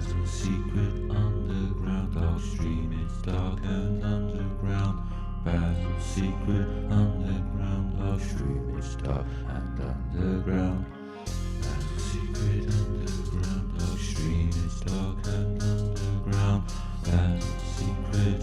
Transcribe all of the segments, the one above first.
Basil's secret underground. Our stream is dark and underground. Basil's secret underground. Our stream is dark and underground. Basil's secret underground. Our stream is dark and underground. Basil's secret underground.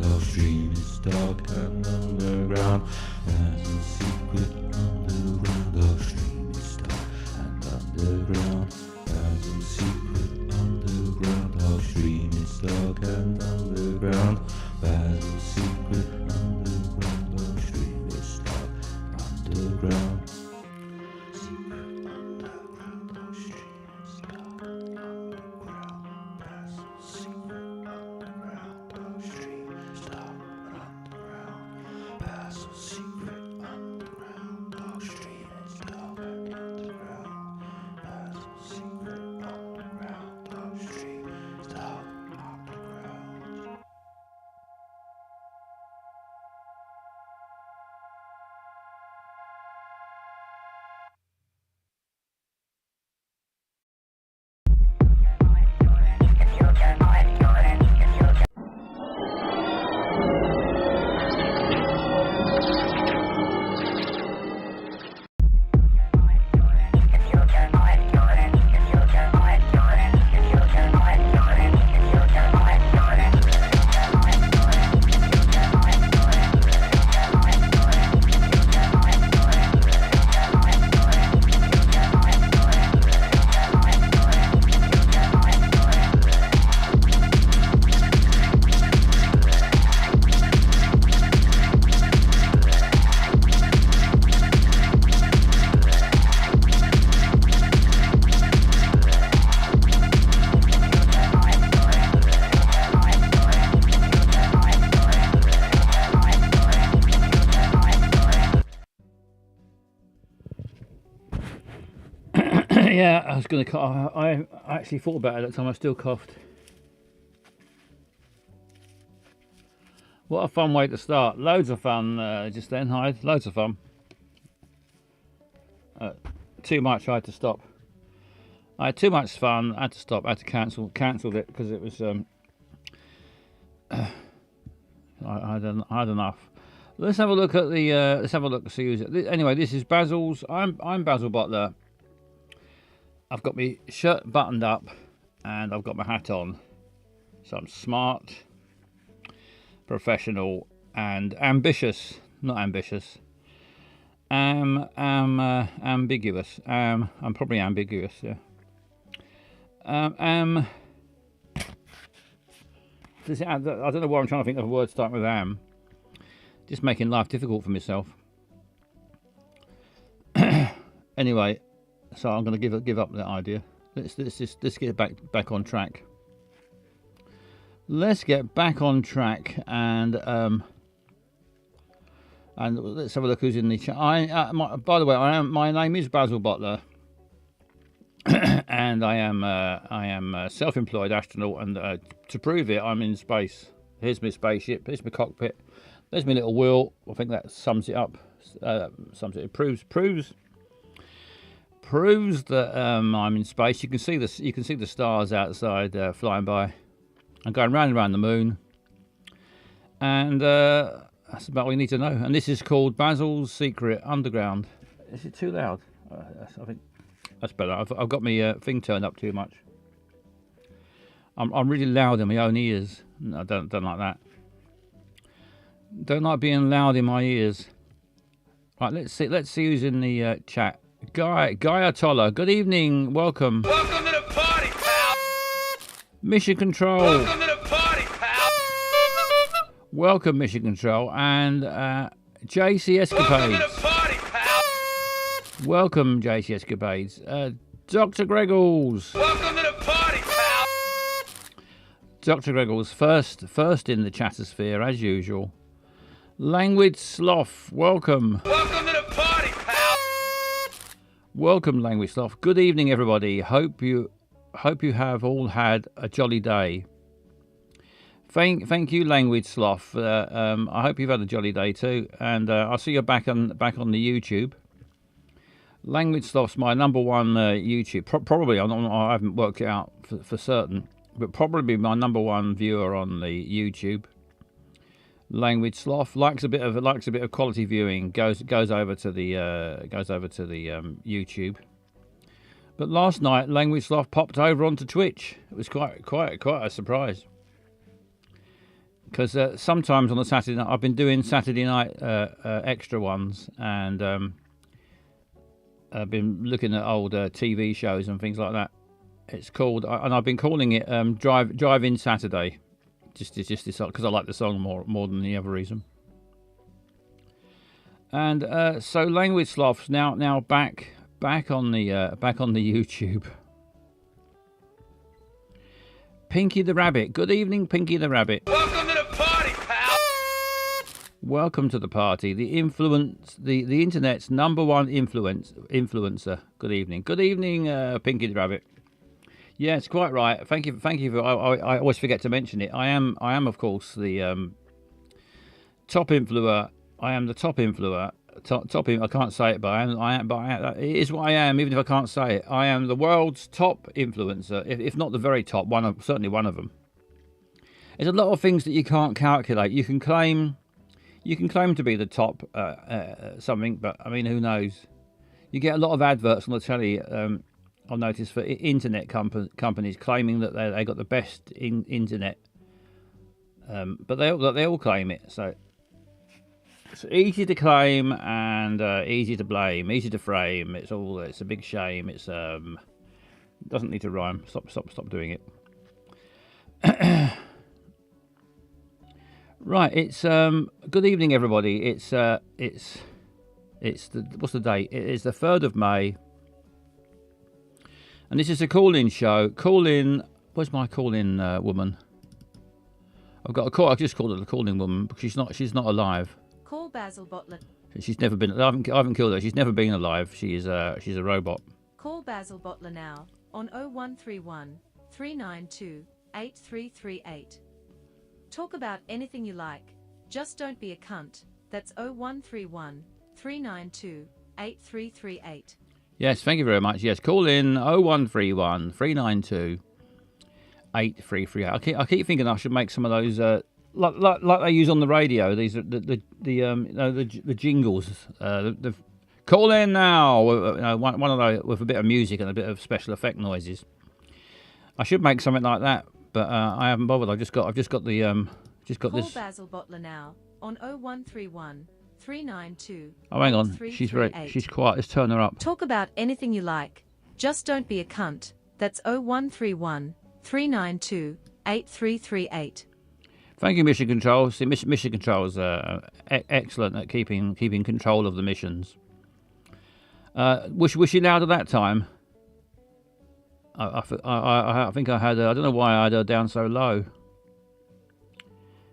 Our stream is dark and underground. Basil's secret underground. Our stream is dark and underground. Basil's secret underground. Our stream is dark and underground. Basil's secret underground. Our stream is dark and underground. Basil's secret underground. Our stream is dark underground. Secret underground. Our stream is dark underground. Basil's secret underground. Our stream is dark underground. Basil's secret underground. Our stream is dark underground. Basil's secret underground. Our stream is dark underground. Yeah, I was going to cough. I actually thought about it at the time. I still coughed. What a fun way to start. Loads of fun just then. Hi, loads of fun. Too much, I had to stop. I had too much fun. I had to stop. I had to cancelled it because it was. I had enough. Let's have a look at the. Let's have a look. See who's. Anyway, this is Basil's. I'm Basil Butler. I've got my shirt buttoned up and I've got my hat on. So I'm smart, professional and ambitious. Not ambitious. Ambiguous. I'm probably ambiguous, yeah. I don't know why I'm trying to think of a word starting with am. Just making life difficult for myself. Anyway. So I'm going to give up that idea. Let's get back on track. Let's get back on track and let's have a look who's in the chat. By the way, my name is Basil Butler, and I am a self-employed astronaut. And to prove it, I'm in space. Here's my spaceship. Here's my cockpit. There's my little wheel. I think that sums it up. It proves that I'm in space. You can see the stars outside flying by. I'm going round and round the moon, and that's about all you need to know. And this is called Basil's Secret Underground. Is it too loud? I think that's better. I've got my thing turned up too much. I'm really loud in my own ears. No, I don't like that. Don't like being loud in my ears. Right, let's see who's in the chat. Guy Atolla, good evening, welcome. Welcome to the party, pal. Mission Control. Welcome to the party, pal. Welcome, Mission Control, and JC Escapades. Welcome to the party, pal. Welcome, JC Escapades. Dr. Greggles. Welcome to the party, pal. Dr. Greggles, first in the chatosphere as usual. Languid Sloth, welcome. Welcome to the party, pal. Welcome, Languid Sloth. Good evening, everybody. Hope you have all had a jolly day. Thank you, Languid Sloth. I hope you've had a jolly day too, and I'll see you back on the YouTube. Language Sloth's my number one YouTube. Probably, I haven't worked it out for certain, but probably my number one viewer on the YouTube. Language Sloth likes a bit of quality viewing. Goes over to the YouTube. But last night, Language Sloth popped over onto Twitch. It was quite a surprise. Because sometimes on the Saturday night, I've been doing Saturday night extra ones, and I've been looking at old TV shows and things like that. It's called, and I've been calling it Drive-In Saturday, just because I like the song more than the other reason. And so Language Sloth's now back on the YouTube. Pinky the Rabbit. Good evening, Pinky the Rabbit. Welcome to the party, pal. Welcome to the party. The internet's number one influencer. Good evening. Good evening, Pinky the Rabbit. Yeah, it's quite right. Thank you for. I always forget to mention it. I am of course the top influencer. I am the top influencer. I can't say it, but I am. But it is what I am, even if I can't say it. I am the world's top influencer, if not the very top. Certainly one of them. There's a lot of things that you can't calculate. You can claim to be the top something, but I mean, who knows? You get a lot of adverts on the telly. I've noticed for internet companies claiming that they got the best internet, but they all claim it. So it's easy to claim and easy to blame, easy to frame. It's a big shame. It's doesn't need to rhyme. Stop doing it. Right, it's good evening, everybody. It's the what's the date? It is the 3rd of May, and this is a call-in show. Call-in. Where's my call-in woman? I've got a call. I just called her the call-in woman because she's not alive. Call Basil Butler. She's never been. I haven't killed her. She's never been alive. She's a robot. Call Basil Butler now on 0131 392 8338. Talk about anything you like. Just don't be a cunt. That's 0131 392 8338. Yes, thank you very much. Yes, call in 0131 392 8338. I keep thinking I should make some of those like they use on the radio. These are the jingles. The call in now. One of those with a bit of music and a bit of special effect noises. I should make something like that. But I haven't bothered. I've just got Call this. Basil Butler now on 0131 392. Oh, hang on. She's quiet. Let's turn her up. Talk about anything you like. Just don't be a cunt. That's 0131 392 8338. Thank you, Mission Control. See, Mission Control is excellent at keeping control of the missions. Was she loud at that time? I think I had her. I don't know why I had her down so low.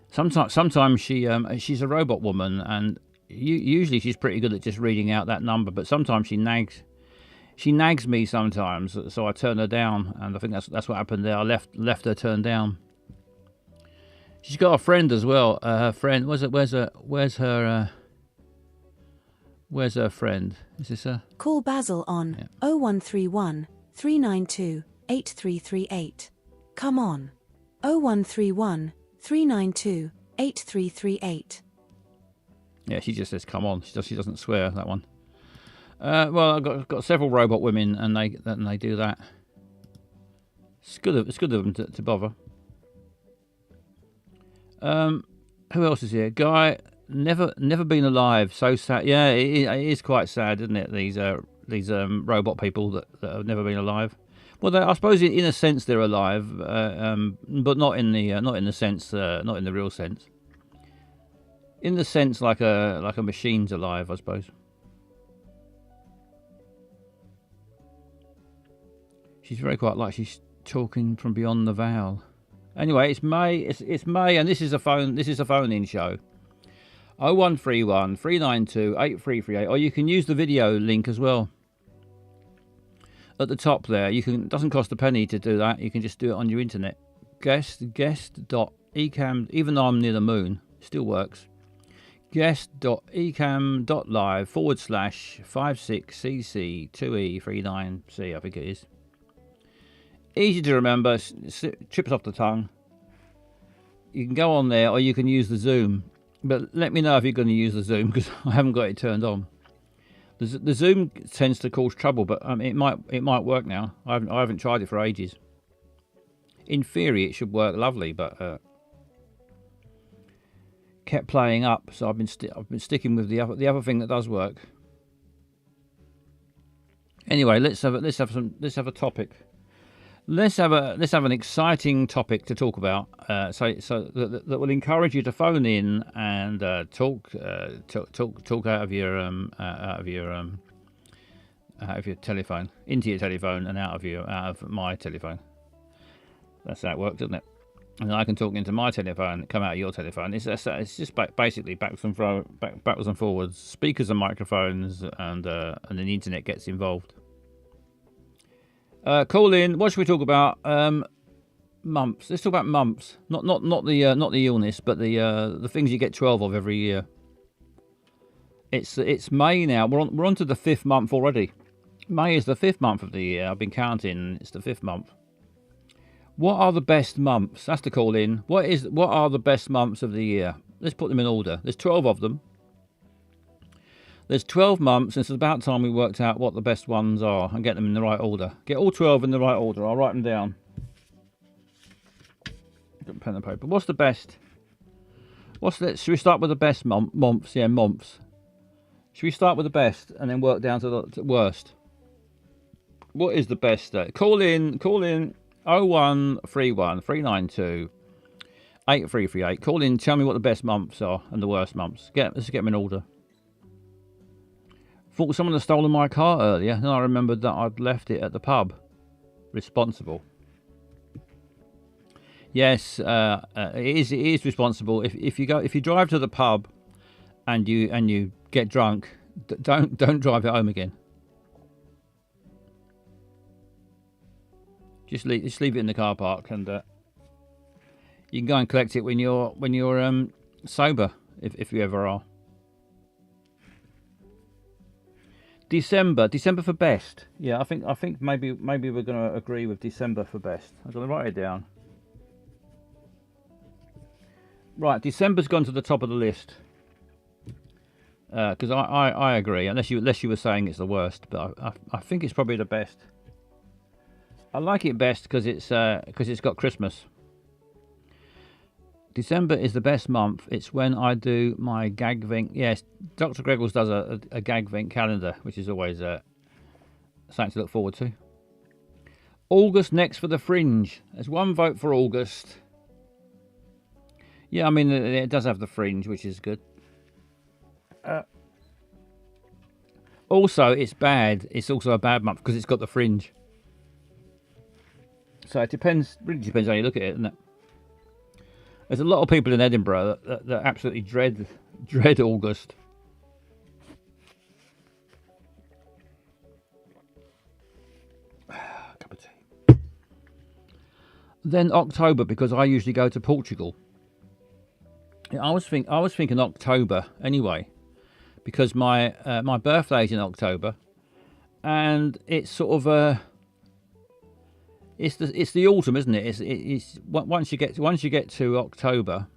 Sometimes she's a robot woman, and usually she's pretty good at just reading out that number. But sometimes she nags me sometimes, so I turn her down, and I think that's what happened there. I left her turned down. She's got a friend as well. Her friend, where's her friend? Is this her? Call Basil on 0131 392 8338. Come on. 0131 392 8338. Yeah, she just says come on. She doesn't swear, that one. Well, I've got several robot women, and they do that. It's good of them to bother. Who else is here? Guy, never been alive. So sad. Yeah, it is quite sad, isn't it? These robot people that have never been alive. Well, I suppose in a sense they're alive, but not in the sense, not in the real sense. In the sense like a machine's alive, I suppose. She's very quiet, like she's talking from beyond the veil. Anyway, it's May. It's May, and this is a phone-in show. 0131 392 8338, or you can use the video link as well. At the top there, it doesn't cost a penny to do that. You can just do it on your internet. Guest.ecam, even though I'm near the moon, still works. guest.ecam.live/56cc2e39c, I think it is. Easy to remember, trips off the tongue. You can go on there or you can use the Zoom. But let me know if you're going to use the Zoom, because I haven't got it turned on. The Zoom tends to cause trouble, but it might work now. I haven't tried it for ages. In theory, it should work lovely, but kept playing up. So I've been sticking with the other thing that does work. Anyway, let's have a topic. Let's have an exciting topic to talk about. So that will encourage you to phone in and talk out of your telephone, into your telephone, and out of my telephone. That's how it works, doesn't it? And I can talk into my telephone, come out of your telephone. It's just basically backwards and forwards, speakers and microphones, and then the internet gets involved. Call in. What should we talk about? Mumps. Let's talk about mumps. Not the illness, but the things you get 12 of every year. It's May now. We're on to the 5th month already. May is the 5th month of the year. I've been counting. It's the 5th month. What are the best months? That's the call in. What are the best months of the year? Let's put them in order. There's 12 of them. There's 12 months, and it's about time we worked out what the best ones are and get them in the right order. Get all 12 in the right order. I'll write them down. Got pen and paper. What's the best? Should we start with the best months? Yeah, months. Should we start with the best and then work down to the worst? What is the best? Call in 0131 392 8338. Call in, tell me what the best months are and the worst months. Let's get them in order. Thought someone had stolen my car earlier, and I remembered that I'd left it at the pub. Responsible. Yes, it is responsible. If you drive to the pub and you get drunk, don't drive it home again. Just leave it in the car park, and you can go and collect it when you're sober, if you ever are. December for best. Yeah, I think maybe we're going to agree with December for best. I'm going to write it down. Right, December's gone to the top of the list. Because I agree, unless you were saying it's the worst, but I think it's probably the best. I like it best because it's got Christmas. December is the best month. It's when I do my Gagvink. Yes, Dr. Greggles does a Gagvink calendar, which is always something to look forward to. August next for the Fringe. There's one vote for August. Yeah, I mean, it does have the Fringe, which is good. Also, it's bad. It's also a bad month because it's got the Fringe. So it really depends how you look at it, doesn't it? There's a lot of people in Edinburgh that absolutely dread August. Cup of tea. Then October, because I usually go to Portugal. Yeah, I was thinking October anyway, because my birthday's in October, and it's sort of it's the autumn, isn't it? It's once you get to October,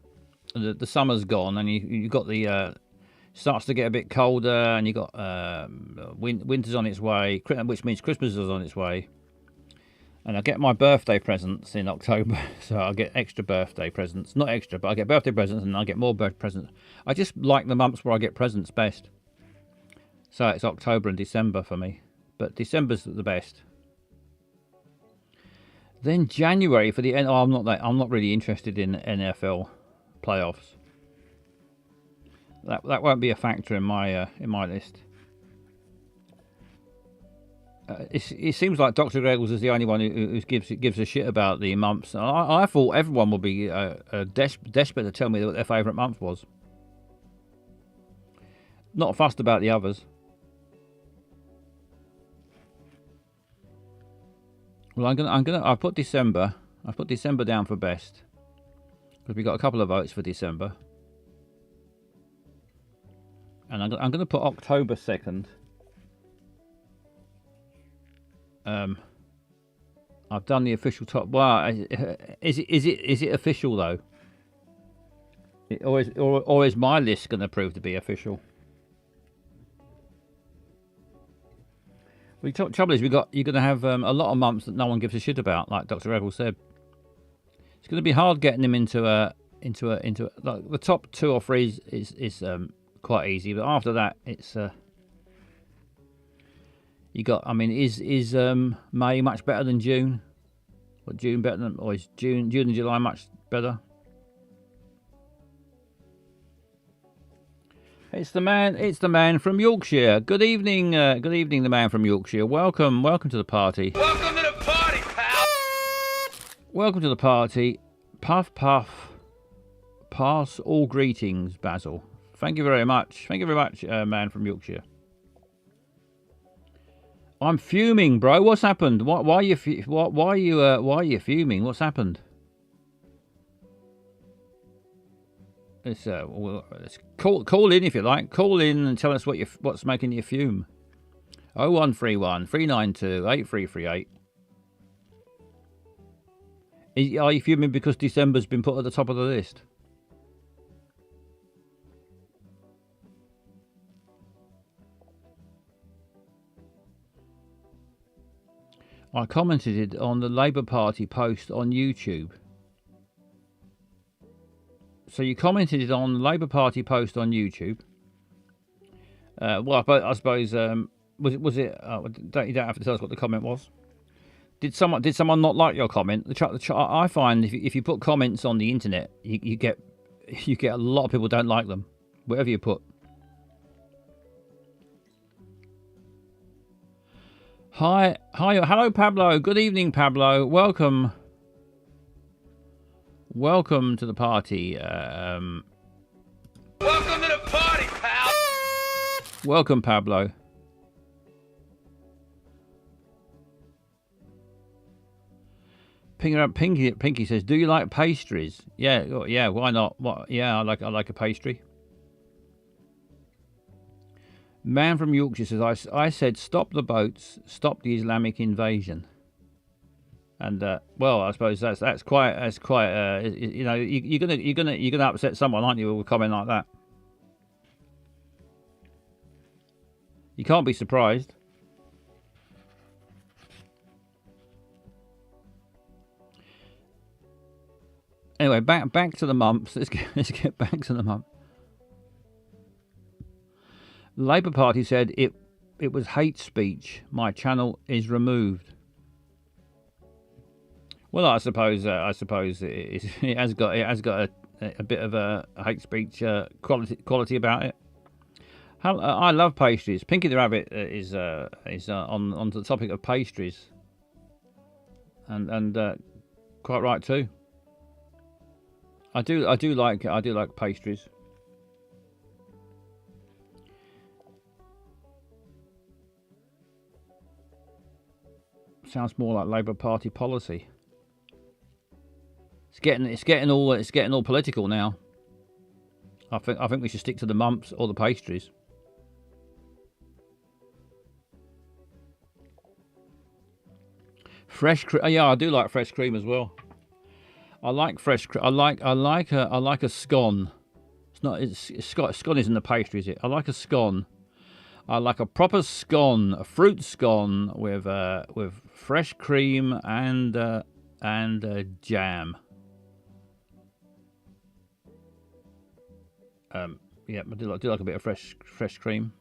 the summer's gone, and you got the starts to get a bit colder, and you got winter's on its way, which means Christmas is on its way. And I get my birthday presents in October, so I get extra birthday presents. Not extra, but I get birthday presents and I get more birthday presents. I just like the months where I get presents best. So it's October and December for me, but December's the best. Then January for the end. Oh, I'm not really interested in NFL playoffs. That won't be a factor in my list. It seems like Dr. Greggles is the only one who gives a shit about the months. I thought everyone would be desperate to tell me what their favourite month was. Not fussed about the others. Well, I've put December. I've put December down for best because we got a couple of votes for December. and I'm going to put October 2nd. I've done the official top. Wow, is it official though? Or is my list going to prove to be official? The trouble is, you're going to have a lot of months that no one gives a shit about, like Dr. Evil said. It's going to be hard getting them into like the top 2 or 3 is quite easy, but after that, it's you got. I mean, is May much better than June? Or June better than, or is June and July much better? It's the man from Yorkshire. Good evening, the man from Yorkshire. Welcome to the party. Welcome to the party, pal. Welcome to the party. Puff, puff. Pass all greetings, Basil. Thank you very much. Thank you very much, man from Yorkshire. I'm fuming, bro. What's happened? Why are you fuming? What's happened? It's call in if you like. Call in and tell us what's making you fume. 0131 392 8338. Are you fuming because December's been put at the top of the list? I commented on the Labour Party post on YouTube. So you commented on the Labour Party post on YouTube. Well, I suppose was it? You don't have to tell us what the comment was. Did someone not like your comment? I find if you put comments on the internet, you get a lot of people don't like them, whatever you put. Hello, Pablo. Good evening, Pablo. Welcome to the party. Welcome to the party, pal. Welcome, Pablo. Pinky says, "Do you like pastries?" Yeah. Why not? What? Yeah, I like a pastry. Man from Yorkshire says, "I said stop the boats, stop the Islamic invasion." And well, I suppose that's quite you know, you're gonna upset someone, aren't you, with a comment like that? You can't be surprised. Anyway, back to the mumps. Let's get back to the mumps. The Labour Party said it was hate speech. My channel is removed. Well, I suppose it has got a bit of a hate speech quality about it. I love pastries. Pinky the Rabbit is on the topic of pastries, and quite right too. I do like pastries. Sounds more like Labour Party policy. It's getting all political now. I think we should stick to the mumps or the pastries. Fresh cream. Yeah, I do like fresh cream as well. I like fresh cream. I like a scone. Scone isn't a pastry, is it? I like a scone. I like a proper scone, a fruit scone with fresh cream and jam. Yeah, I do like a bit of fresh cream.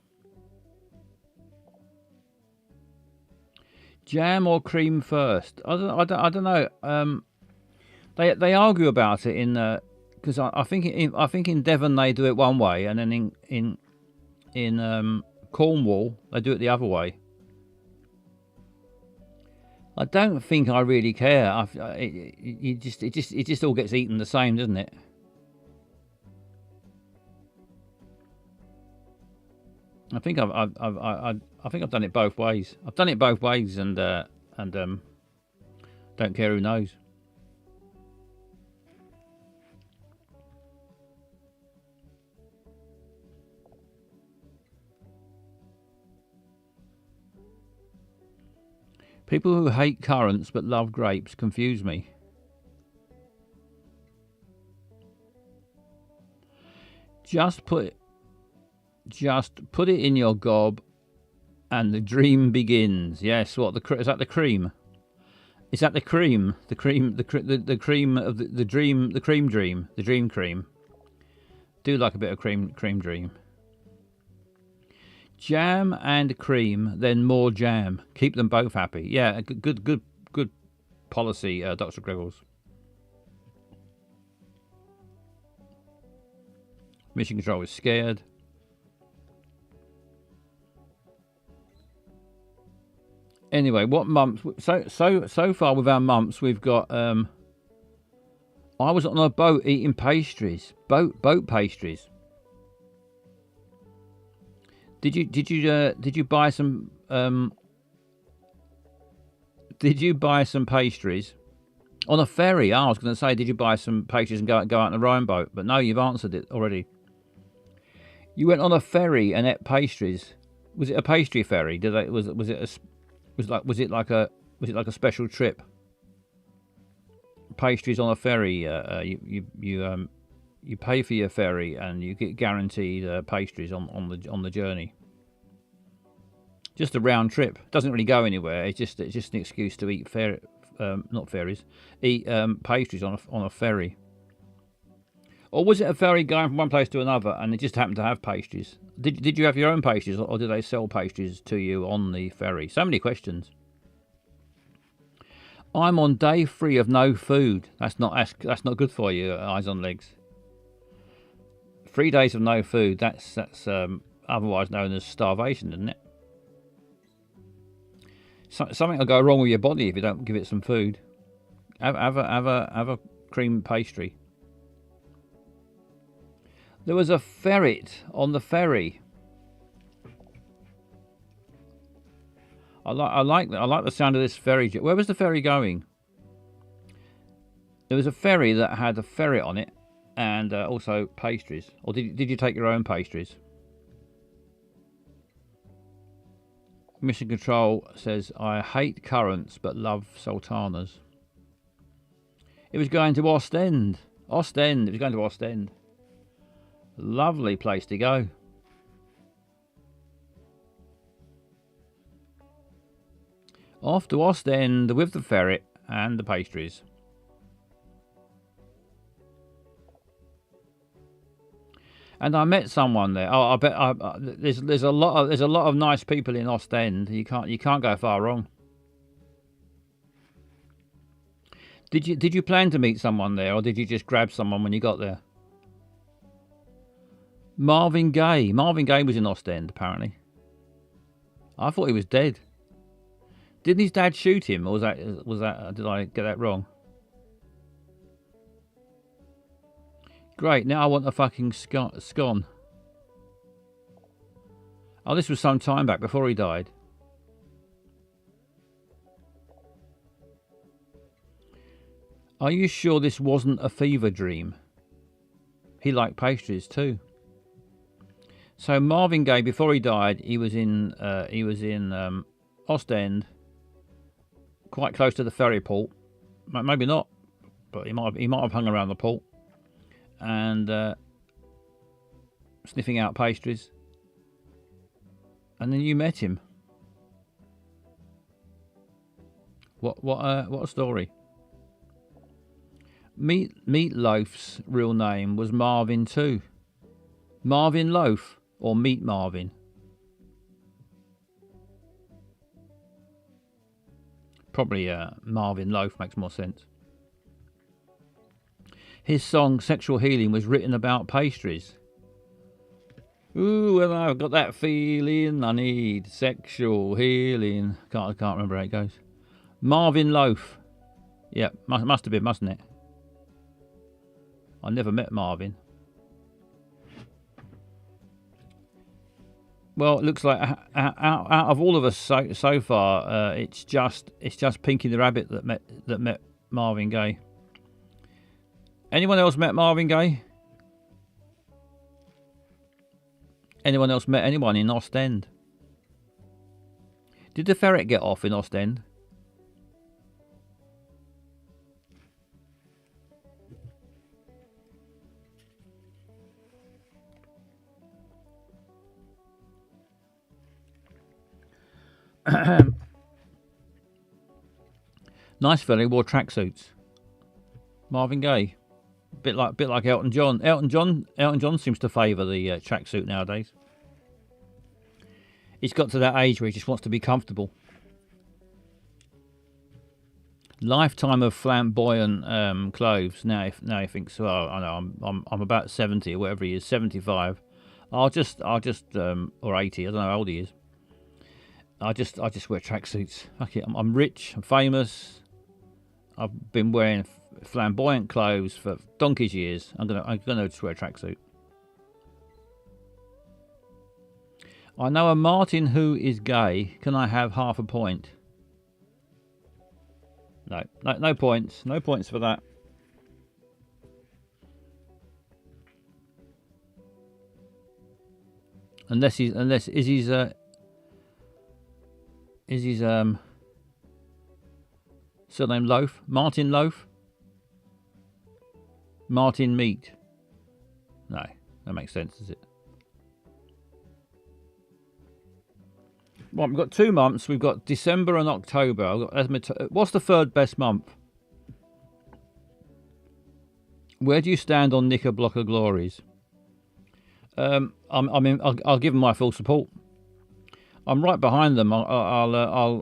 Jam or cream first? I don't know. They argue about it in because I think in Devon they do it one way, and then in Cornwall they do it the other way. I don't think I really care. It just all gets eaten the same, doesn't it? I think I've done it both ways. I've done it both ways, and don't care who knows. People who hate currants but love grapes confuse me. Just put it in your gob, and the dream begins. Yes, what is that? The cream? Is that the cream? The cream of the dream, the cream dream, the dream cream. Do like a bit of cream dream. Jam and cream, then more jam. Keep them both happy. Yeah, good policy, Dr. Greggles. Mission Control is scared. Anyway, what mumps? So far with our mumps, we've got. I was on a boat eating pastries. Boat pastries. Did you buy some? Did you buy some pastries on a ferry? I was going to say, did you buy some pastries and go out in a rowing boat? But no, you've answered it already. You went on a ferry and ate pastries. Was it a pastry ferry? Was it like a special trip? Pastries on a ferry. You pay for your ferry and you get guaranteed pastries on the journey. Just a round trip. Doesn't really go anywhere. It's just an excuse to eat eat pastries on a ferry. Or was it a ferry going from one place to another and they just happened to have pastries? Did you have your own pastries, or did they sell pastries to you on the ferry? So many questions. I'm on day 3 of no food. That's not good for you, Eyes on Legs. 3 days of no food. That's otherwise known as starvation, isn't it? Something will go wrong with your body if you don't give it some food. Have a cream pastry. There was a ferret on the ferry. I like the sound of this ferry. Where was the ferry going? There was a ferry that had a ferret on it, and also pastries. Or did you take your own pastries? Mission Control says, I hate currants but love sultanas. It was going to Ostend. It was going to Ostend. Lovely place to go. Off to Ostend with the ferret and the pastries. And I met someone there. Oh, I bet there's a lot of nice people in Ostend. You can't go far wrong. Did you plan to meet someone there, or did you just grab someone when you got there? Marvin Gaye. Marvin Gaye was in Ostend, apparently. I thought he was dead. Didn't his dad shoot him, or was that? Did I get that wrong? Great. Now I want a fucking scone. Oh, this was some time back before he died. Are you sure this wasn't a fever dream? He liked pastries too. So Marvin Gaye, before he died, he was in Ostend, quite close to the ferry port. Maybe not, but he might have hung around the port and sniffing out pastries. And then you met him. What a story. Meatloaf's real name was Marvin too. Marvin Loaf. Or Meat Marvin. Probably Marvin Loaf makes more sense. His song Sexual Healing was written about pastries. Ooh, well, I've got that feeling I need sexual healing. I can't remember how it goes. Marvin Loaf. Yeah, must have been, mustn't it? I never met Marvin. Well, it looks like out of all of us so far, it's just Pinky the Rabbit that met Marvin Gaye. Anyone else met Marvin Gaye? Anyone else met anyone in Ostend? Did the ferret get off in Ostend? Nice fella, he wore tracksuits. Marvin Gaye, bit like Elton John. Elton John seems to favour the tracksuit nowadays. He's got to that age where he just wants to be comfortable. Lifetime of flamboyant clothes. Now he thinks, well, I know I'm about 70 or whatever he is, 75. I'll just or 80. I don't know how old he is. I just wear tracksuits. Fuck it. I'm rich. I'm famous. I've been wearing flamboyant clothes for donkey's years. I'm gonna just wear a tracksuit. I know a Martin who is gay. Can I have half a point? No points. No points for that. Unless Izzy's surname Loaf? Martin Loaf? Martin Meat? No, that makes sense, does it? Right, we've got 2 months. We've got December and October. What's the third best month? Where do you stand on Knickerbocker Glories? I'll give them my full support. I'm right behind them. I'll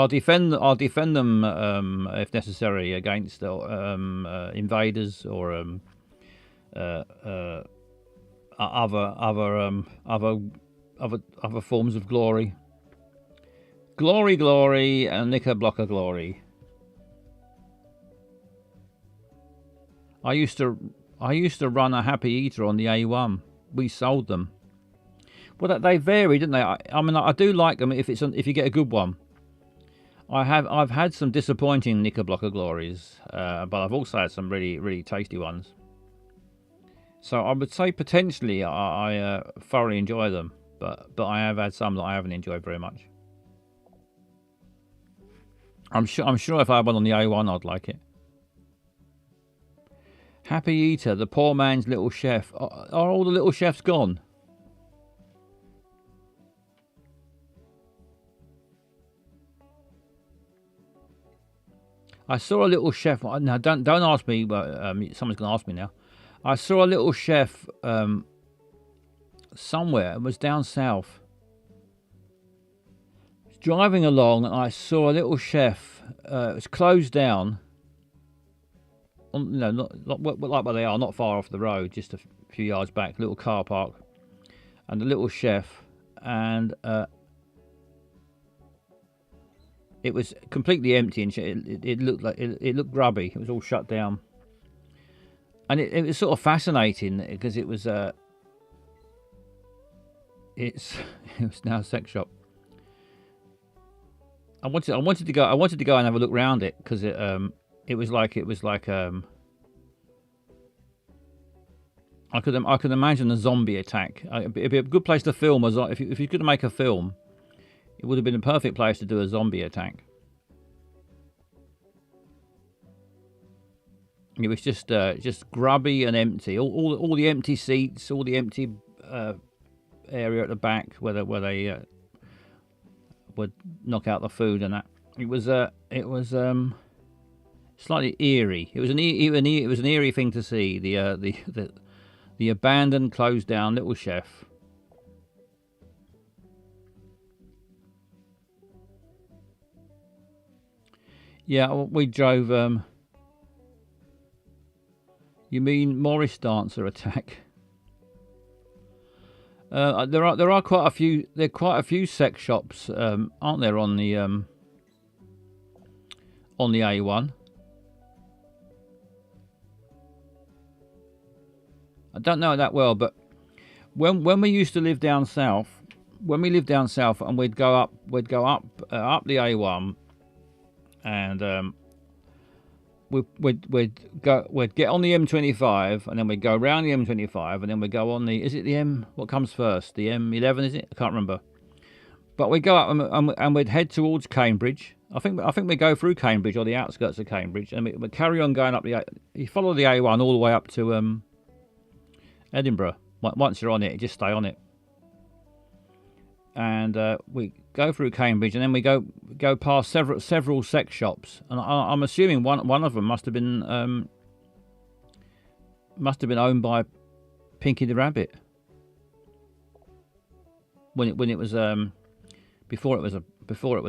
defend them if necessary against invaders or other forms of glory. Glory, and Knickerbocker Glory. I used to run a Happy Eater on the A1. We sold them. Well, they vary, didn't they? I mean, I do like them if you get a good one. I've had some disappointing Knickerbocker Glories, but I've also had some really, really tasty ones. So I would say potentially I thoroughly enjoy them, but I have had some that I haven't enjoyed very much. I'm sure if I had one on the A1, I'd like it. Happy Eater, the poor man's little chef. Are all the little chefs gone? I saw a little chef. Now, don't ask me. Someone's going to ask me now. I saw a little chef somewhere. It was down south. I was driving along, and I saw a little chef. It was closed down. Not like where they are, not far off the road, just a few yards back. Little car park, and the little chef, and it was completely empty, and it looked like it looked grubby. It was all shut down, and it was sort of fascinating because it was now a sex shop. I wanted to go and have a look around it because it was like I could imagine a zombie attack. It'd be a good place to film. If you could make a film, it would have been a perfect place to do a zombie attack. It was just grubby and empty. All the empty seats, all the empty area at the back where they would knock out the food and that. It was slightly eerie. It was an eerie thing to see. The abandoned, closed down little chef. Yeah, we drove. You mean Morris Dancer attack? There are quite a few. There are quite a few sex shops, aren't there, on the A1? I don't know it that well, but when we used to live down south, and we'd go up the A1, and we'd get on the M25, and then we'd go around the M25, and then we'd go on is it the M? What comes first? The M11, is it? I can't remember. But we'd go up and we'd head towards Cambridge. I think we go through Cambridge or the outskirts of Cambridge, and we'd carry on going up you follow the A1 all the way up to Edinburgh. Once you're on it, you just stay on it. and we go through Cambridge, and then we go past several sex shops, and I'm assuming one of them must have been owned by Pinky the Rabbit when it was before it was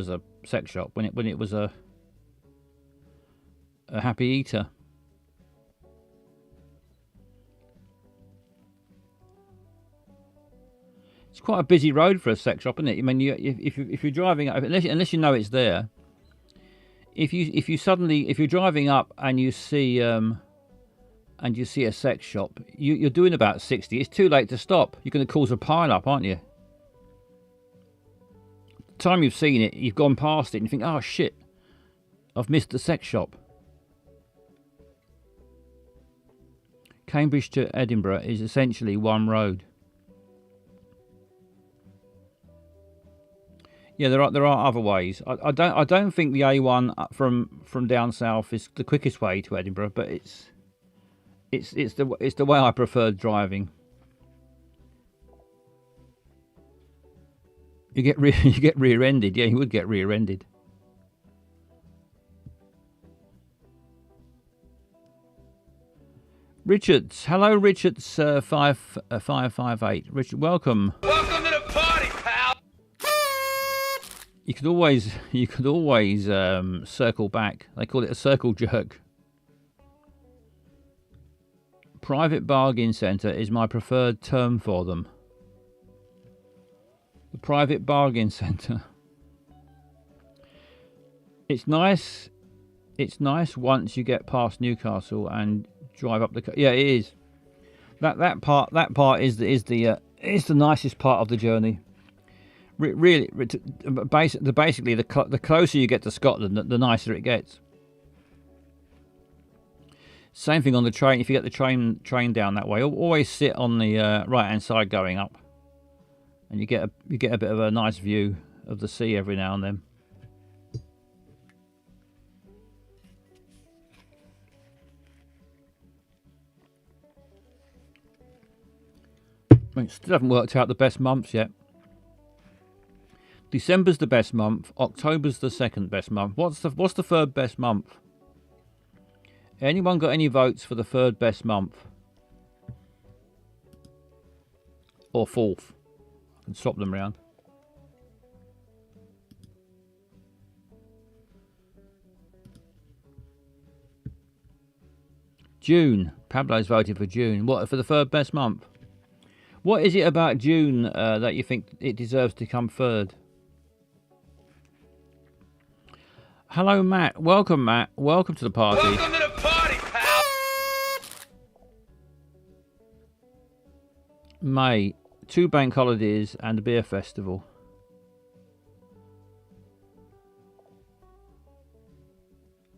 a sex shop, when it was a Happy Eater. It's quite a busy road for a sex shop, isn't it? I mean, if you're driving up, unless you know it's there, if you're driving up and you see a sex shop, you're doing about 60. It's too late to stop. You're going to cause a pile up, aren't you? The time you've seen it, you've gone past it, and you think, oh shit, I've missed the sex shop. Cambridge to Edinburgh is essentially one road. Yeah, there are other ways. I don't think the A1 from down south is the quickest way to Edinburgh, but it's the way I prefer driving. You get rear-ended. Yeah, you would get rear-ended. Richards, hello, Richards 558. Richard, welcome. Welcome to the party, pal. You could always circle back. They call it a circle jerk. Private bargain centre is my preferred term for them. The private bargain centre. It's nice. It's nice once you get past Newcastle and drive up the. Yeah, it is. That part is the nicest part of the journey. Really, basically, the closer you get to Scotland, the nicer it gets. Same thing on the train. If you get the train down that way, always sit on the right-hand side going up, and you get a bit of a nice view of the sea every now and then. I mean, still haven't worked out the best months yet. December's the best month. October's the second best month. What's the third best month? Anyone got any votes for the third best month? Or fourth? I can swap them around. June. Pablo's voted for June. What, for the third best month? What is it about June that you think it deserves to come third? Hello, Matt. Welcome, Matt. Welcome to the party. Welcome to the party, pal. May, 2 bank holidays and a beer festival.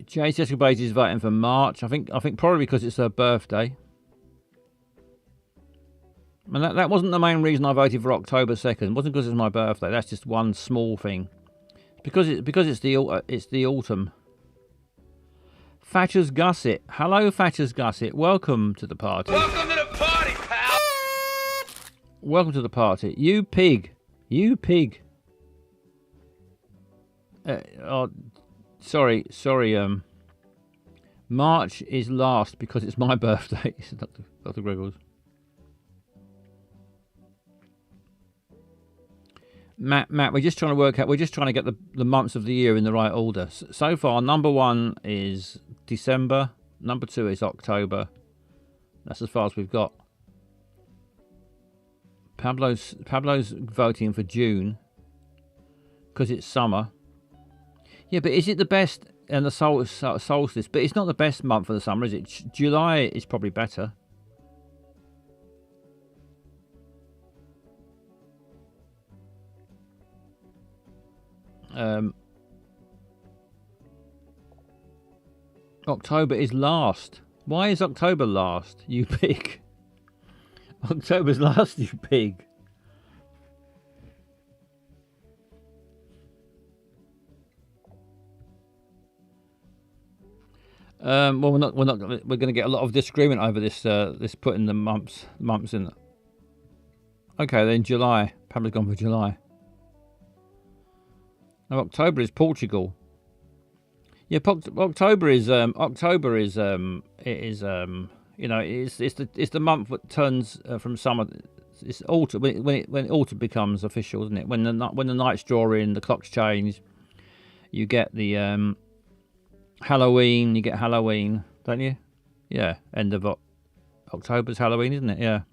Jessica Escobar is voting for March. I think probably because it's her birthday. And that wasn't the main reason I voted for October 2nd. It wasn't because it's my birthday. That's just one small thing. Because it's the autumn. Thatcher's Gusset. Hello, Thatcher's Gusset. Welcome to the party. Welcome to the party, pal. Welcome to the party. You pig. You pig. Sorry. March is last because it's my birthday. Dr. Gregors. Matt, we're just trying to work out. We're just trying to get the months of the year in the right order. So far, number 1 is December. Number 2 is October. That's as far as we've got. Pablo's voting for June because it's summer. Yeah, but is it the best? And the solstice, but it's not the best month for the summer, is it? July is probably better. October is last. Why is October last, you pig? October's last, you pig. Well, we're going to get a lot of disagreement over this putting the months in. Okay, then July. Pablo's gone for July. No, October is Portugal. Yeah, October is you know, it's the month that turns from summer. It's autumn when autumn becomes official, isn't it? When the nights draw in, the clocks change. You get the Halloween. You get Halloween, don't you? Yeah, end of October's Halloween, isn't it? Yeah.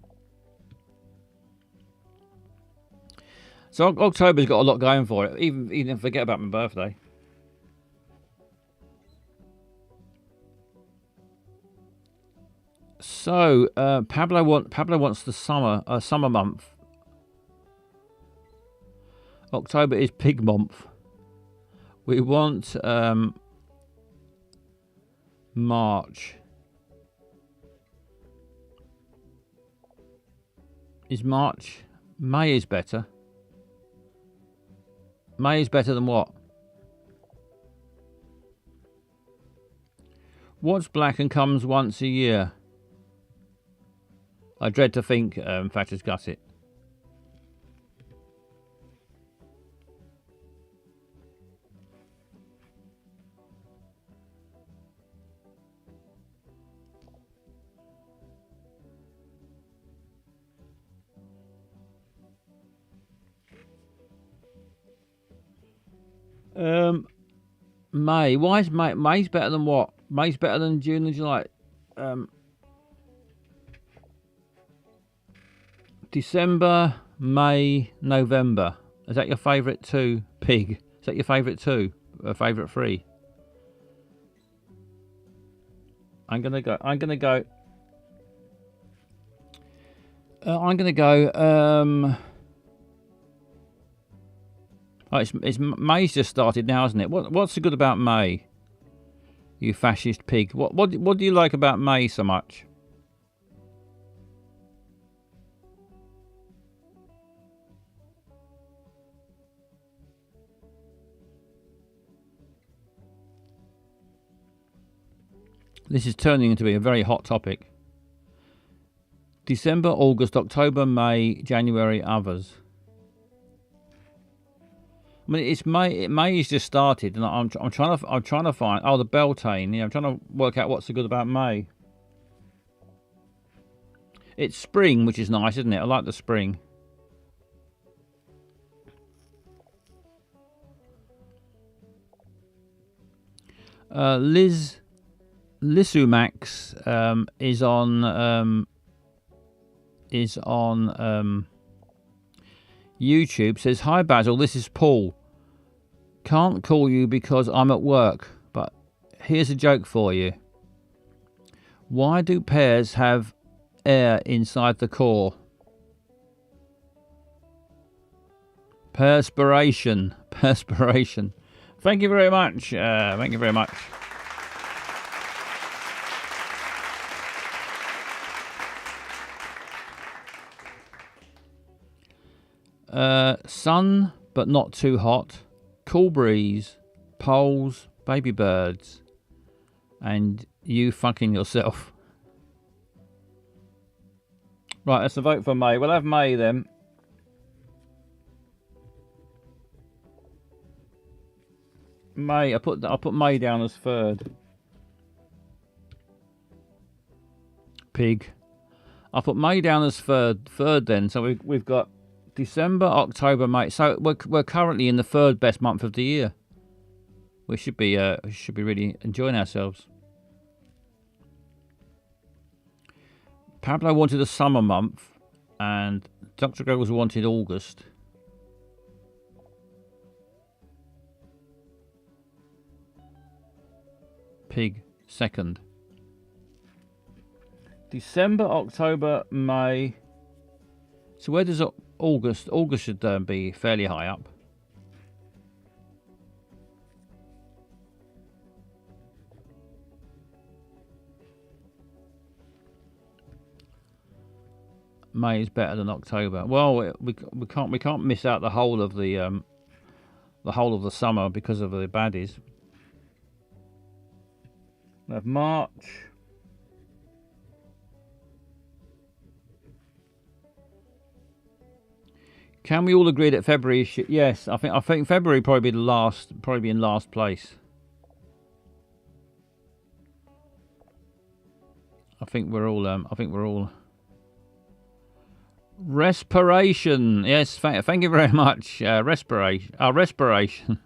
So October's got a lot going for it. Even forget about my birthday. So Pablo wants the summer month. October is pig month. We want March. Is March? May is better. May is better than what? What's black and comes once a year? I dread to think, Thatcher's Gusset. May. Why is May? May's better than what? May's better than June and July. December, May, November. Is that your favourite two? Pig. Is that your favourite two? Favourite three? I'm gonna go. Oh, it's May's just started now, isn't it? What's so good about May? You fascist pig. What do you like about May so much? This is turning into be a very hot topic. December, August, October, May, January, others. I mean, it's May. May's just started, and I'm trying to find. Oh, the Beltane. Yeah, I'm trying to work out what's so good about May. It's spring, which is nice, isn't it? I like the spring. Liz Lissumax is on YouTube. Says, "Hi Basil, this is Paul. Can't call you because I'm at work, but here's a joke for you. Why do pears have air inside the core? Perspiration. Perspiration." Thank you very much. Thank you very much. Sun, but not too hot. Cool breeze. Poles. Baby birds. And you fucking yourself. Right, that's a vote for May. We'll have May then. May. I'll put May down as third. Pig. I'll put May down as third then. So we've got December, October, May. So we're currently in the third best month of the year. We should be really enjoying ourselves. Pablo wanted a summer month, and Dr. Goggles wanted August. Pig second. December, October, May. So where does August? August should be fairly high up. May is better than October. Well, we can't miss out the whole of the summer because of the baddies. We have March. Can we all agree that February is shit? Yes, I think February probably be in last place. I think we're all respiration. Yes, thank you very much. Respiration. Respiration.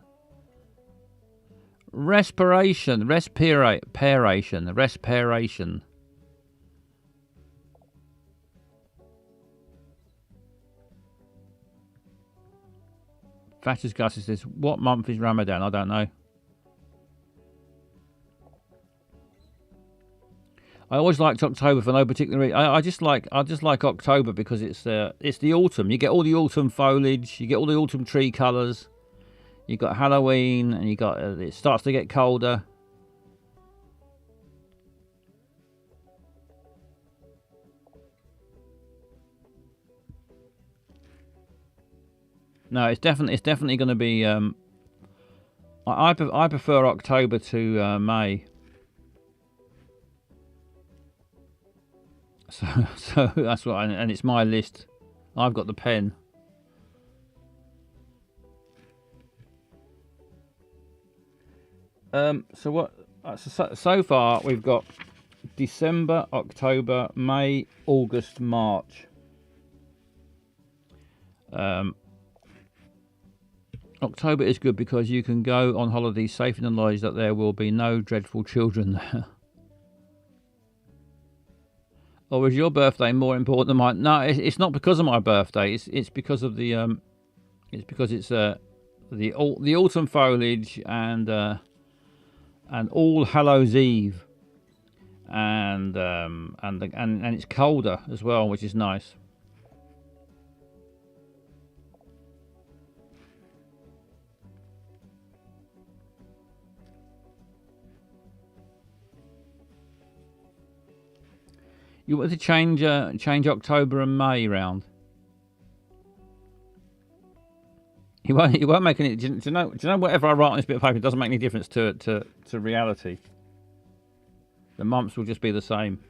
Respiration. Respiration. Fascist Gus says, what month is Ramadan? I don't know. I always liked October for no particular reason. I just like October because it's the autumn. You get all the autumn foliage. You get all the autumn tree colours. You got Halloween, and you got it starts to get colder. No, it's definitely going to be. I prefer October to May. So that's what, and it's my list. I've got the pen. So far we've got December, October, May, August, March. October is good because you can go on holiday safe in the knowledge that there will be no dreadful children there. Or is your birthday more important than mine? No, it's not because of my birthday. It's because of the the autumn foliage and All Hallows Eve, and it's colder as well, which is nice. You want to change October and May round? He won't make any. Do you know? Whatever I write on this bit of paper, it doesn't make any difference to reality. The months will just be the same.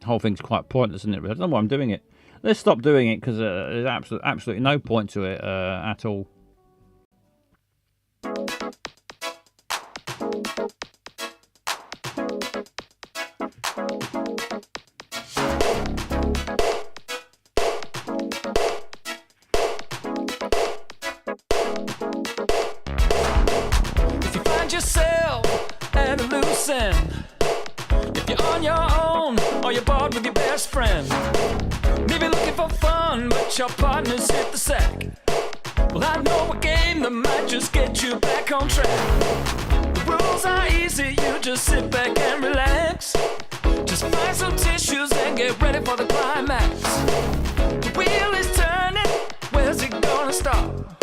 The whole thing's quite pointless, isn't it? I don't know why I'm doing it. Let's stop doing it because there's absolutely no point to it at all. If you're on your own or you're bored with your best friend, maybe looking for fun but your partner's hit the sack, well, I know a game that might just get you back on track. The rules are easy, you just sit back and relax. Just find some tissues and get ready for the climax. The wheel is turning, where's it gonna stop?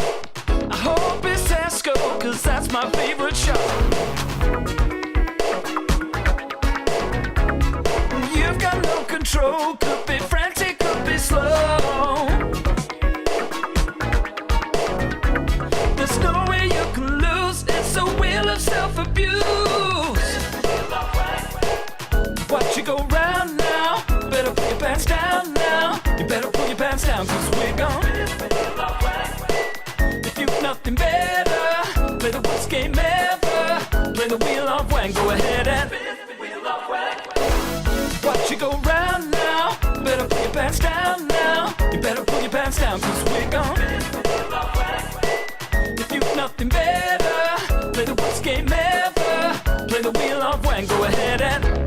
I hope it's Tesco, cause that's my favorite shop. Control, could be frantic, could be slow. There's no way you can lose, it's a wheel of self-abuse. Watch you go round now, better put your pants down now. You better put your pants down, cause we're gone. If you've nothing better, play the worst game ever. Play the wheel of wang, go ahead and watch you go round now, better put your pants down now. You better put your pants down, cause we're gone. If you've nothing better, play the worst game ever. Play the wheel of wang, go ahead and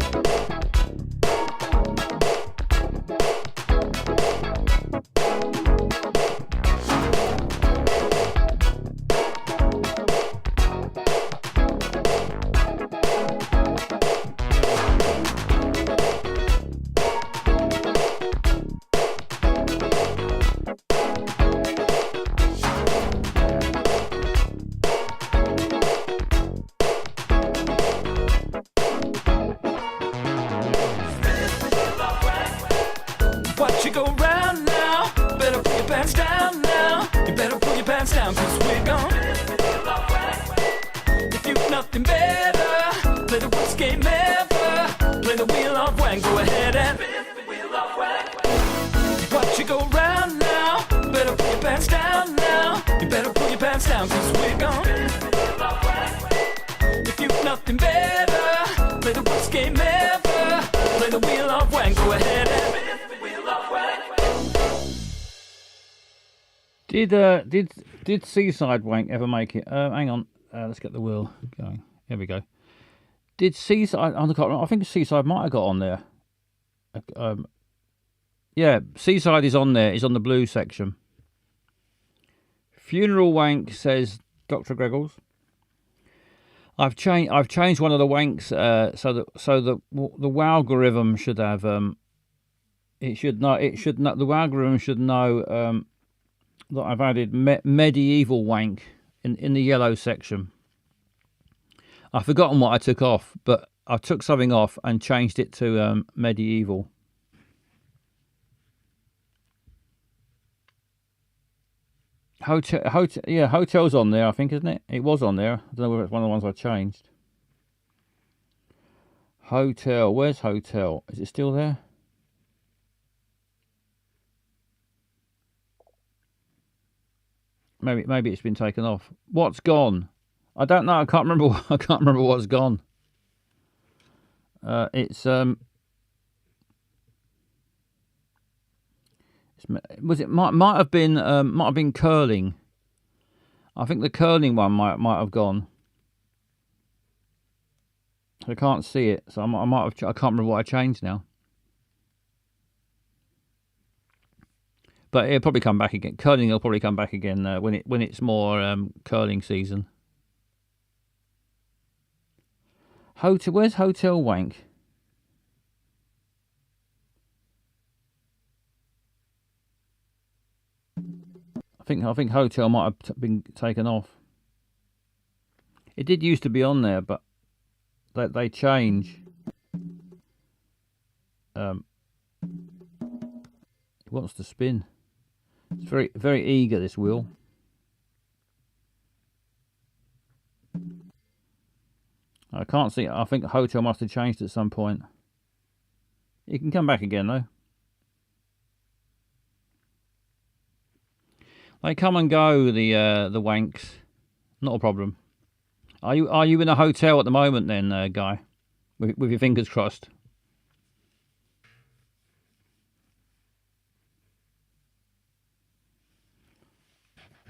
pants down now. You better pull your pants down, cause we're gone. If you've nothing better, play the worst game ever. Play the wheel of wank, go ahead and spin the wheel of wank. Did Seaside Wank ever make it? Hang on, let's get the wheel going. Here we go. Did Seaside? I think Seaside might have got on there. Yeah, Seaside is on there. It's on the blue section. Funeral Wank, says Dr. Greggles. I've changed one of the wanks so the algorithm should have the algorithm should know that I've added medieval wank in the yellow section. I've forgotten what I took off, but I took something off and changed it to medieval. Hotel's on there, I think, isn't it? It was on there. I don't know whether it's one of the ones I changed. Hotel, where's Hotel? Is it still there? Maybe it's been taken off. What's gone? I don't know. I can't remember. I can't remember what's gone. Might have been curling. I think the curling one might have gone. I can't see it, so I can't remember what I changed now. But it'll probably come back again. Curling will probably come back again when it's more curling season. Where's Hotel Wank? I think Hotel might have been taken off. It did used to be on there, but they change. It wants to spin. It's very, very eager, this wheel. I can't see. I think Hotel must have changed at some point. You can come back again though. They come and go, the wanks. Not a problem. Are you in a hotel at the moment then, Guy? With your fingers crossed.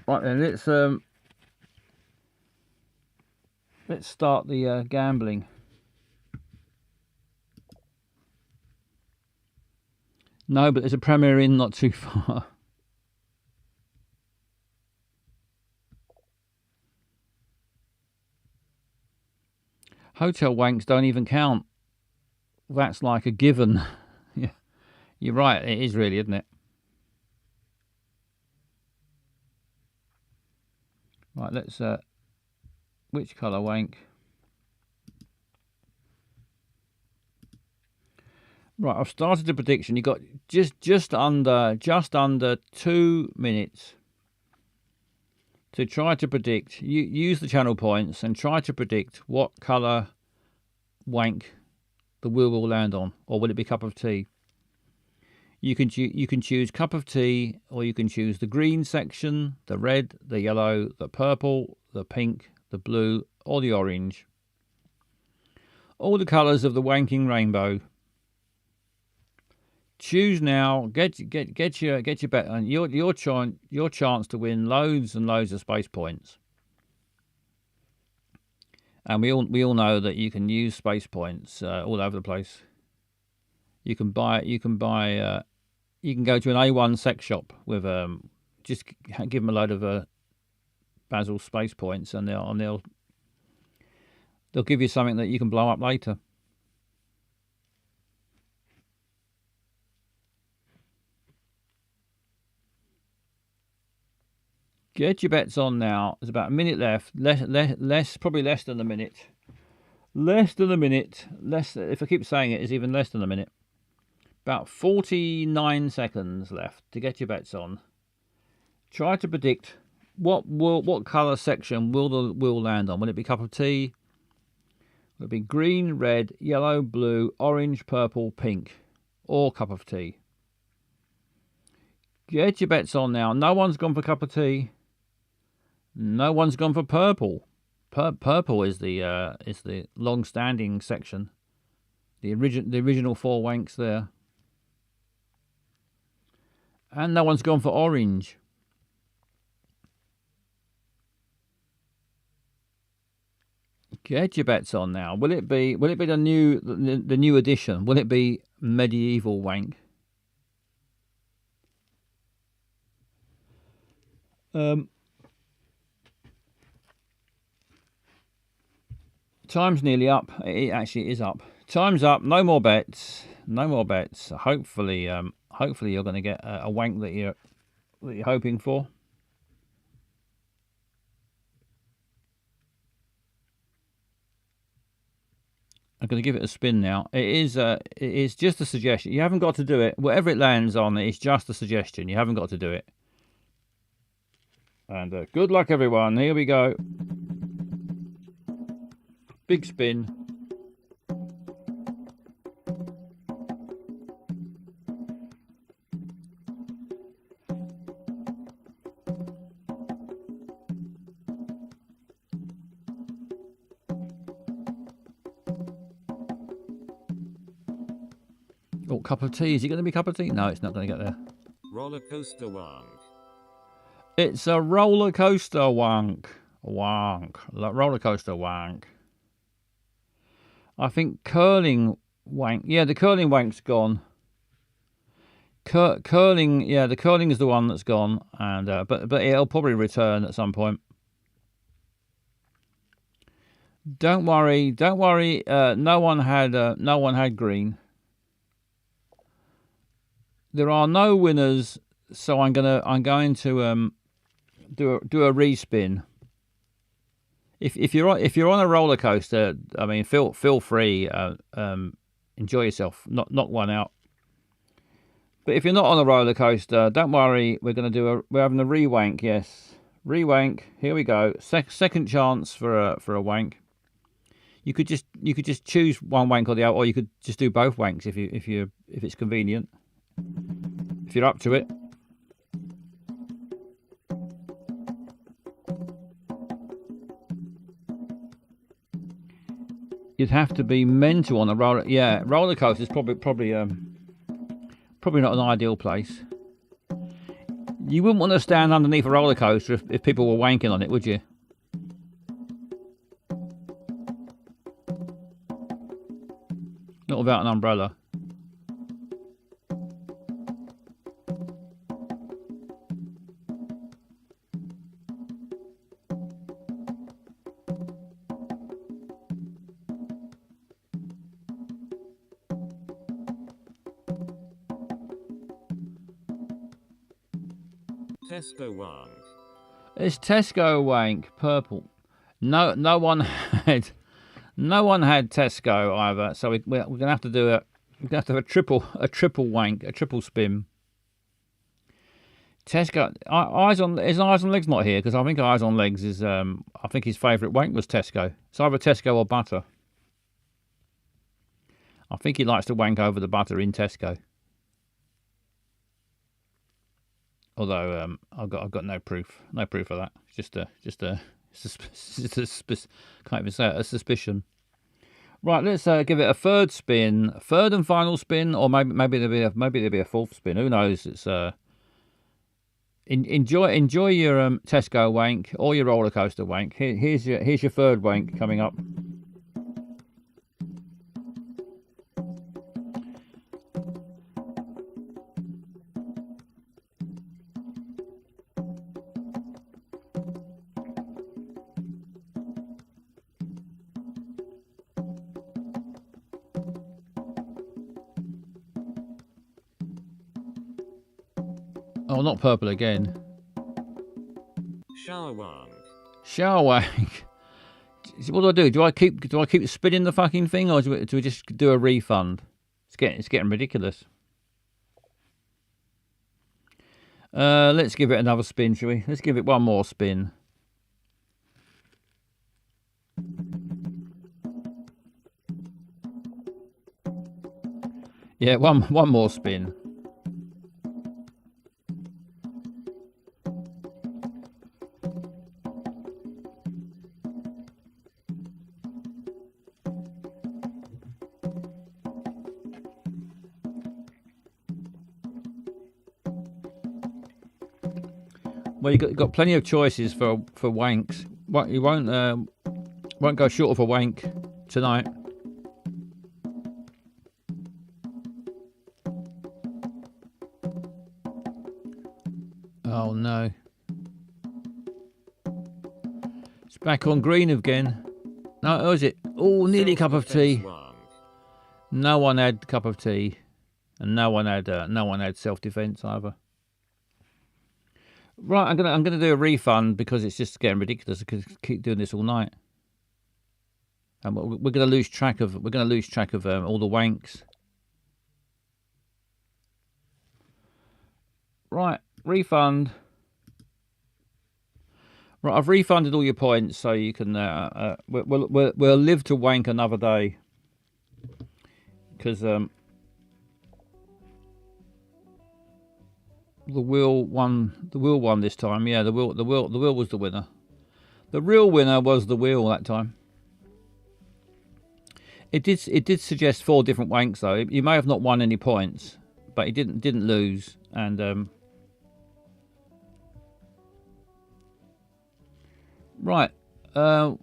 Right then, let's start the gambling. No, but there's a Premier Inn not too far. Hotel wanks don't even count. That's like a given. Yeah, you're right. It is really, isn't it? Right, let's. Which colour wank? Right, I've started the prediction. You got just under 2 minutes to try to predict. You use the channel points and try to predict what colour wank the wheel will land on, or will it be cup of tea? You can choose cup of tea, or you can choose the green section, the red, the yellow, the purple, the pink, the blue, or the orange. All the colours of the wanking rainbow. Choose now. Get your bet on your chance to win loads and loads of space points. And we all know that you can use space points all over the place. You can go to an A1 sex shop with just give them a load of Basil space points, and they'll give you something that you can blow up later. Get your bets on now. There's about a minute left. Probably less than a minute. If I keep saying it, it's even less than a minute. About 49 seconds left to get your bets on. Try to predict what colour section will the wheel land on. Will it be cup of tea? Will it be green, red, yellow, blue, orange, purple, pink, or cup of tea? Get your bets on now. No one's gone for cup of tea. No one's gone for purple. Purple is the long-standing section. The original 4 wanks there. And no one's gone for orange. Get your bets on now. Will it be the new edition? Will it be medieval wank? Time's nearly up. It actually is up. Time's up. No more bets. No more bets. Hopefully you're going to get a wank that you're hoping for. I'm going to give it a spin now. It is just a suggestion. You haven't got to do it. Whatever it lands on, it's just a suggestion. You haven't got to do it. And good luck, everyone. Here we go. Big spin. Oh, cup of tea. Is it going to be cup of tea? No, it's not going to get there. Roller coaster wank. It's a roller coaster wank. Roller coaster wank. I think curling wank. Yeah, the curling wank's gone. Curling. Yeah, the curling is the one that's gone, and but it'll probably return at some point. Don't worry. No one had green. There are no winners, so I'm going to do a respin. If you're on a roller coaster, I mean, feel free, enjoy yourself, knock one out. But if you're not on a roller coaster, don't worry. We're having a re-wank. Yes, re-wank. Here we go. Second chance for a wank. You could just choose one wank or the other, or you could just do both wanks if it's convenient. If you're up to it. You'd have to be mental on a roller. Yeah, roller coaster is probably not an ideal place. You wouldn't want to stand underneath a roller coaster if people were wanking on it, would you? Not without an umbrella. Tesco wank. It's Tesco wank, purple. No one had Tesco either. So we're gonna have to do a triple wank, a triple spin. Tesco, eyes on legs not here because I think eyes on legs is I think his favourite wank was Tesco. It's either Tesco or butter. I think he likes to wank over the butter in Tesco. Although I've got no proof of that. It's just a can't even say it, a suspicion. Right, let's give it a third and final spin, or maybe there'll be a fourth spin. Who knows? It's enjoy your Tesco wank or your roller coaster wank. Here's your third wank coming up. Oh, not purple again. Shower wank. Shower wank. What do? Do I keep spinning the fucking thing, or do we just do a refund? It's getting ridiculous. Let's give it another spin, shall we? Let's give it one more spin. Yeah, one more spin. Well, you got plenty of choices for wanks. You won't go short of a wank tonight. Oh no. It's back on green again. No, what was it? Oh, nearly a cup of tea. No one had cup of tea, and no one had self-defense either. Right, I'm gonna do a refund because it's just getting ridiculous. I could keep doing this all night, and we're gonna lose track of all the wanks. Right, refund. Right, I've refunded all your points, so you can. We'll live to wank another day. Because the wheel won this time. Yeah, the wheel was the winner. The real winner was the wheel that time. It did suggest 4 different wanks though. You may have not won any points, but it didn't lose. And right,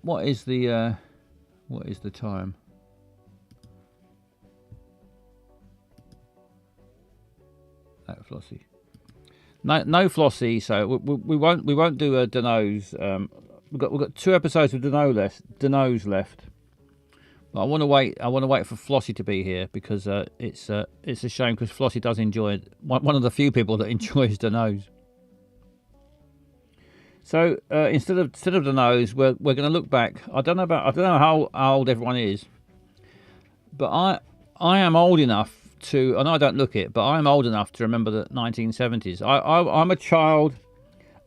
what is the time? Flossie. No Flossie. So we won't do a Dano's. We've got 2 episodes of Dano's left. But I want to wait. For Flossie to be here because it's a shame because Flossie does enjoy it. One of the few people that enjoys Dano's. So instead of Dano's, we're going to look back. I don't know how old everyone is, but I am old enough to, and I don't look it, but I'm old enough to remember the 1970s. I'm a child.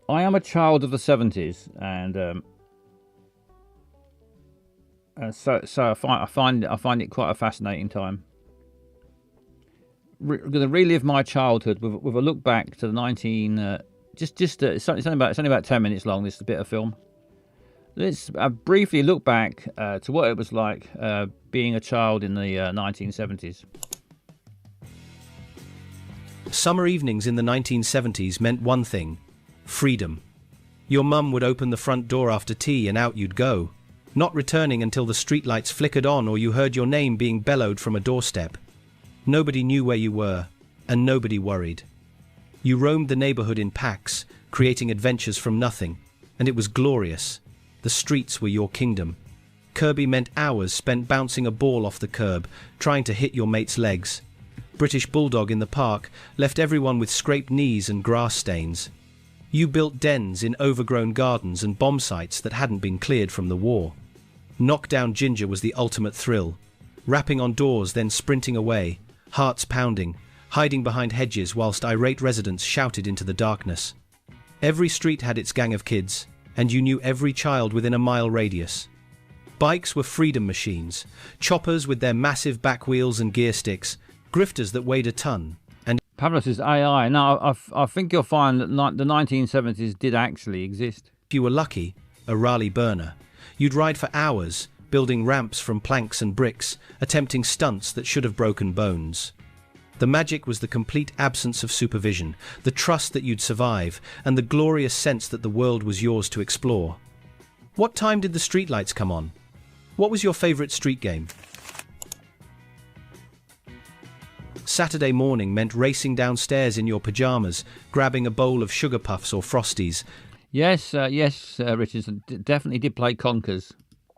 I am a child of the 70s, and so I find it quite a fascinating time. I'm going to relive my childhood with a look back to the 19. It's only about 10 minutes long. This bit of film. Let's briefly look back to what it was like being a child in the 1970s. Summer evenings in the 1970s meant one thing: freedom. Your mum would open the front door after tea and out you'd go, not returning until the streetlights flickered on or you heard your name being bellowed from a doorstep. Nobody knew where you were, and nobody worried. You roamed the neighborhood in packs, creating adventures from nothing, and it was glorious. The streets were your kingdom. Kirby meant hours spent bouncing a ball off the curb, trying to hit your mate's legs. British Bulldog in the park left everyone with scraped knees and grass stains. You built dens in overgrown gardens and bomb sites that hadn't been cleared from the war. Knockdown Ginger was the ultimate thrill. Rapping on doors, then sprinting away, hearts pounding, hiding behind hedges whilst irate residents shouted into the darkness. Every street had its gang of kids, and you knew every child within a mile radius. Bikes were freedom machines, choppers with their massive back wheels and gear sticks, grifters that weighed a ton, and Pablo says AI. No, I think you'll find that the 1970s did actually exist. if you were lucky, a Raleigh burner. You'd ride for hours, building ramps from planks and bricks, attempting stunts that should have broken bones. The magic was the complete absence of supervision, the trust that you'd survive, and the glorious sense that the world was yours to explore. What time did the streetlights come on? What was your favourite street game? Saturday morning meant racing downstairs in your pyjamas, grabbing a bowl of Sugar Puffs or Frosties. Yes, Richardson definitely did play Conkers.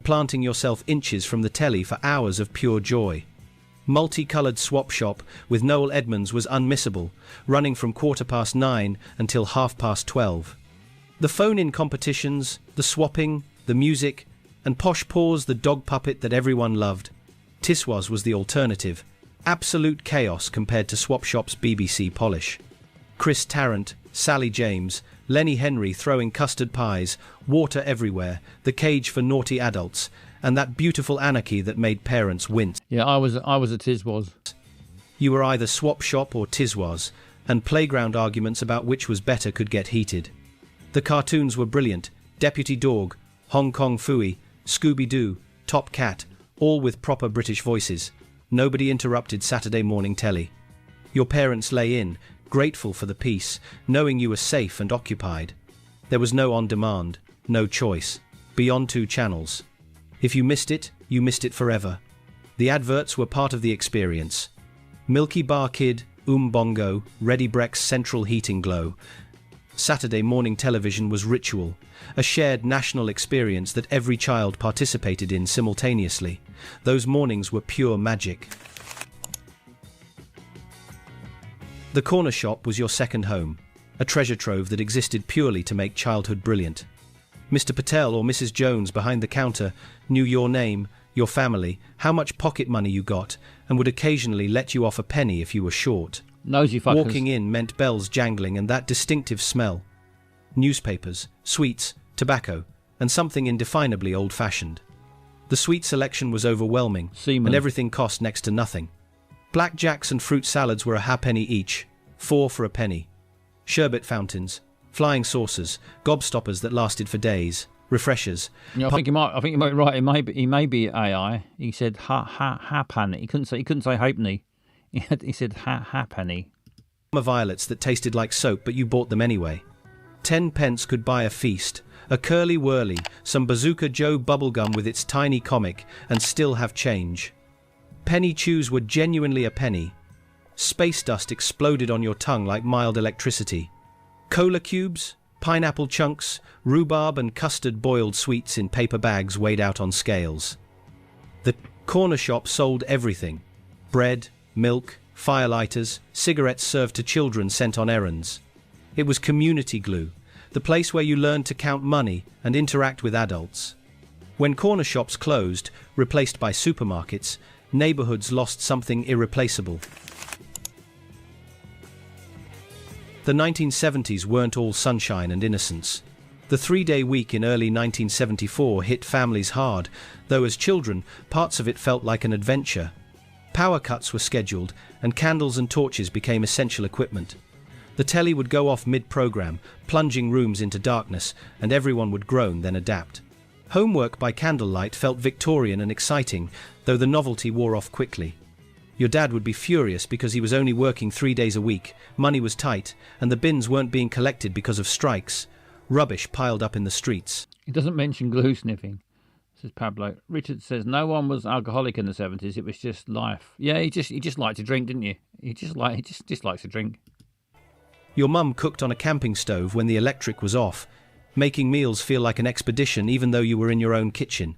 Planting yourself inches from the telly for hours of pure joy. Multicoloured swap shop with Noel Edmonds was unmissable, running from 9:15 until 12:30. The phone-in competitions, the swapping, the music, and Posh Paws, the dog puppet that everyone loved. Tiswas was the alternative. Absolute chaos compared to Swap Shop's BBC polish. Chris Tarrant, Sally James, Lenny Henry throwing custard pies, water everywhere, the cage for naughty adults, and that beautiful anarchy that made parents wince. Yeah, I was a Tiswas. You were either Swap Shop or Tiswas, and playground arguments about which was better could get heated. The cartoons were brilliant: Deputy Dog, Hong Kong Phooey, Scooby-Doo, Top Cat, all with proper British voices. Nobody interrupted Saturday morning telly. Your parents lay in, grateful for the peace, knowing you were safe and occupied. There was no on-demand, no choice, beyond 2 channels. If you missed it, you missed it forever. The adverts were part of the experience. Milky Bar Kid, Bongo, Ready Brex Central Heating Glow. Saturday morning television was ritual, a shared national experience that every child participated in simultaneously. Those mornings were pure magic. The corner shop was your second home, a treasure trove that existed purely to make childhood brilliant. Mr. Patel or Mrs. Jones behind the counter knew your name, your family, how much pocket money you got, and would occasionally let you off a penny if you were short. Nosy fuckers. Walking in meant bells jangling and that distinctive smell. Newspapers, sweets, tobacco, and something indefinably old-fashioned. The sweet selection was overwhelming, Seaman. and everything cost next to nothing. Blackjacks and fruit salads were a halfpenny each, 4 for a penny. Sherbet fountains, flying saucers, gobstoppers that lasted for days, refreshers. Yeah, I think you might be right. He may be AI. He said halfpenny. He couldn't say halfpenny. He said halfpenny. Violets that tasted like soap, but you bought them anyway. 10 pence could buy a feast, a curly whirly, some Bazooka Joe bubblegum with its tiny comic, and still have change. Penny chews were genuinely a penny. Space dust exploded on your tongue like mild electricity. Cola cubes, pineapple chunks, rhubarb and custard boiled sweets in paper bags weighed out on scales. The corner shop sold everything: bread, milk, firelighters, cigarettes served to children sent on errands. It was community glue, the place where you learned to count money and interact with adults. When corner shops closed, replaced by supermarkets, neighborhoods lost something irreplaceable. The 1970s weren't all sunshine and innocence. The 3-day week in early 1974 hit families hard, though as children, parts of it felt like an adventure. Power cuts were scheduled, and candles and torches became essential equipment. The telly would go off mid-program, plunging rooms into darkness, and everyone would groan, then adapt. Homework by candlelight felt Victorian and exciting, though the novelty wore off quickly. Your dad would be furious because he was only working 3 days a week, money was tight, and the bins weren't being collected because of strikes. Rubbish piled up in the streets. He doesn't mention glue sniffing, says Pablo. Richard says no one was alcoholic in the 70s. It was just life. Yeah, he just liked to drink, didn't you? He just likes to drink. Your mum cooked on a camping stove when the electric was off, making meals feel like an expedition even though you were in your own kitchen.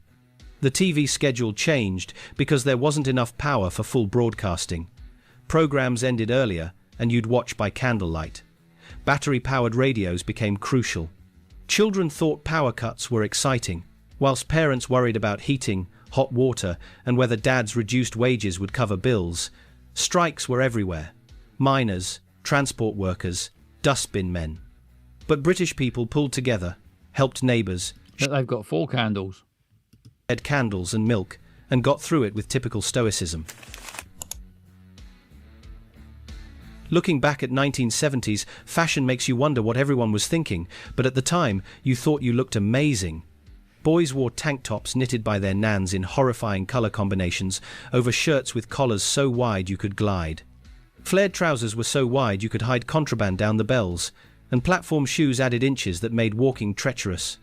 The TV schedule changed because there wasn't enough power for full broadcasting. Programs ended earlier, and you'd watch by candlelight. Battery-powered radios became crucial. Children thought power cuts were exciting, whilst parents worried about heating, hot water, and whether dad's reduced wages would cover bills. Strikes were everywhere. Miners, transport workers, dustbin men. But British people pulled together, helped neighbours, They've got 4 candles. shared candles and milk, and got through it with typical stoicism. Looking back at 1970s, fashion makes you wonder what everyone was thinking, but at the time, you thought you looked amazing. Boys wore tank tops knitted by their nans in horrifying colour combinations over shirts with collars so wide you could glide. Flared trousers were so wide you could hide contraband down the bells, and platform shoes added inches that made walking treacherous.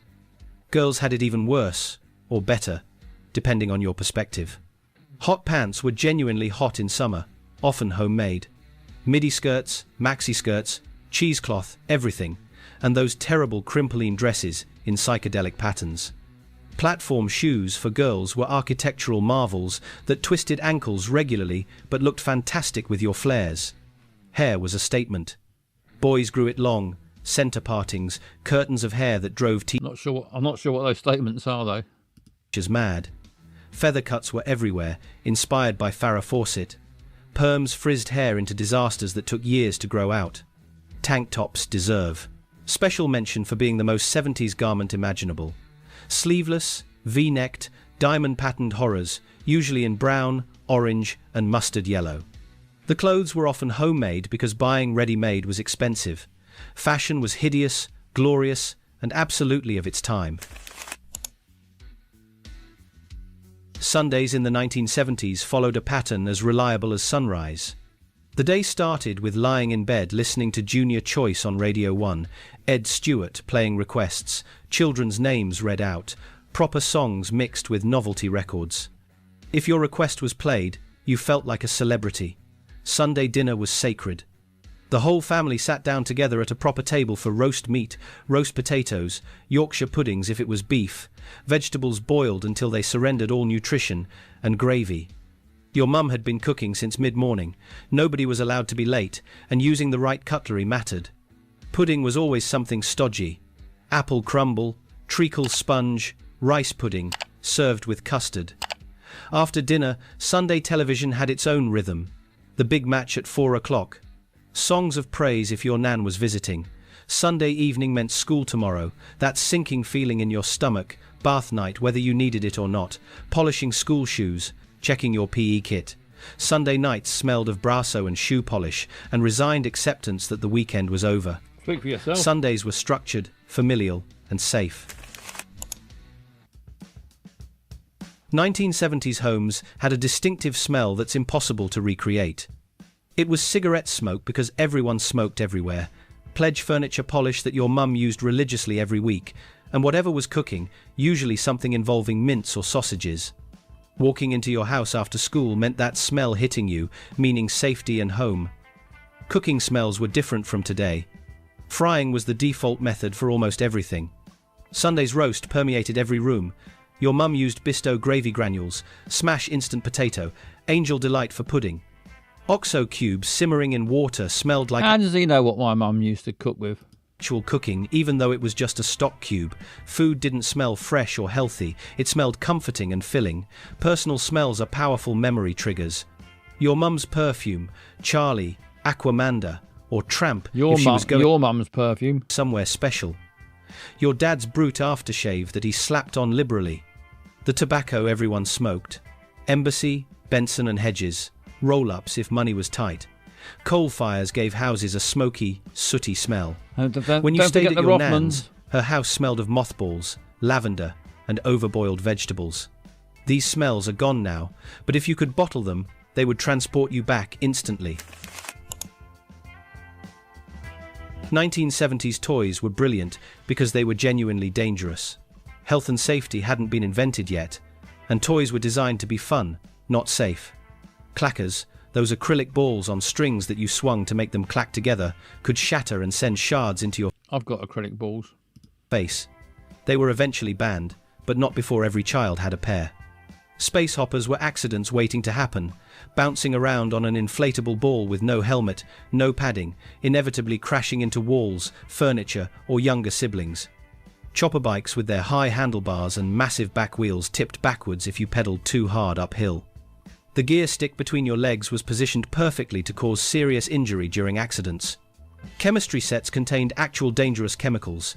Girls had it even worse, or better, depending on your perspective. Hot pants were genuinely hot in summer, often homemade. Midi skirts, maxi skirts, cheesecloth, everything, and those terrible crimpoline dresses in psychedelic patterns. Platform shoes for girls were architectural marvels that twisted ankles regularly but looked fantastic with your flares. Hair was a statement. Boys grew it long, centre partings, curtains of hair that drove I'm not sure what those statements are, though. teachers mad. Feather cuts were everywhere, inspired by Farrah Fawcett. Perms frizzed hair into disasters that took years to grow out. Tank tops deserve special mention for being the most 70s garment imaginable. Sleeveless, V-necked, diamond-patterned horrors, usually in brown, orange, and mustard yellow. The clothes were often homemade because buying ready-made was expensive. Fashion was hideous, glorious, and absolutely of its time. Sundays in the 1970s followed a pattern as reliable as sunrise. The day started with lying in bed listening to Junior Choice on Radio 1, Ed Stewart playing requests, children's names read out, proper songs mixed with novelty records. If your request was played, you felt like a celebrity. Sunday dinner was sacred. The whole family sat down together at a proper table for roast meat, roast potatoes, Yorkshire puddings if it was beef, vegetables boiled until they surrendered all nutrition, and gravy. Your mum had been cooking since mid-morning. Nobody was allowed to be late, and using the right cutlery mattered. Pudding was always something stodgy. Apple crumble, treacle sponge, rice pudding, served with custard. After dinner, Sunday television had its own rhythm. The big match at 4 o'clock. Songs of praise if your nan was visiting. Sunday evening meant school tomorrow, that sinking feeling in your stomach, bath night whether you needed it or not, polishing school shoes, checking your PE kit. Sunday nights smelled of Brasso and shoe polish, and resigned acceptance that the weekend was over. Speak for yourself. Sundays were structured, familial, and safe. 1970s homes had a distinctive smell that's impossible to recreate. It was cigarette smoke because everyone smoked everywhere, pledge furniture polish that your mum used religiously every week, and whatever was cooking, usually something involving mince or sausages. Walking into your house after school meant that smell hitting you, meaning safety and home. Cooking smells were different from today. Frying was the default method for almost everything. Sunday's roast permeated every room. Your mum used Bisto gravy granules, smash instant potato, Angel Delight for pudding. Oxo cubes simmering in water smelled like How does he know what my mum used to cook with? actual cooking, even though it was just a stock cube. Food didn't smell fresh or healthy, it smelled comforting and filling. Personal smells are powerful memory triggers. Your mum's perfume, Charlie, Aquamanda, or Tramp if she was going Your mum's perfume. somewhere special. Your dad's brute aftershave that he slapped on liberally. The tobacco everyone smoked. Embassy, Benson and Hedges. Roll-ups if money was tight. Coal fires gave houses a smoky, sooty smell. When you stayed at your nan's, her house smelled of mothballs, lavender, and overboiled vegetables. These smells are gone now, but if you could bottle them, they would transport you back instantly. 1970s toys were brilliant because they were genuinely dangerous. Health and safety hadn't been invented yet, and toys were designed to be fun, not safe. Clackers, those acrylic balls on strings that you swung to make them clack together, could shatter and send shards into your I've got acrylic balls. face. They were eventually banned, but not before every child had a pair. Space hoppers were accidents waiting to happen, bouncing around on an inflatable ball with no helmet, no padding, inevitably crashing into walls, furniture, or younger siblings. Chopper bikes with their high handlebars and massive back wheels tipped backwards if you pedaled too hard uphill. The gear stick between your legs was positioned perfectly to cause serious injury during accidents. Chemistry sets contained actual dangerous chemicals.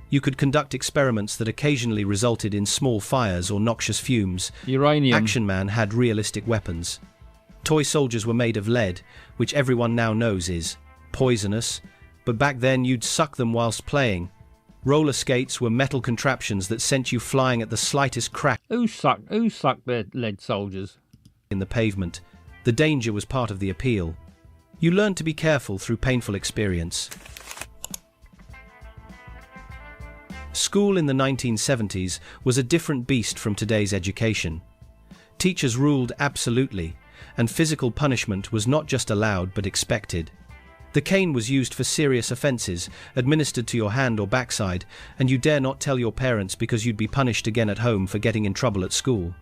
You could conduct experiments that occasionally resulted in small fires or noxious fumes. Uranium. Action Man had realistic weapons. Toy soldiers were made of lead, which everyone now knows is poisonous, but back then you'd suck them whilst playing. Roller skates were metal contraptions that sent you flying at the slightest crack Who sucked their lead soldiers? in the pavement. The danger was part of the appeal. You learned to be careful through painful experience. School in the 1970s was a different beast from today's education. Teachers ruled absolutely, and physical punishment was not just allowed but expected. The cane was used for serious offences, administered to your hand or backside, and you dare not tell your parents because you'd be punished again at home for getting in trouble at school.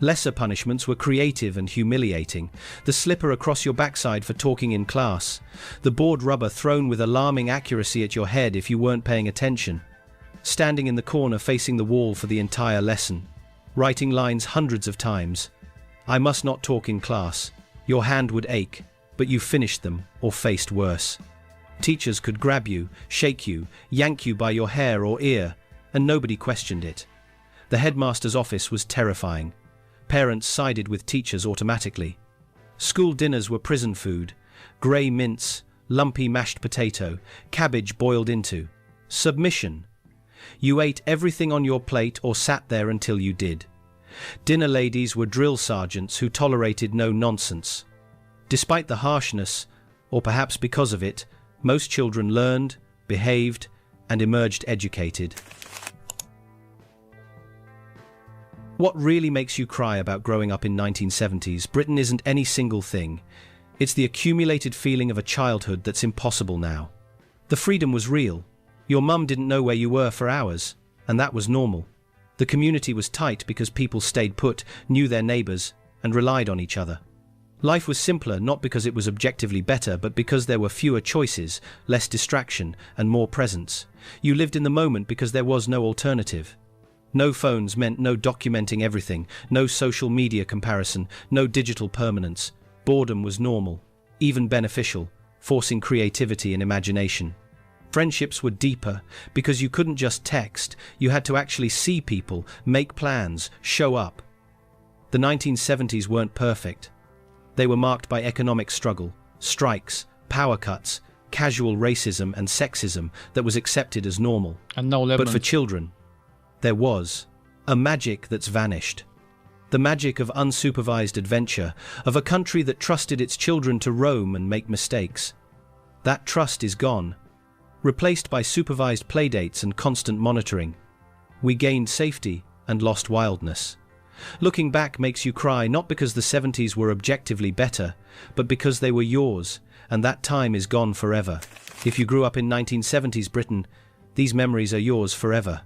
Lesser punishments were creative and humiliating. The slipper across your backside for talking in class. The board rubber thrown with alarming accuracy at your head if you weren't paying attention. Standing in the corner facing the wall for the entire lesson. Writing lines hundreds of times. I must not talk in class. Your hand would ache, but you finished them or faced worse. Teachers could grab you, shake you, yank you by your hair or ear, and nobody questioned it. The headmaster's office was terrifying. Parents sided with teachers automatically. School dinners were prison food. Grey mince, lumpy mashed potato, cabbage boiled into. Submission. You ate everything on your plate or sat there until you did. Dinner ladies were drill sergeants who tolerated no nonsense. Despite the harshness, or perhaps because of it, most children learned, behaved, and emerged educated. What really makes you cry about growing up in 1970s Britain isn't any single thing. It's the accumulated feeling of a childhood that's impossible now. The freedom was real. Your mum didn't know where you were for hours, and that was normal. The community was tight because people stayed put, knew their neighbours, and relied on each other. Life was simpler not because it was objectively better, but because there were fewer choices, less distraction, and more presence. You lived in the moment because there was no alternative. No phones meant no documenting everything, no social media comparison, no digital permanence. Boredom was normal, even beneficial, forcing creativity and imagination. Friendships were deeper because you couldn't just text, you had to actually see people, make plans, show up. The 1970s weren't perfect. They were marked by economic struggle, strikes, power cuts, casual racism and sexism that was accepted as normal. And no But for children, there was a magic that's vanished. The magic of unsupervised adventure, of a country that trusted its children to roam and make mistakes. That trust is gone, replaced by supervised playdates and constant monitoring. We gained safety and lost wildness. Looking back makes you cry not because the 70s were objectively better, but because they were yours, and that time is gone forever. If you grew up in 1970s Britain, these memories are yours forever.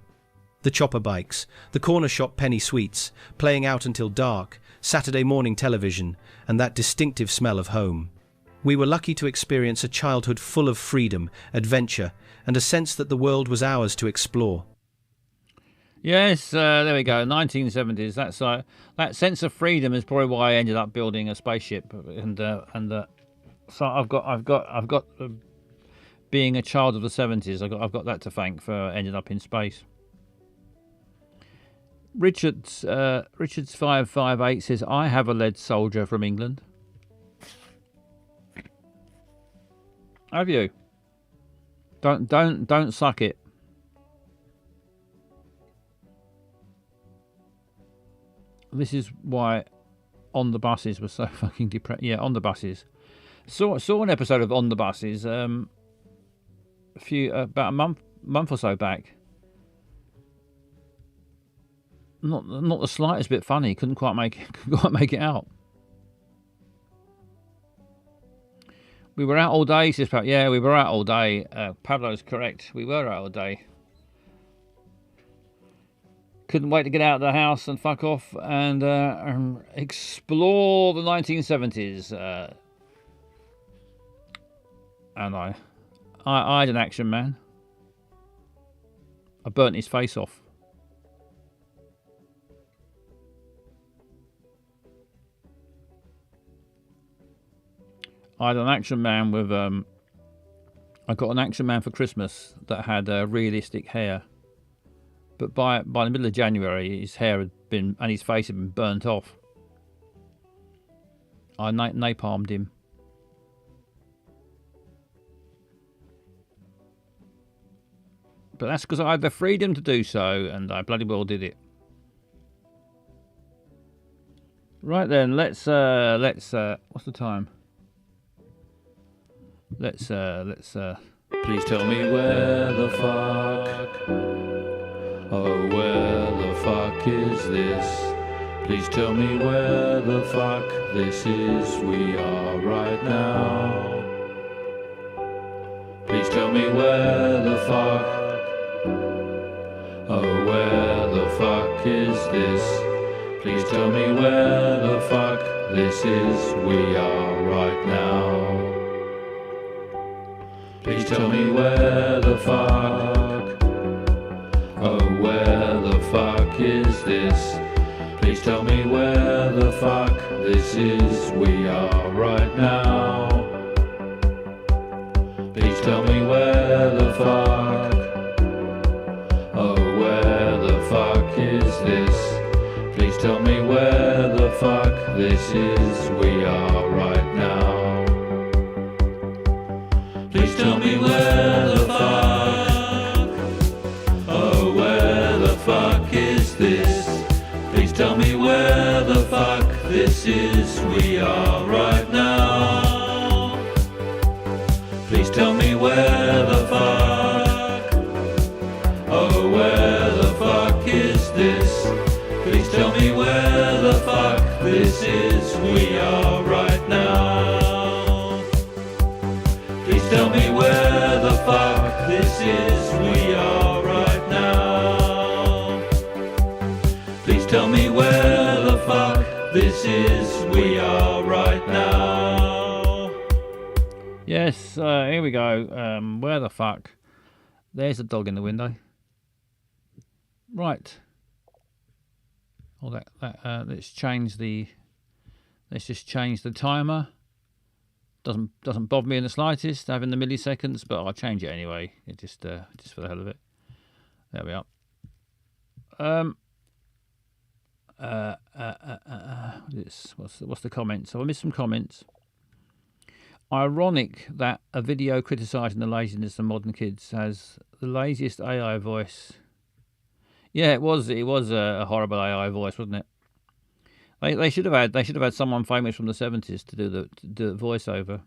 The chopper bikes, the corner shop penny sweets, playing out until dark, Saturday morning television, and that distinctive smell of home. We were lucky to experience a childhood full of freedom, adventure, and a sense that the world was ours to explore. Yes, there we go. 1970s. That's that sense of freedom is probably why I ended up building a spaceship, and so I've got being a child of the 70s. I've got that to thank for ending up in space. Richard's 558 says, I have a lead soldier from England. Have you? Don't suck it. This is why On the Buses was so fucking depressed. Yeah, On the Buses. Saw an episode of On the Buses about a month or so back. Not the slightest bit funny. Couldn't quite make it out. We were out all day, says Pat. Yeah, we were out all day. Pablo's correct. We were out all day. Couldn't wait to get out of the house and fuck off and explore the 1970s. And I had an action man. I burnt his face off. I had an action man with I got an action man for Christmas that had realistic hair, but by the middle of January his hair had been and his face had been burnt off. I napalmed him. But that's because I had the freedom to do so, and I bloody well did it. Right then, let's what's the time? Let's please tell me where the fuck, oh where the fuck is this? Please tell me where the fuck this is we are right now. Please tell me where the fuck, oh where the fuck is this? Please tell me where the fuck this is we are right now. Please tell me where the fuck, oh where the fuck is this? Please tell me where the fuck this is we are right now. Please tell me where the fuck, oh where the fuck is this? Please tell me where the fuck this is we are right now. Please tell me where the fuck, oh where the fuck is this? Please tell me where the fuck this is we are right now. Tell me where the fuck this is. We are right now. Yes, here we go. Where the fuck? There's a dog in the window. Right. Oh, let's change the. Let's just change the timer. Doesn't bother me in the slightest having the milliseconds, but I'll change it anyway. It just for the hell of it. There we are. What's the comments? So I missed some comments. Ironic that a video criticising the laziness of modern kids has the laziest AI voice. Yeah, it was a horrible AI voice, wasn't it? They should have had someone famous from the 70s to do the voiceover.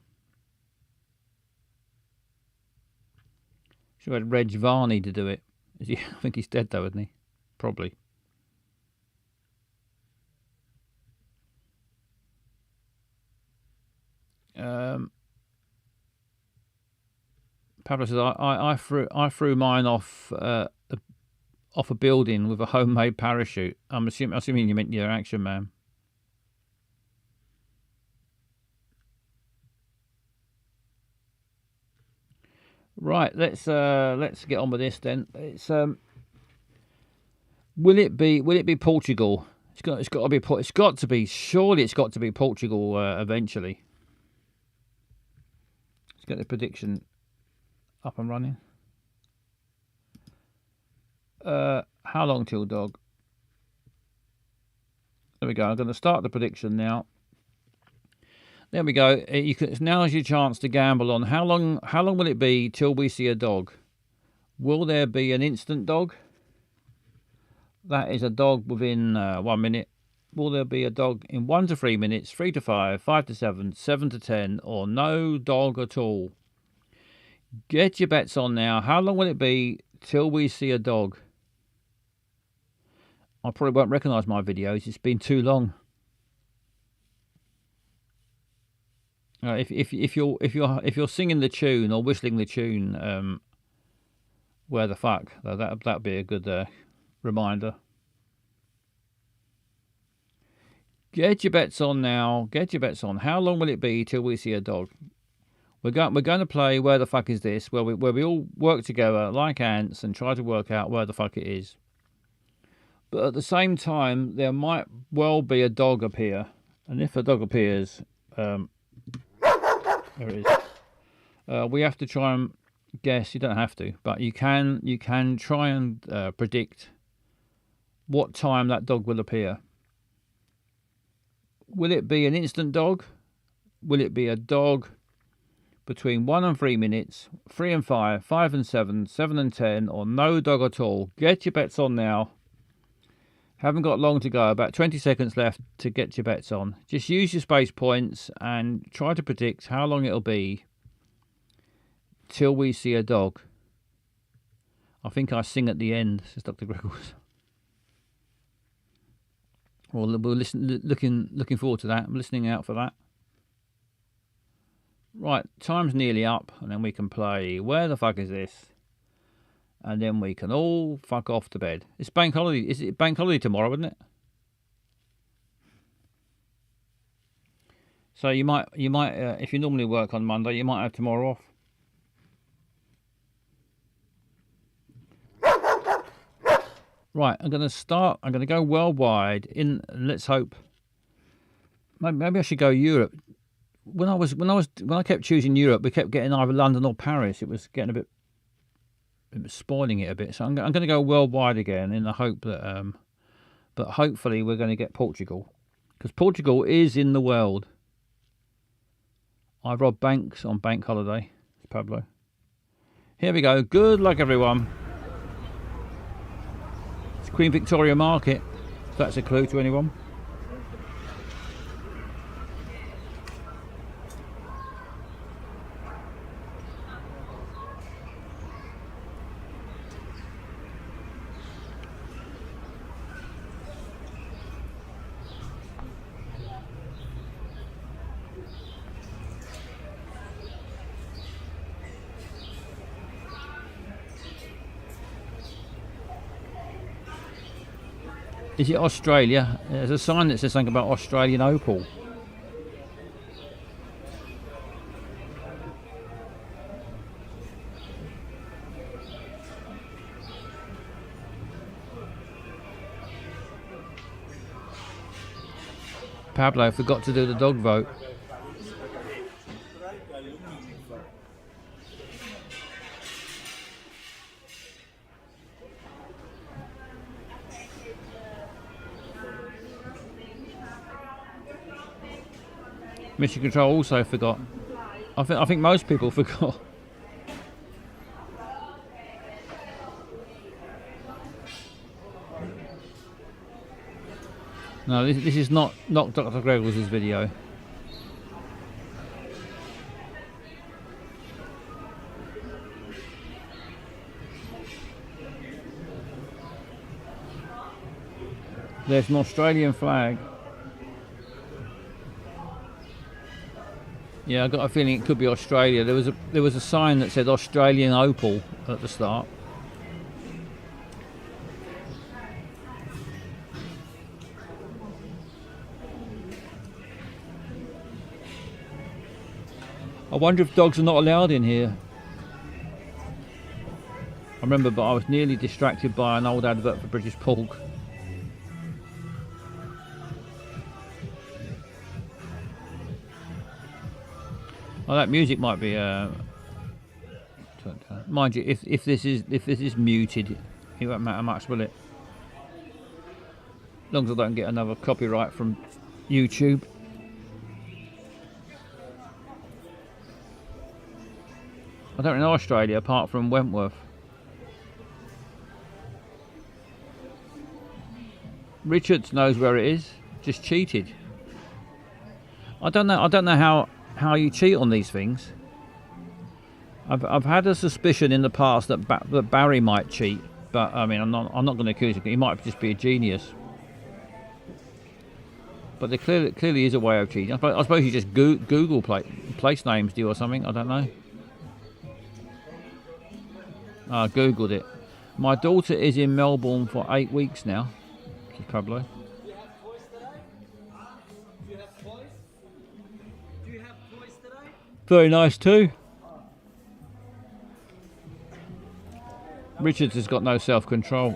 Should have had Reg Varney to do it. I think he's dead though, isn't he? Probably. Pablo says I threw mine off a building with a homemade parachute. I'm assuming you meant your Action Man. Right, let's get on with this then. It's will it be Portugal? It's got to be Portugal eventually. Let's get the prediction up and running. How long till dog? There we go. I'm going to start the prediction now. There we go. Now's your chance to gamble on how long will it be till we see a dog? Will there be an instant dog? That is a dog within 1 minute. Will there be a dog in 1 to 3 minutes, 3 to 5, 5 to 7, 7 to 10, or no dog at all? Get your bets on now. How long will it be till we see a dog? I probably won't recognise my videos. It's been too long. If you're singing the tune or whistling the tune, where the fuck? That'd be a good reminder. Get your bets on now. Get your bets on. How long will it be till we see a dog? We're going to play Where the Fuck Is This, where we all work together like ants and try to work out where the fuck it is. But at the same time, there might well be a dog appear, and if a dog appears, there it is. We have to try and guess. You don't have to, but you can try and predict what time that dog will appear. Will it be an instant dog? Will it be a dog between 1 and 3 minutes, 3 and 5, 5 and 7, 7 and 10, or no dog at all? Get your bets on now. Haven't got long to go, about 20 seconds left to get your bets on. Just use your space points and try to predict how long it'll be till we see a dog. I think I sing at the end, says Dr. Greggles. Well, we're looking forward to that. I'm listening out for that. Right, time's nearly up, and then we can play Where the Fuck Is This? And then we can all fuck off to bed. It's bank holiday. Is it bank holiday tomorrow, isn't it? So you might, if you normally work on Monday, you might have tomorrow off. Right, I'm going to go worldwide. Let's hope. Maybe I should go Europe. When I kept choosing Europe, we kept getting either London or Paris. It was getting it was spoiling it a bit. So I'm going to go worldwide again in the hope that, but hopefully we're going to get Portugal, because Portugal is in the world. I robbed banks on bank holiday. It's Pablo. Here we go. Good luck, everyone. It's Queen Victoria Market. If that's a clue to anyone. Is it Australia? There's a sign that says something about Australian opal. Pablo forgot to do the dog vote. Mission Control also forgot. I think most people forgot. No, this is not Dr. Greggles' video. There's an Australian flag. Yeah, I got a feeling it could be Australia. There was a sign that said Australian opal at the start. I wonder if dogs are not allowed in here. I remember, but I was nearly distracted by an old advert for British pork. Oh, that music might be. Mind you, if this is muted, it won't matter much, will it? As long as I don't get another copyright from YouTube. I don't know Australia apart from Wentworth. Richards knows where it is. Just cheated. I don't know how you cheat on these things. I've had a suspicion in the past that Barry might cheat, but I mean I'm not going to accuse him. He might just be a genius. But there clearly is a way of cheating. I suppose you just Google place names, do you, or something? I don't know. I googled it. My daughter is in Melbourne for 8 weeks now. This is Pablo. Very nice too. Richards has got no self-control.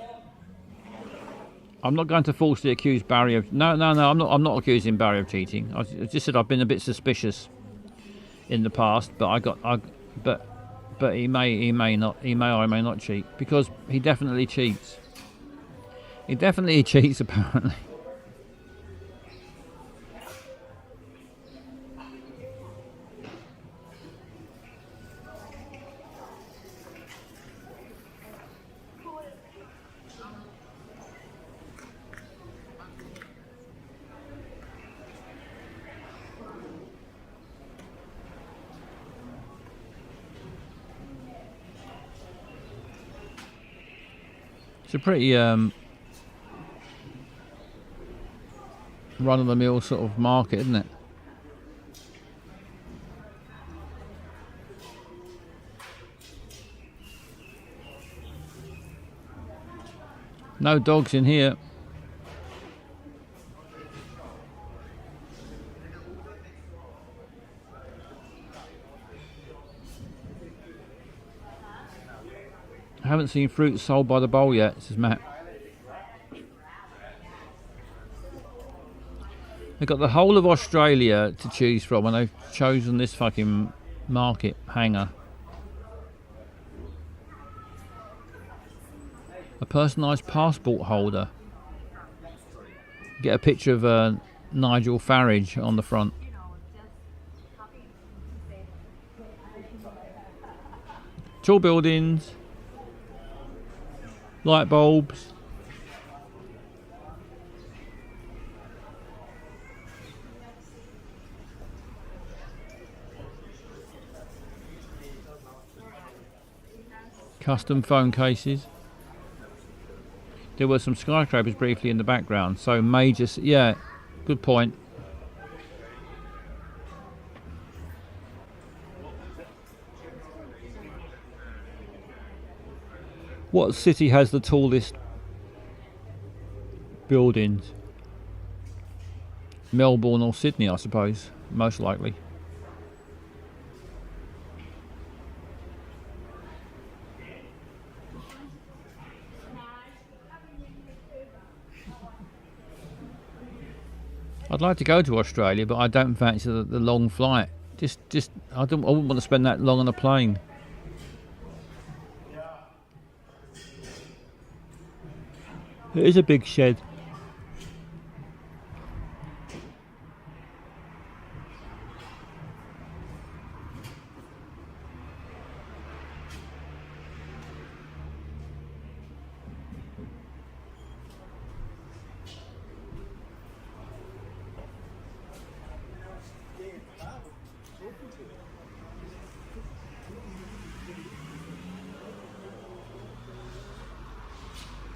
I'm not going to falsely accuse Barry of... No, I'm not accusing Barry of cheating. I just said I've been a bit suspicious in the past, but he may not, or he may not cheat, because he definitely cheats. He definitely cheats, apparently. It's a pretty run-of-the-mill sort of market, isn't it? No dogs in here. I haven't seen fruit sold by the bowl yet, says Matt. They've got the whole of Australia to choose from, and they've chosen this fucking market hanger. A personalised passport holder. Get a picture of Nigel Farage on the front. Tall buildings. Light bulbs. Custom phone cases. There were some skyscrapers briefly in the background, so major... Yeah, good point. What city has the tallest buildings. Melbourne or Sydney, I suppose, most likely. I'd like to go to Australia, but I don't fancy the long flight. I wouldn't want to spend that long on a plane. It is a big shed.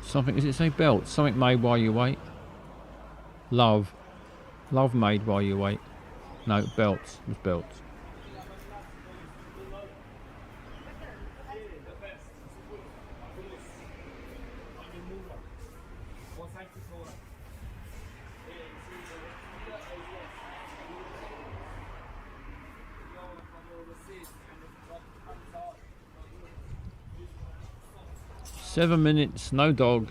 Something, does it say belt? Something made while you wait. Love made while you wait. No, belts. It was belts. Seven minutes, no dog.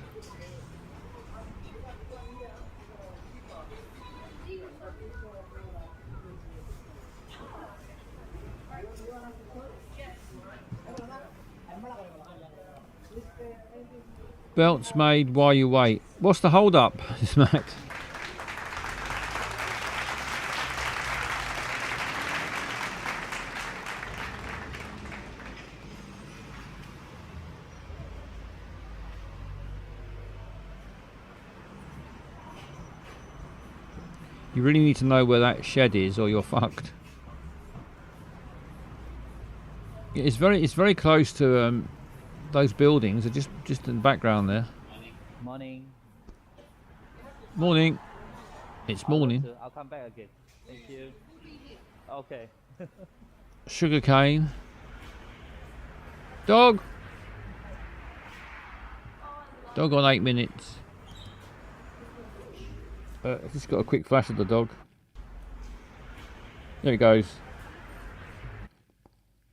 Belts made while you wait. What's the hold up, Matt? You really need to know where that shed is, or you're fucked. It's very close to those buildings. Are just in the background there. Morning. Morning. It's morning. I'll come back again. Thank you. Okay. Sugar cane. Dog. Dog on 8 minutes. Just got a quick flash of the dog. There it goes.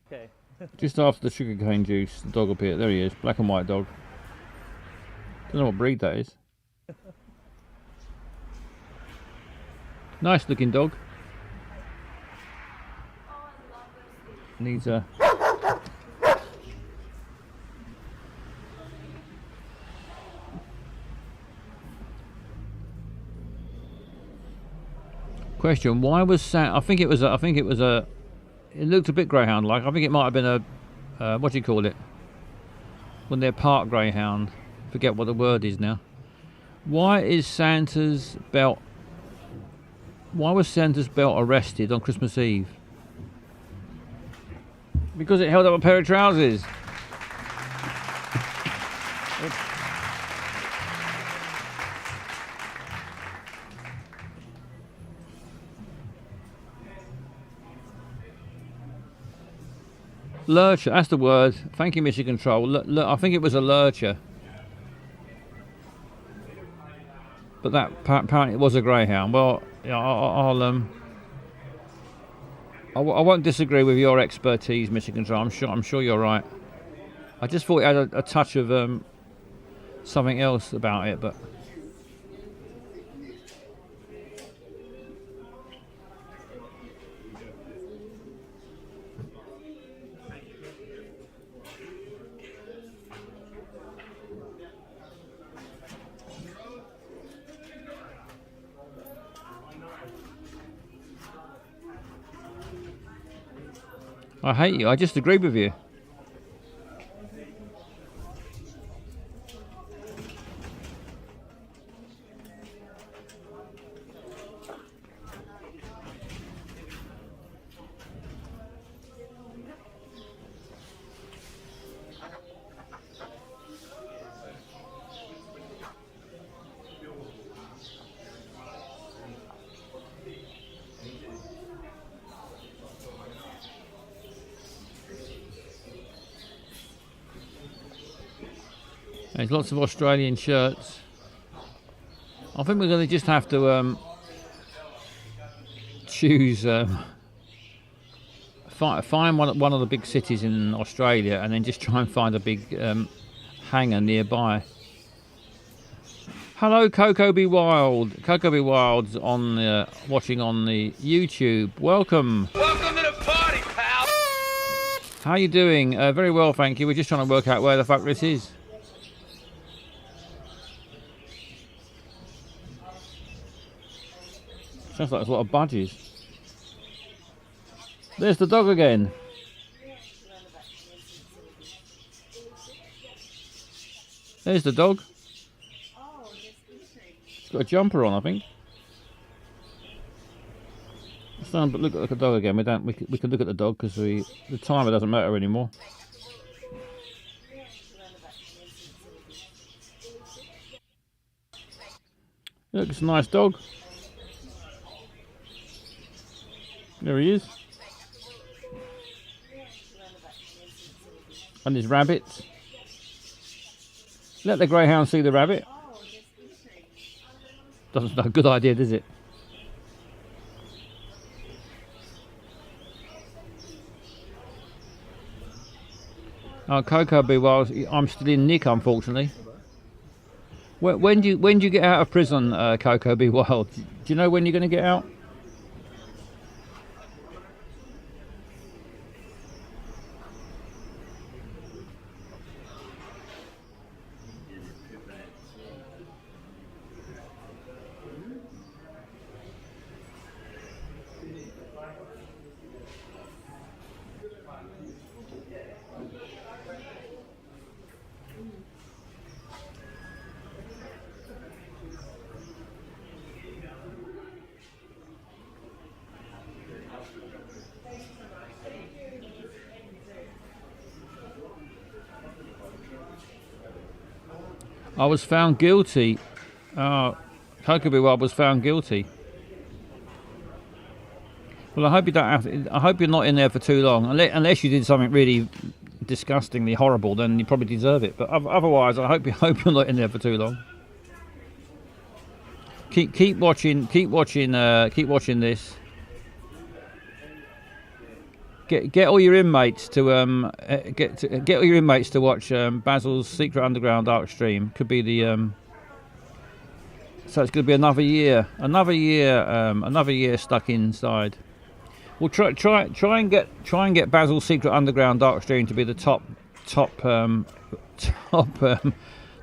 Okay. Just after the sugarcane juice, the dog appeared. There he is, black and white dog. Don't know what breed that is. Nice looking dog. Needs a... Question: why was I think it was a. It looked a bit greyhound like. I think it might have been a. What do you call it? When they're park greyhound. Forget what the word is now. Why is Santa's belt? Why was Santa's belt arrested on Christmas Eve? Because it held up a pair of trousers. Lurcher, that's the word. Thank you, Mission Control. I think it was a lurcher. But that apparently it was a greyhound. Well, yeah, I won't disagree with your expertise, Mission Control. I'm sure you're right. I just thought it had a touch of something else about it, but. I hate you. I just agree with you. There's lots of Australian shirts. I think we're going to just have to choose, find one of the big cities in Australia, and then just try and find a big hangar nearby. Hello, Coco Be Wild. Coco Be Wild's on watching on the YouTube. Welcome. Welcome to the party, pal. How you doing? Very well, thank you. We're just trying to work out where the fuck this is. Sounds like there's a lot of budgies. There's the dog again. There's the dog. It's got a jumper on, I think. Stand, but look at the dog again. We can look at the dog because the timer doesn't matter anymore. Look, it's a nice dog. There he is. And his rabbits. Let the greyhound see the rabbit. Doesn't no good idea, does it? Oh, Coco Be Wild. I'm still in Nick, unfortunately. When do you get out of prison, Coco Be Wild? Do you know when you're going to get out? I was found guilty. Coco Be Wild was found guilty. Well, I hope you don't have to, I hope you're not in there for too long. Unless you did something really disgustingly horrible, then you probably deserve it. But otherwise, I hope you're not in there for too long. Keep watching this. Get all your inmates to get all your inmates to watch Basil's Secret Underground Dark Stream. Could be the so it's going to be another year stuck inside. We'll try and get Basil's Secret Underground Dark Stream to be the top the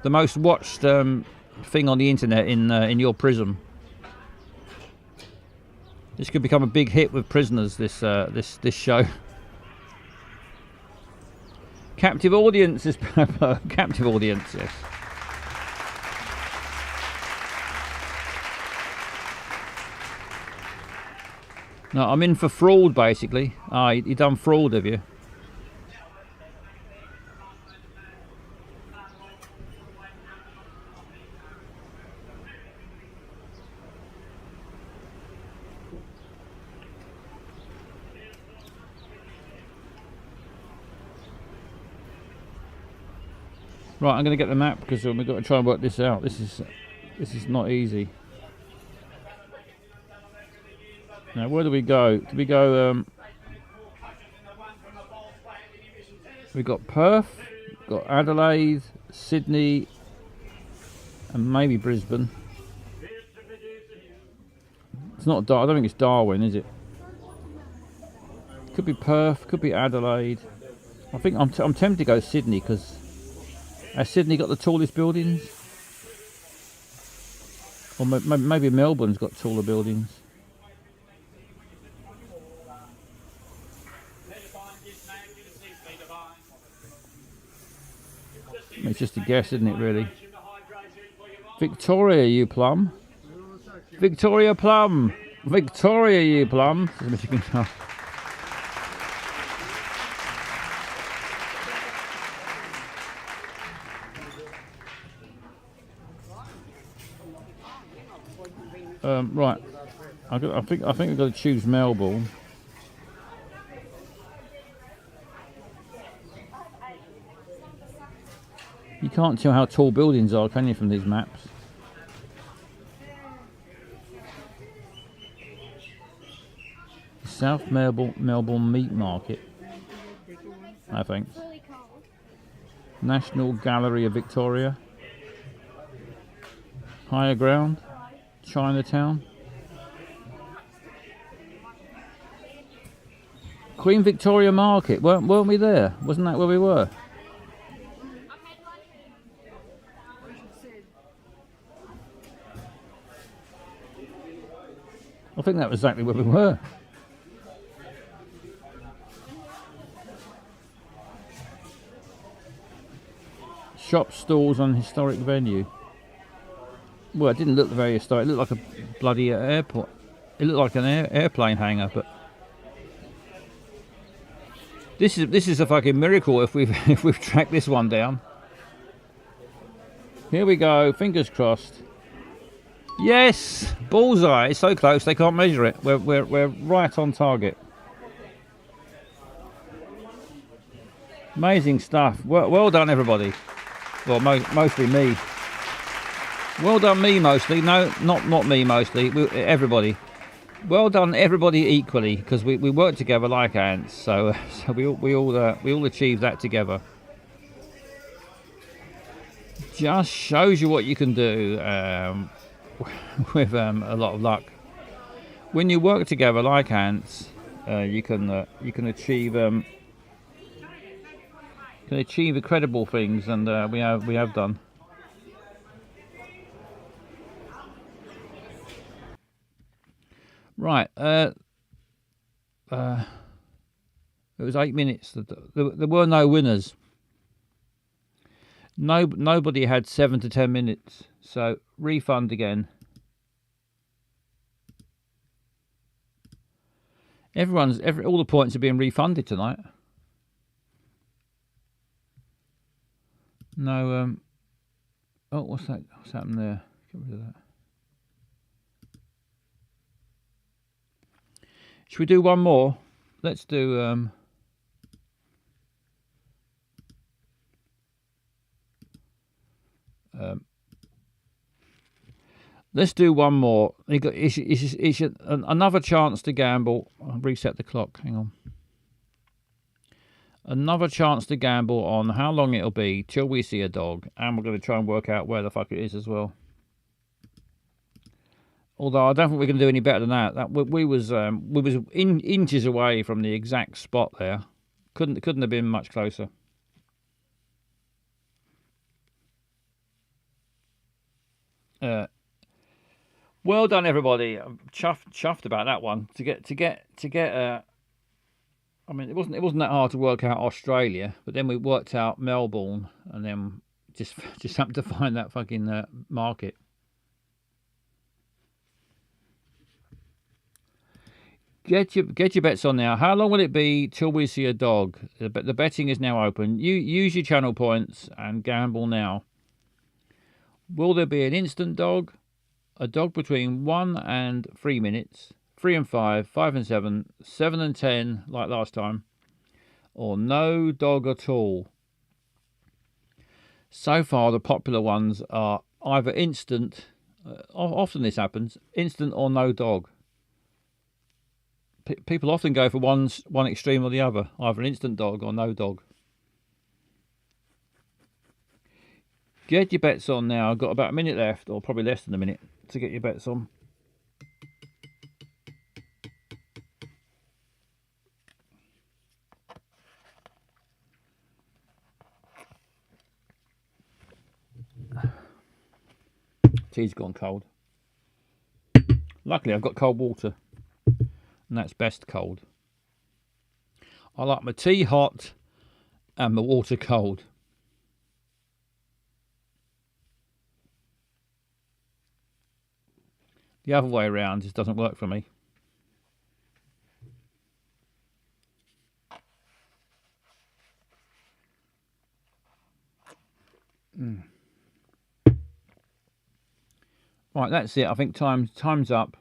most watched thing on the internet in your prison. This could become a big hit with prisoners. This show. Captive audience is captive audience. Yes. No, I'm in for fraud basically. You done fraud, have you? Right, I'm going to get the map because we've got to try and work this out. This is not easy. Now, where do we go? Do we go? We got Perth, got Adelaide, Sydney, and maybe Brisbane. It's not. I don't think it's Darwin, is it? Could be Perth. Could be Adelaide. I think I'm tempted to go Sydney because. Has Sydney got the tallest buildings? Or maybe Melbourne's got taller buildings. It's just a guess, isn't it, really? Victoria, you plum. Victoria Plum. Victoria, you plum. Right, I think we've got to choose Melbourne. You can't tell how tall buildings are, can you, from these maps? South Melbourne Meat Market, I think. National Gallery of Victoria. Higher Ground. Chinatown. Queen Victoria Market, weren't we there? Wasn't that where we were? I think that was exactly where we were. Shop, stalls on historic venue. Well, it didn't look very historic. It looked like a bloody airport. It looked like an airplane hangar, but this is a fucking miracle if we've tracked this one down. Here we go. Fingers crossed. Yes, bullseye. It's so close they can't measure it. We're right on target. Amazing stuff. Well done, everybody. Well, mostly me. Well done, me mostly. No, not me mostly. Everybody. Well done, everybody equally, because we work together like ants. So we all achieved that together. Just shows you what you can do with a lot of luck. When you work together like ants, you can achieve incredible things, and we have done. Right, it was 8 minutes. There were no winners. Nobody had 7 to 10 minutes. So refund again. All the points are being refunded tonight. No. Oh, what's that? What's happened there? Get rid of that. Should we do one more? Let's do let's do one more. It's another chance to gamble. I'll reset the clock. Hang on. Another chance to gamble on how long it'll be till we see a dog, and we're going to try and work out where the fuck it is as well. Although I don't think we're going to do any better than that. We was inches away from the exact spot there. Couldn't have been much closer. Well done, everybody. I'm chuffed about that one. To get. I mean, it wasn't that hard to work out Australia, but then we worked out Melbourne, and then just happened to find that fucking market. Get your bets on now. How long will it be till we see a dog? The betting is now open. You use your channel points and gamble now. Will there be an instant dog? A dog between 1 and 3 minutes? 3 and 5, 5 and 7, 7 and 10, like last time? Or no dog at all? So far, the popular ones are either instant, often this happens, instant or no dog. People often go for one extreme or the other, either an instant dog or no dog. Get your bets on now. I've got about a minute left, or probably less than a minute, to get your bets on. Tea's gone cold. Luckily, I've got cold water. And that's best cold. I like my tea hot and my water cold. The other way around just doesn't work for me. Right, that's it. I think time's up.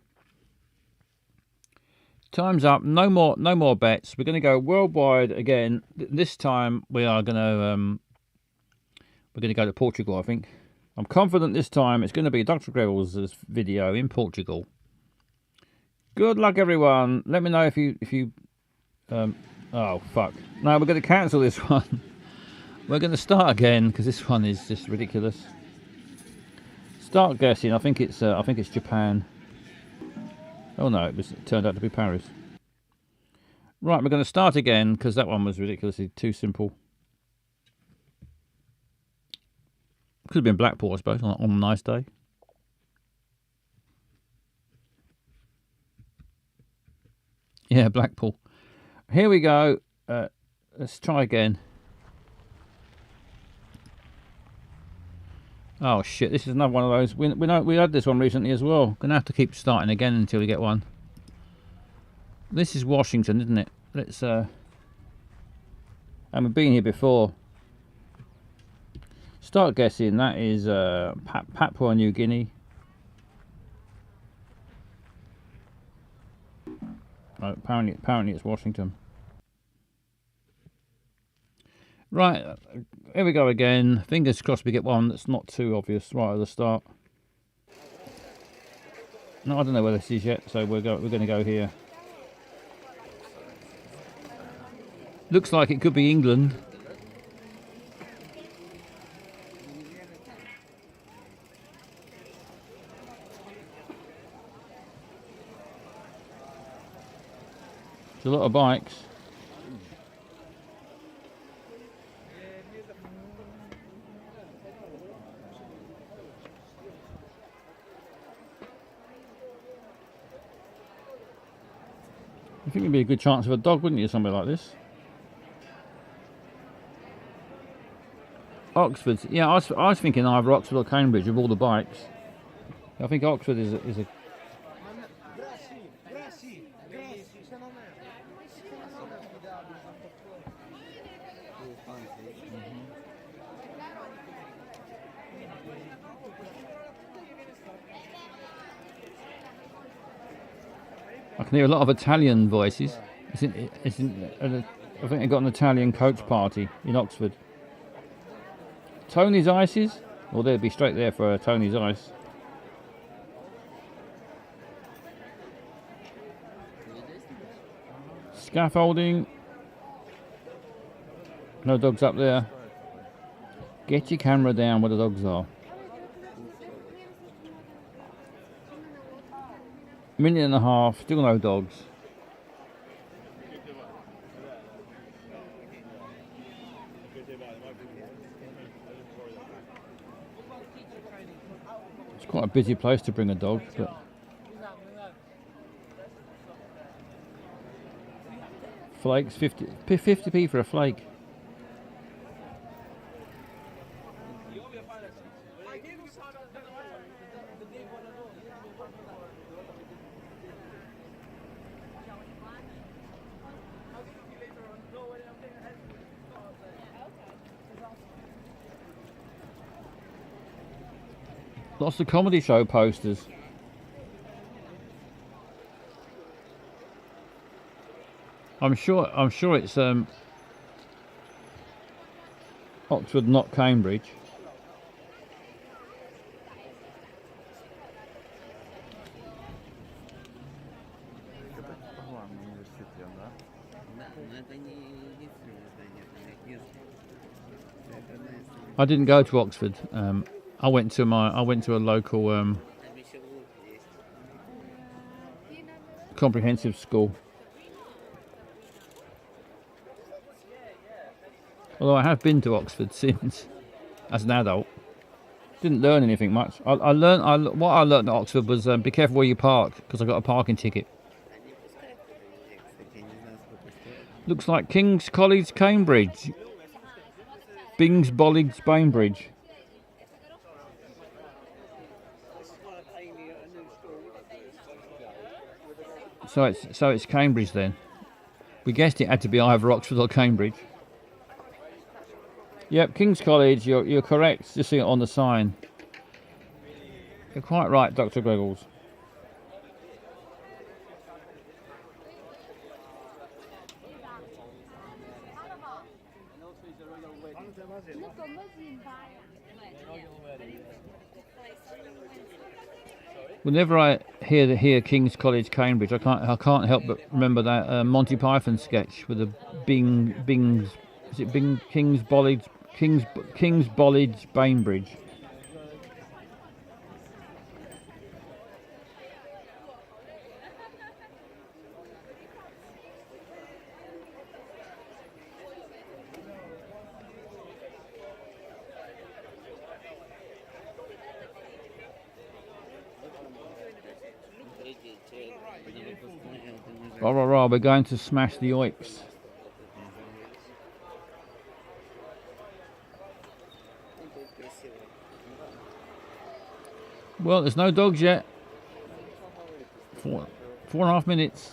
Time's up. No more bets. We're going to go worldwide again. This time we are going to go to Portugal, I think. I'm confident this time it's going to be Dr. Greville's video in Portugal. Good luck, everyone. Let me know if you. Oh fuck! No, we're going to cancel this one. We're going to start again because this one is just ridiculous. Start guessing. I think it's Japan. Oh no, it turned out to be Paris. Right, we're going to start again because that one was ridiculously too simple. Could have been Blackpool, I suppose, on a nice day. Yeah, Blackpool. Here we go. Let's try again. Oh shit! This is another one of those. We had this one recently as well. Gonna have to keep starting again until we get one. This is Washington, isn't it? Let's. And we've been here before. Start guessing. That is Papua New Guinea. Oh, apparently it's Washington. Right, here we go again. Fingers crossed we get one that's not too obvious right at the start. No, I don't know where this is yet, so we're going to go here. Looks like it could be England. There's a lot of bikes. I think it'd be a good chance of a dog, wouldn't you, somewhere like this? Oxford, yeah, I was thinking either Oxford or Cambridge with all the bikes. I think Oxford is a I can hear a lot of Italian voices. I think they've got an Italian coach party in Oxford. Tony's Ices? Well, they'd be straight there for Tony's Ice. Scaffolding. No dogs up there. Get your camera down where the dogs are. Minute and a half, still no dogs. It's quite a busy place to bring a dog, but flakes, 50p for a flake. Lots of comedy show posters. I'm sure it's Oxford, not Cambridge. I didn't go to Oxford. I went to a local comprehensive school. Although I have been to Oxford since, as an adult. Didn't learn anything much. What I learned at Oxford was be careful where you park, because I got a parking ticket. Looks like King's College, Cambridge. Bings Bolligs, Bainbridge. So it's Cambridge then. We guessed it had to be either Oxford or Cambridge. Yep, King's College, you're correct. Just see it on the sign. You're quite right, Dr. Greggles. Whenever I hear King's College, Cambridge, I can't help but remember that Monty Python sketch with the Bing's. Is it Bing King's Bollage Bainbridge? Rah, rah, rah, we're going to smash the oiks. Well, there's no dogs yet. 4.5 minutes.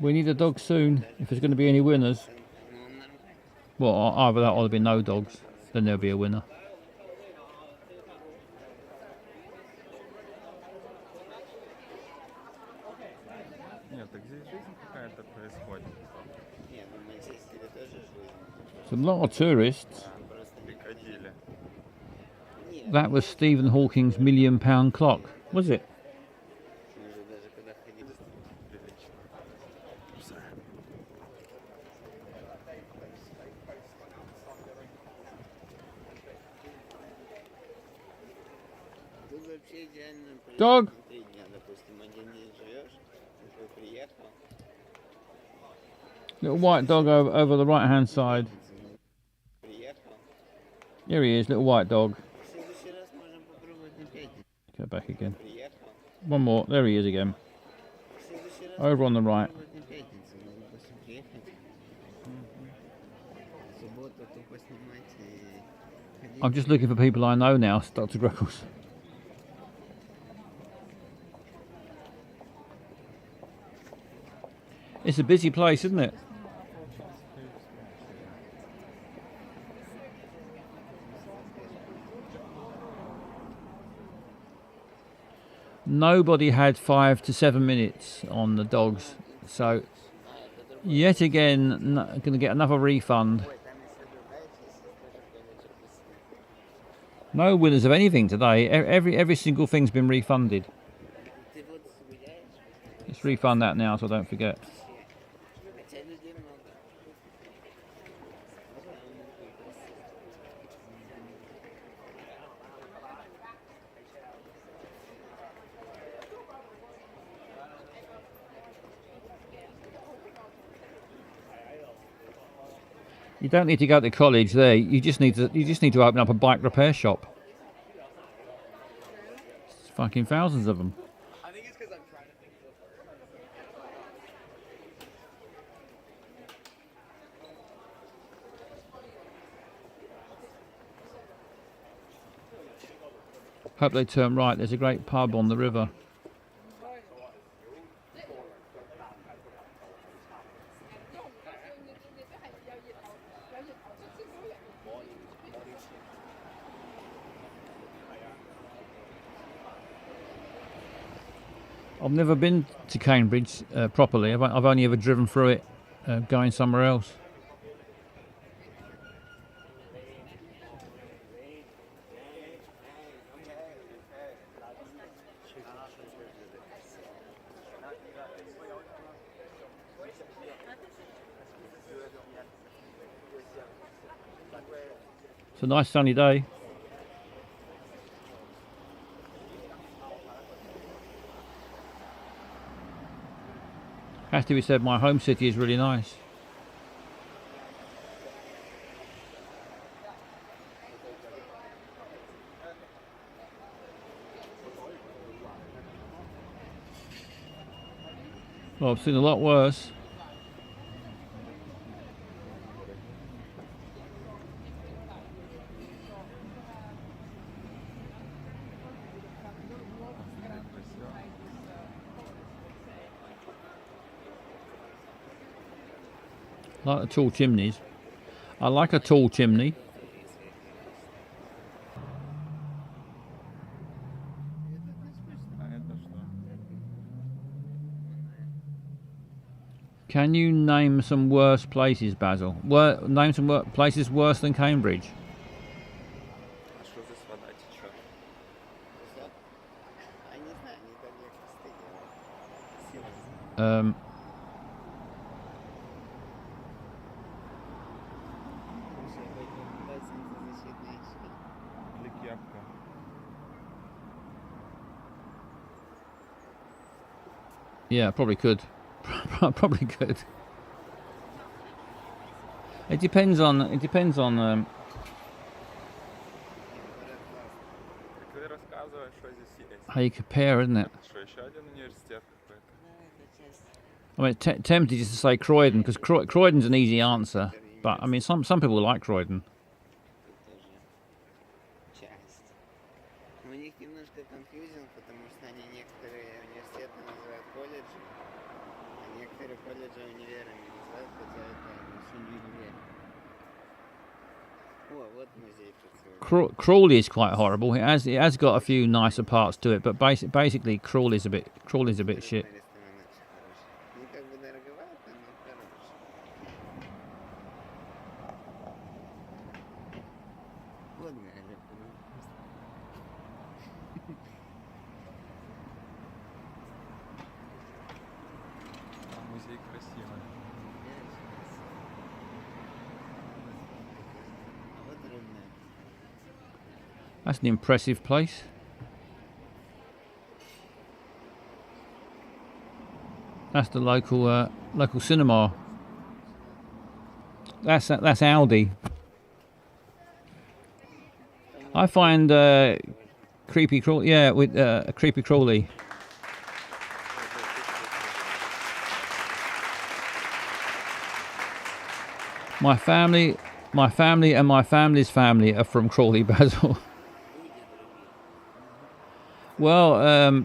We need a dog soon if there's going to be any winners. Well, either that or there'll be no dogs, then there'll be a winner. It's a lot of tourists. That was Stephen Hawking's £1 million clock, was it? Dog! Little white dog over the right hand side. Here he is, little white dog. Go back again. One more, there he is again. Over on the right. I'm just looking for people I know now, Dr. Greckles. It's a busy place, isn't it? Nobody had 5 to 7 minutes on the dogs, so yet again going to get another refund. No winners of anything today. Every single thing's been refunded. Let's refund that now so I don't forget. You don't need to go to college there. You just need to open up a bike repair shop. It's fucking thousands of them. Hope they turn right. There's a great pub on the river. I've never been to Cambridge properly. I've only ever driven through it going somewhere else. It's a nice sunny day. Has to be said, my home city is really nice. Well, I've seen a lot worse. Like the tall chimneys. I like a tall chimney. Can you name some worse places, Basil? Name some places worse than Cambridge. Yeah, probably could. Probably could. It depends on. How you compare, isn't it? I mean, tempted just to say Croydon because Croydon's an easy answer, but I mean, some people like Croydon. У них немножко конфьюзинг, потому что они некоторые университеты называют колледжи, а некоторые колледжи универами называют, хотя это не универ. О, вот музей працюет. Crawley is quite horrible. It has got a few nicer parts to it, but basically Crawley's a bit shit. Ну как бы дороговато, но хороший. Вот даже, Музей красивый. А вот рыбная. That's an impressive place. That's the local cinema. That's Aldi. I find Creepy Crawley. Yeah, with Creepy Crawley. My family and my family's family are from Crawley, Basil. Well,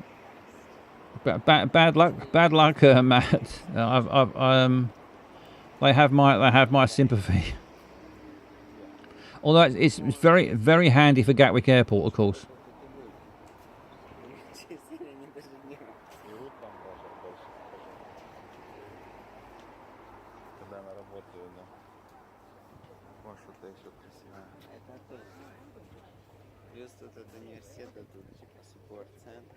bad luck, Matt. They have my sympathy. Although it's very, very handy for Gatwick Airport, of course. Когда на работу, да. Может, это еще красиво. Это тоже. Плюс тут от университета, тут типа спорт-центр.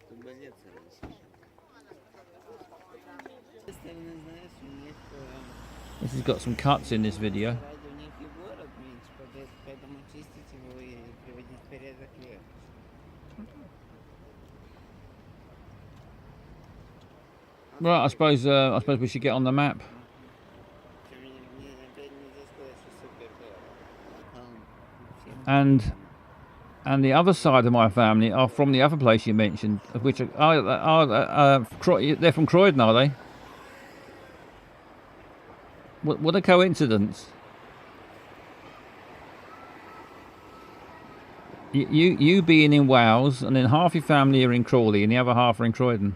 Тут больница есть. Стороны, знаешь, у них This has got some cuts in this video. ради у них и город меньше, поэтому чистить его и приводить в порядок легче. Right, I suppose we should get on the map. Чем опять нельзя сказать, что супер дорого. And the other side of my family are from the other place you mentioned, which they're from Croydon, are they? What a coincidence! You being in Wales, and then half your family are in Crawley, and the other half are in Croydon.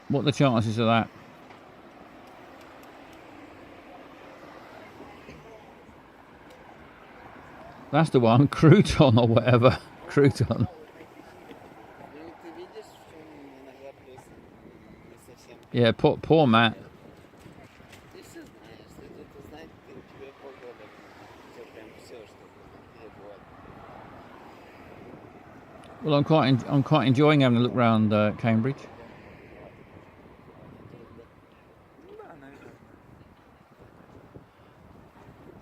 What are the chances of that? That's the one, Crouton or whatever. Crouton. Ну, ты видишь, в чем иногда плюс не совсем. Yeah, poor Matt. Ты все знаешь, ты тут узнать, тебе полгода, все прям все, что или год. Well, I'm quite enjoying having a look round Cambridge.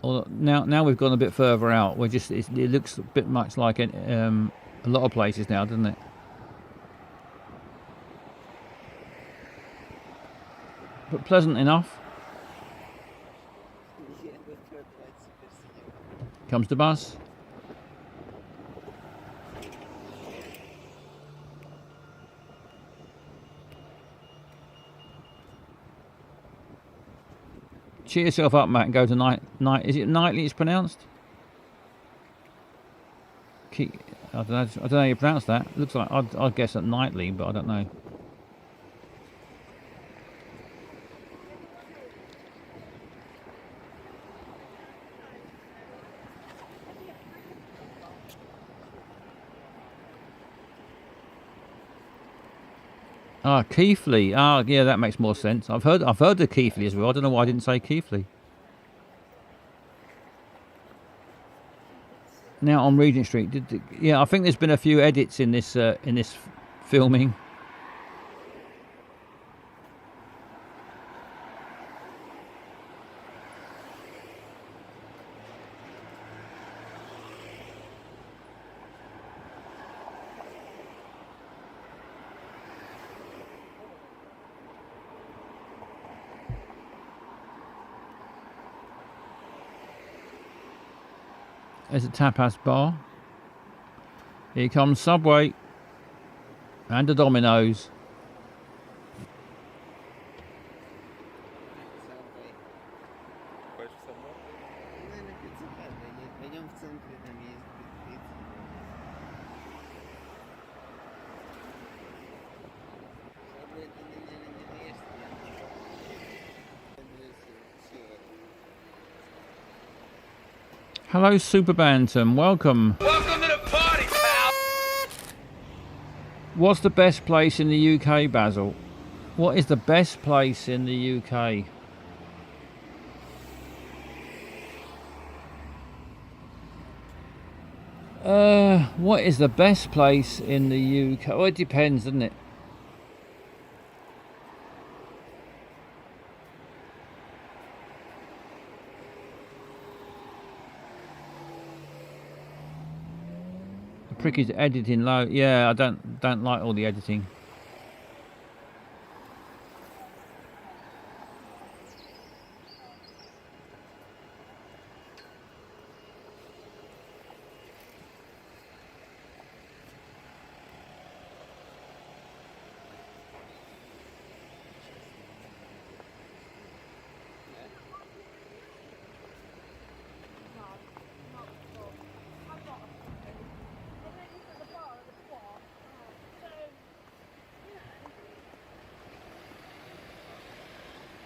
Although now we've gone a bit further out. It looks a bit much like a lot of places now, doesn't it? But pleasant enough. Comes the bus. Cheer yourself up, Matt, and go to night. Is it Nightly it's pronounced? I don't know how you pronounce that. It looks like I'd guess at Nightly, but I don't know. Ah, Keighley. Ah, yeah, that makes more sense. I've heard of Keighley as well. I don't know why I didn't say Keighley. Now on Regent Street. Yeah, I think there's been a few edits in this filming. There's a tapas bar. Here comes Subway and the Domino's. Ну, на пиццехат, пойдем в центре, там есть пицца. Чтобы это, наверное, не наешься, Hello, Super Bantam. Welcome. Welcome to the party, pal. What's the best place in the UK, Basil? What is the best place in the UK? What is the best place in the UK? Well, it depends, doesn't it? The prick is editing low. Yeah, I don't like all the editing.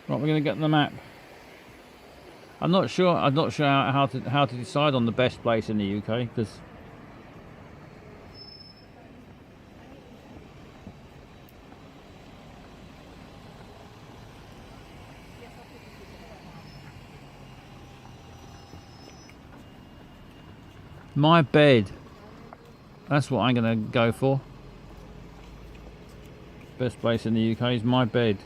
Right, we're going to get the map. I'm not sure how to decide on the best place in the UK, because my bed. That's what I'm going to go for. Best place in the UK is my bed.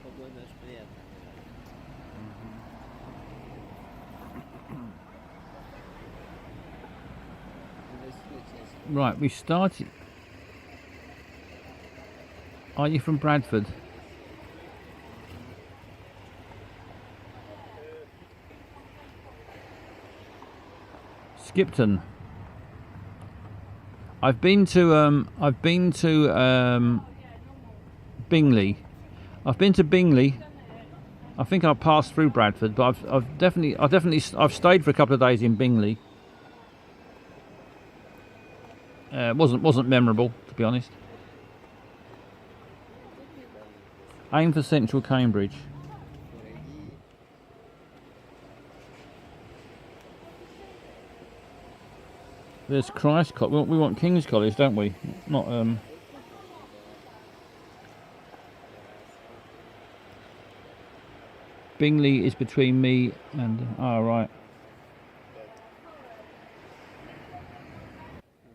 погода аж приятная. Right, we started. Are you from Bradford? Skipton. I've been to Bingley. I've been to Bingley. I think I passed through Bradford, but I've definitely stayed for a couple of days in Bingley. Wasn't memorable, to be honest. Aim for central Cambridge. There's Christ College. We want King's College, don't we? Not Bingley is between me and. Oh, right.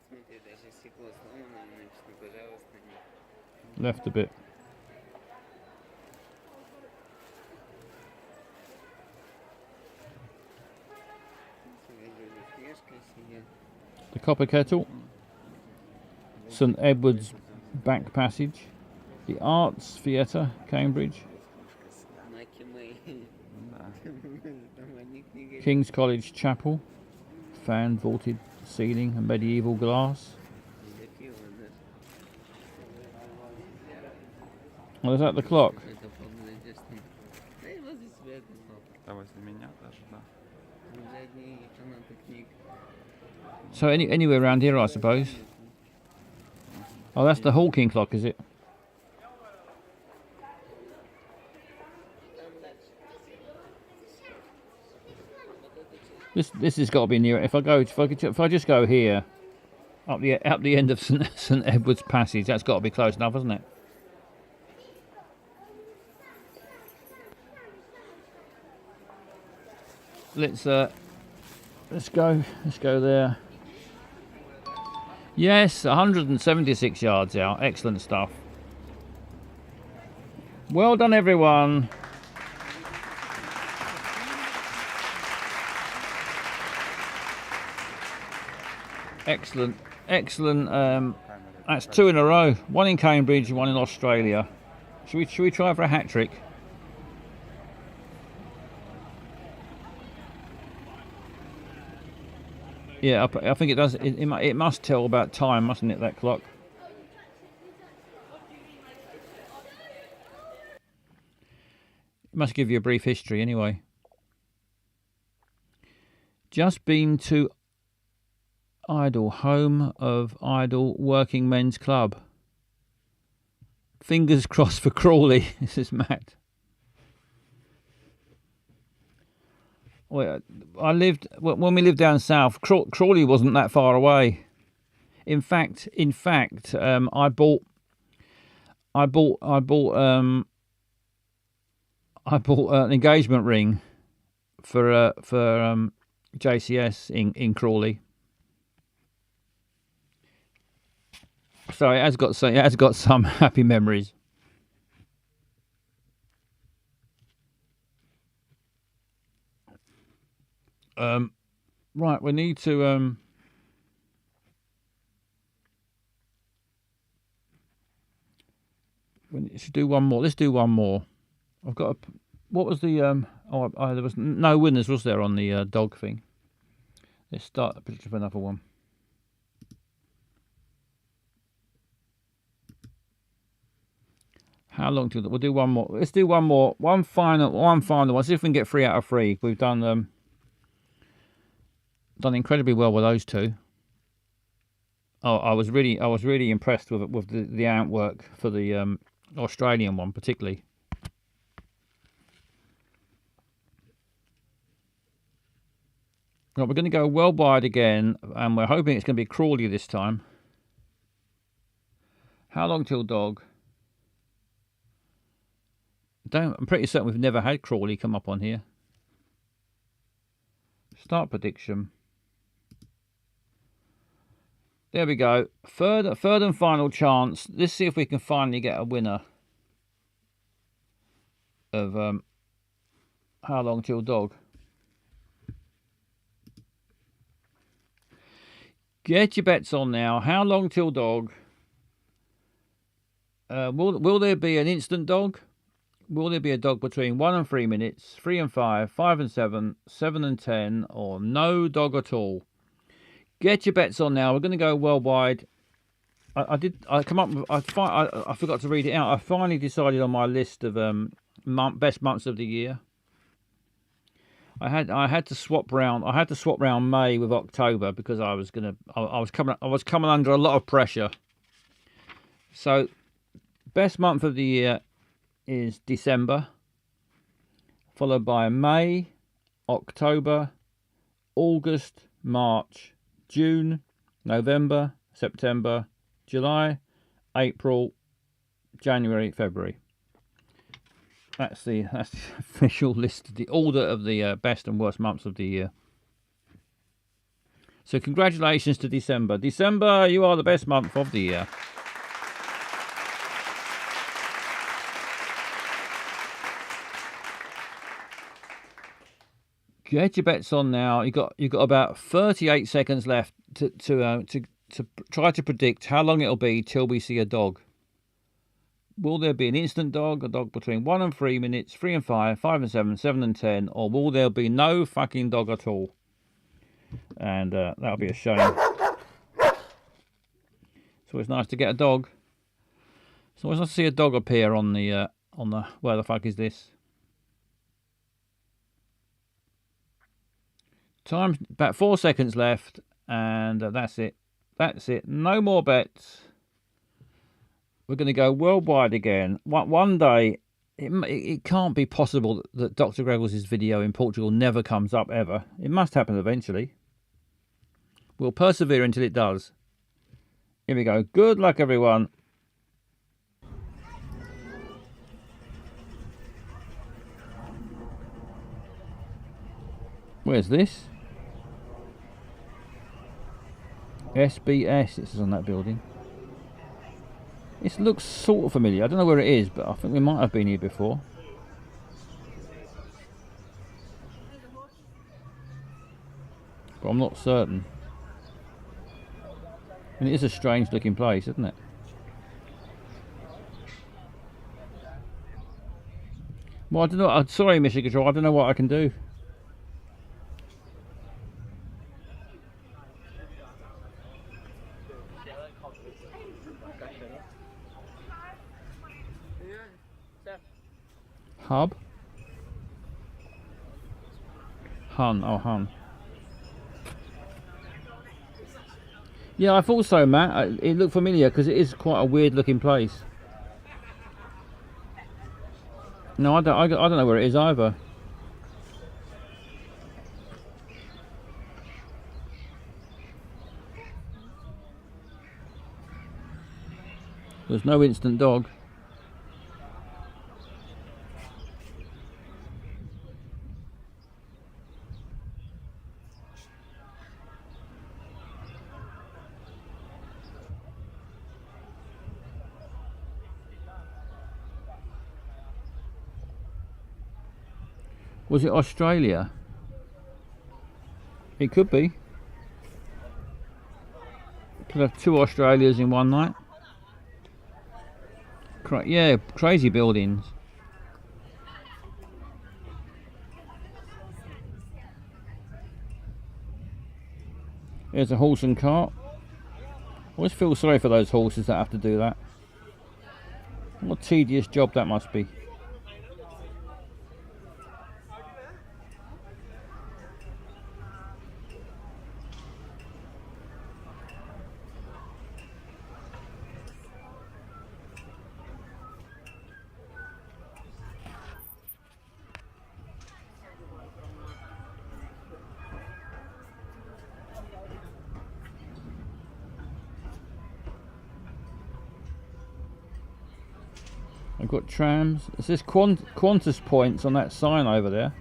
Смотри, даже стекло сломано, написано, пожалуйста, нет. Left a bit. The Copper Kettle, St Edward's Back Passage, the Arts Theatre, Cambridge, King's College Chapel, fan vaulted ceiling and medieval glass. Well, is that the clock? Да, возле меня даже, да. So anywhere around here, I suppose. Oh, that's the Hawking clock, is it? This has got to be near. If I just go here, up the end of St Edward's Passage, that's got to be close enough, hasn't it? let's go there. Yes, 176 yards out. Excellent stuff. Well done, everyone. Excellent, excellent. That's 2 in a row. One in Cambridge, one in Australia. Should we try for a hat trick? Yeah, I think it does. It must tell about time, mustn't it? That clock. It must give you a brief history, anyway. Just been to Idle, home of Idle Working Men's Club. Fingers crossed for Crawley. This is Matt. Well, when we lived down south, Crawley wasn't that far away. In fact, I bought an engagement ring for JCS in Crawley. So it has got some happy memories. Right, we need to we should do one more. Let's do one more. I've got what was the there was no winners, was there, on the dog thing? Let's start the picture for another one. How long till we'll do one more? Let's do one more. One final one. See if we can get 3 out of 3. We've done incredibly well with those two. Oh, I was really impressed with the outwork for the Australian one particularly. Right, we're going to go well wide again, and we're hoping it's going to be Crawley this time. How long till dog? I'm pretty certain we've never had Crawley come up on here. Start prediction. There we go. Third and final chance. Let's see if we can finally get a winner of How Long Till Dog. Get your bets on now. How long till dog? Will there be an instant dog? Will there be a dog between 1 and 3 minutes, 3 and 5, 5 and 7, 7 and 10, or no dog at all? Get your bets on now. We're going to go worldwide. I forgot to read it out. I finally decided on my list of best months of the year. I had to swap round. I had to swap round May with October because I was coming under a lot of pressure. So, best month of the year is December, followed by May, October, August, March, June, November, September, July, April, January, February. That's the official list, the order of the best and worst months of the year. So congratulations to December. December, you are the best month of the year. Get your bets on now. You got about 38 seconds left to try to predict how long it'll be till we see a dog. Will there be an instant dog, a dog between 1 and 3 minutes, 3 and 5, 5 and 7, 7 and 10, or will there be no fucking dog at all? And that'll be a shame. So it's nice to get a dog. So it's nice to see a dog appear on the where the fuck is this? Time about 4 seconds left, and that's it. That's it. No more bets. We're going to go worldwide again. One day, it can't be possible that Dr. Greggles' video in Portugal never comes up ever. It must happen eventually. We'll persevere until it does. Here we go. Good luck, everyone. Where's this? SBS, it says on that building. It looks sort of familiar. I don't know where it is, but I think we might have been here before. But I'm not certain. And it is a strange looking place, isn't it? Well, I don't know. I'm sorry, Mission Control. I don't know what I can do. Hub? Hun. Oh, Hun. Yeah, I thought so, Matt. It looked familiar because it is quite a weird looking place. No, I don't know where it is either. There's no instant dog. Was it Australia? It could be. Could have 2 Australias in one night. Yeah, crazy buildings. There's a horse and cart. I always feel sorry for those horses that have to do that. What a tedious job that must be. I've got trams. It says Qantas points on that sign over there.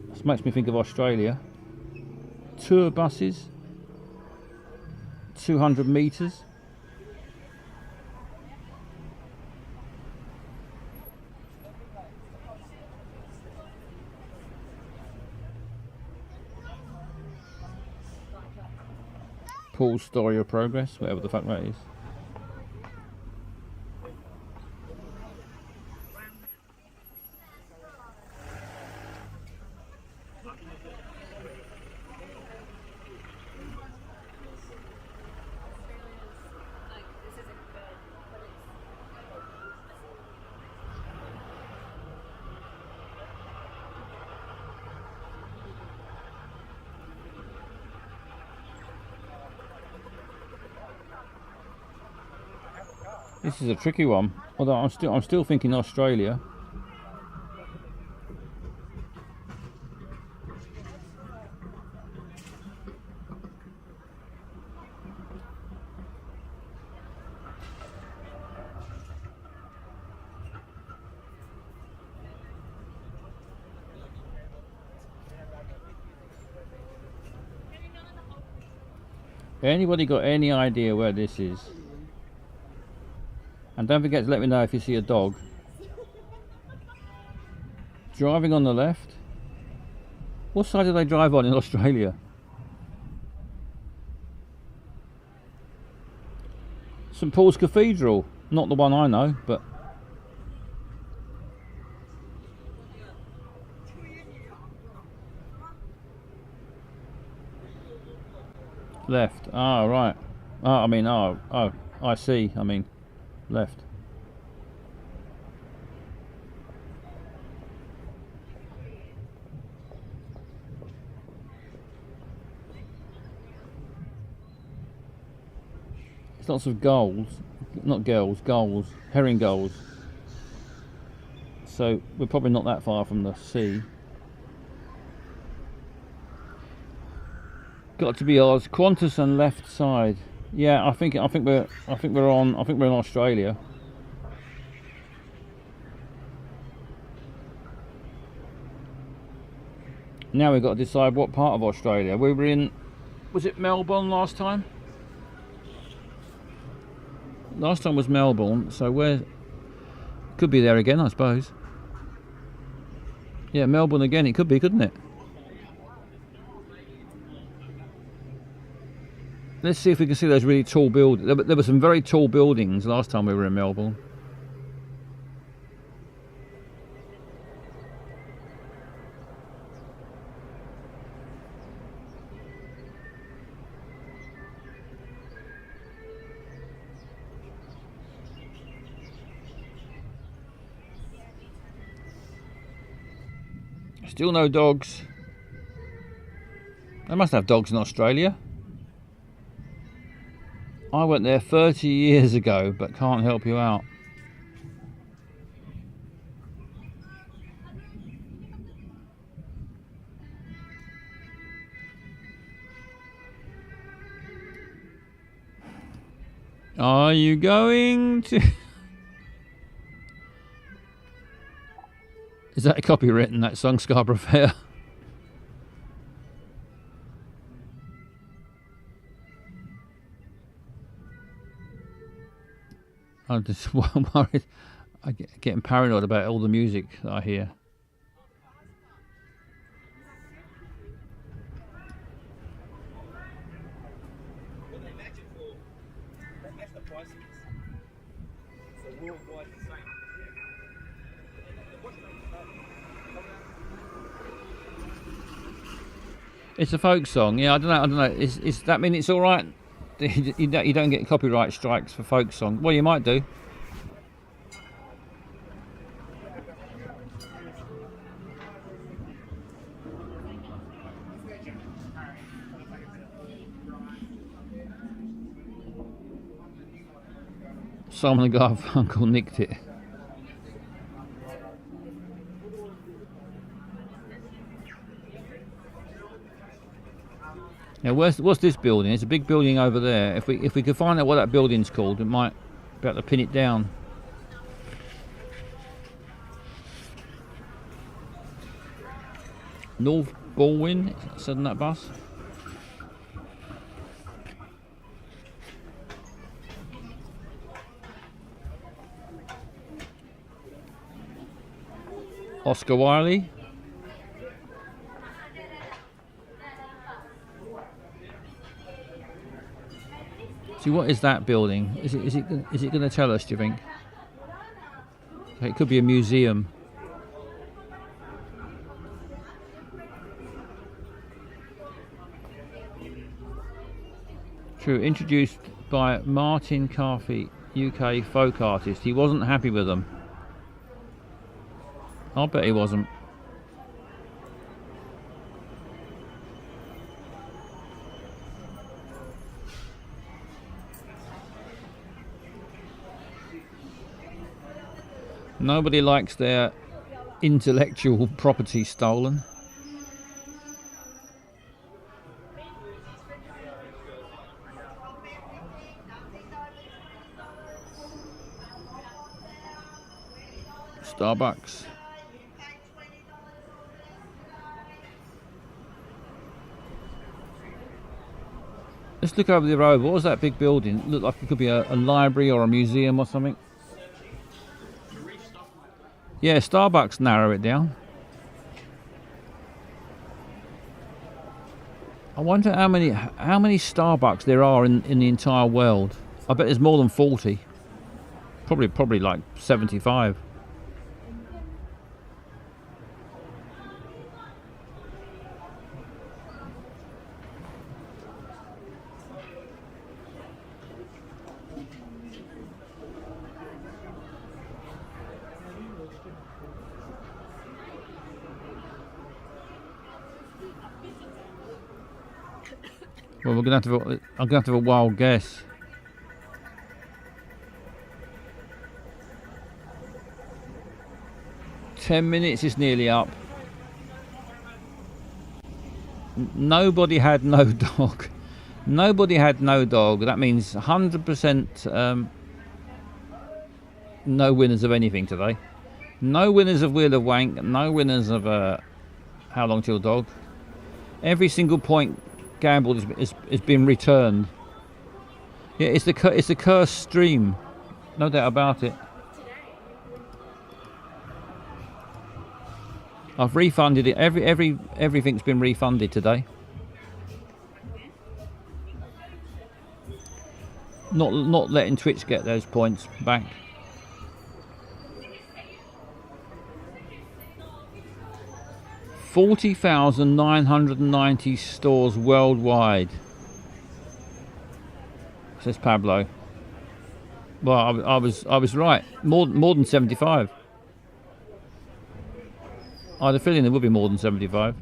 This makes me think of Australia. Tour buses. 200 metres. Paul's Story of Progress, whatever the fuck that is. This is a tricky one. Although I'm still thinking Australia. Anybody got any idea where this is? And don't forget to let me know if you see a dog. Driving on the left. What side do they drive on in Australia? St Paul's Cathedral. Not the one I know, but... Left. Ah, right. Oh, I mean, oh, I see. I mean, left. There's lots of gulls, not girls, gulls, herring gulls. So we're probably not that far from the sea. Got to be Oz. Qantas and left side. Yeah, I think we're in Australia. Now we've got to decide what part of Australia. We were in, was it Melbourne last time? Last time was Melbourne, so where, could be there again, I suppose. Yeah, Melbourne again, it could be, couldn't it? Let's see if we can see those really tall buildings. There were some very tall buildings last time we were in Melbourne. Still no dogs. They must have dogs in Australia. I went there 30 years ago, but can't help you out. Are you going to... Is that copywritten, that song, Scarborough Fair? I'm just worried. I'm getting paranoid about all the music that I hear. It's a folk song, yeah. I don't know. Is that mean it's all right? You don't get copyright strikes for folk song. Well, you might do. Simon the Garfunkel nicked it. Now, what's this building? It's a big building over there. If we could find out what that building's called, we might be able to pin it down. North Balwyn, said on that bus. Oscar Wiley. See, what is that building? Is it going to tell us, do you think? It could be a museum. True, introduced by Martin Carthy, UK folk artist. He wasn't happy with them. I'll bet he wasn't. Nobody likes their intellectual property stolen. Starbucks. Let's look over the road. What was that big building? It looked like it could be a library or a museum or something. Yeah, Starbucks narrow it down. I wonder how many Starbucks there are in the entire world. I bet there's more than 40. Probably like 75. Well, I'm gonna have to have a wild guess. "10 minutes is nearly up." Nobody had no dog. Nobody had no dog. That means 100% no winners of anything today. No winners of Wheel of Wank. No winners of How Long Till Dog. Every single point gambled has been returned. Yeah, it's the cursed stream, no doubt about it. I've refunded it. Everything's been refunded today. Not letting Twitch get those points back. $40,990 stores worldwide, says Pablo. Well, I was right. More than 75. I had a feeling there would be more than 75.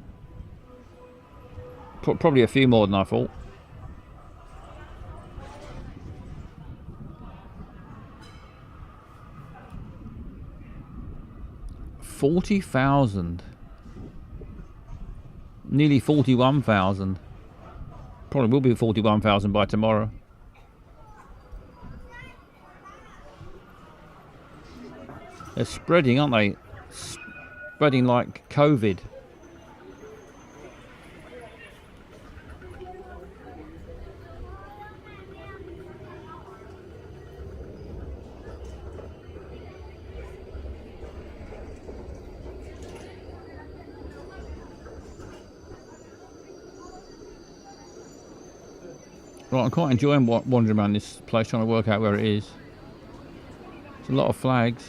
Probably a few more than I thought. $40,000. Nearly 41,000. Probably will be 41,000 by tomorrow. They're spreading, aren't they? Spreading like COVID. Right, I'm quite enjoying wandering around this place, trying to work out where it is. There's a lot of flags.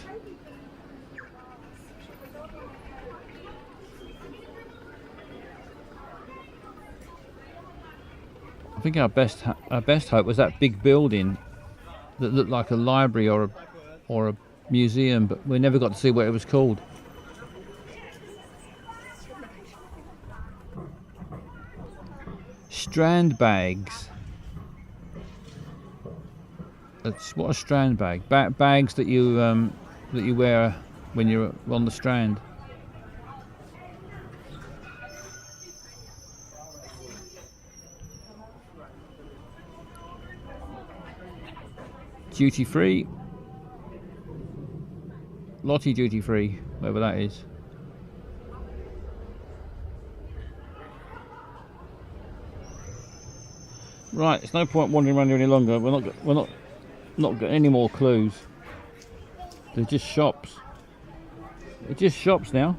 I think our best hope was that big building that looked like a library or a museum, but we never got to see what it was called. Strand bags. What a strand bag. Bags that you wear when you're on the strand. Duty free. Lottie duty free, whatever that is. Right, it's no point wandering around here any longer. We're not getting any more clues. They're just shops. They're just shops now.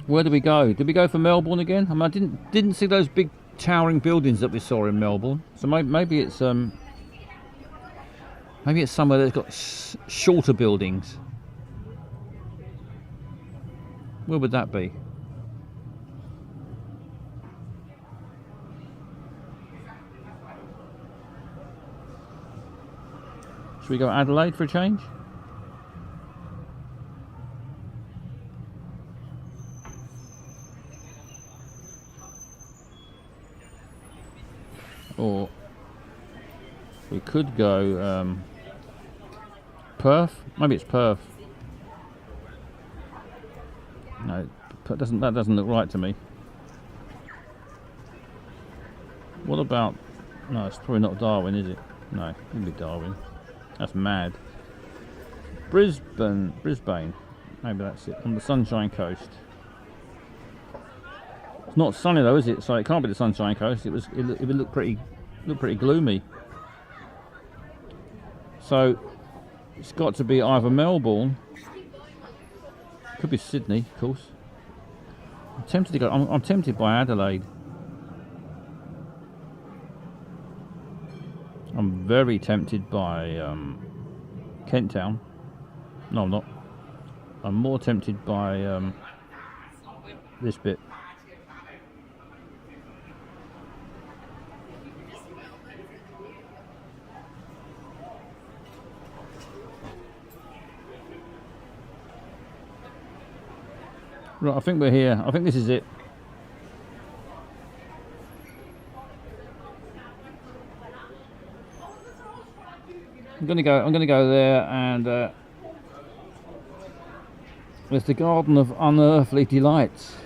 Where do we go? Did we go for Melbourne again? I mean, I didn't see those big towering buildings that we saw in Melbourne. So maybe it's somewhere that's got shorter buildings. Where would that be? Should we go Adelaide for a change? Or we could go Perth. Maybe it's Perth. No, that doesn't look right to me. What about? No, it's probably not Darwin, is it? No, it could be Darwin. That's mad. Brisbane. Maybe that's it. On the Sunshine Coast. It's not sunny though, is it? So it can't be the Sunshine Coast. It would look pretty gloomy. So it's got to be either Melbourne. Could be Sydney, of course. I'm tempted to go. I'm tempted by Adelaide. I'm very tempted by Kent Town. No, I'm not. I'm more tempted by this bit. Right, I think we're here. I think this is it. I'm gonna go there, and there's the Garden of Unearthly Delights.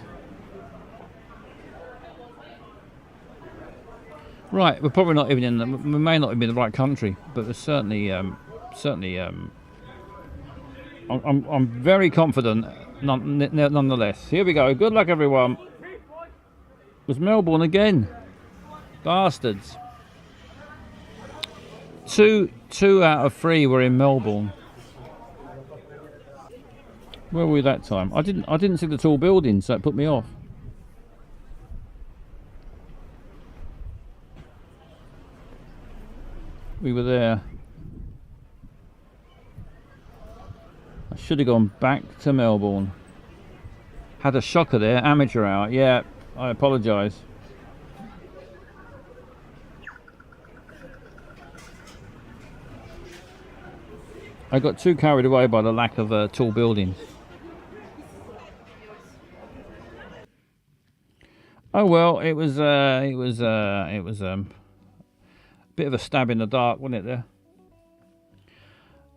Right, we're probably not even we may not be in the right country, but there's certainly I'm very confident nonetheless. Here we go. Good luck, everyone. It was Melbourne again. Bastards. Two out of 3 were in Melbourne. Where were we that time? I didn't see the tall building, so it put me off. We were there. I should have gone back to Melbourne. Had a shocker there, amateur hour. Yeah, I apologise. I got too carried away by the lack of tall buildings. Oh well, it was a bit of a stab in the dark, wasn't it? There.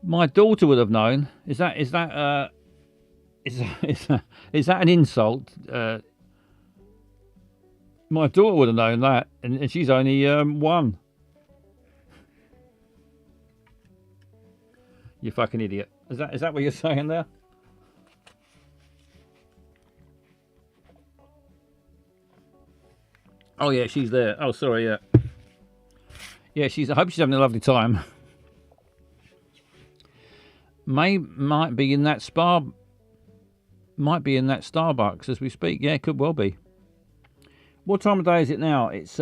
My daughter would have known. Is that an insult? My daughter would have known that, and she's only 1. You fucking idiot. Is that what you're saying there? Oh yeah, she's there. Oh sorry, yeah. Yeah, I hope she's having a lovely time. Might be in that Starbucks as we speak. Yeah, could well be. What time of day is it now? It's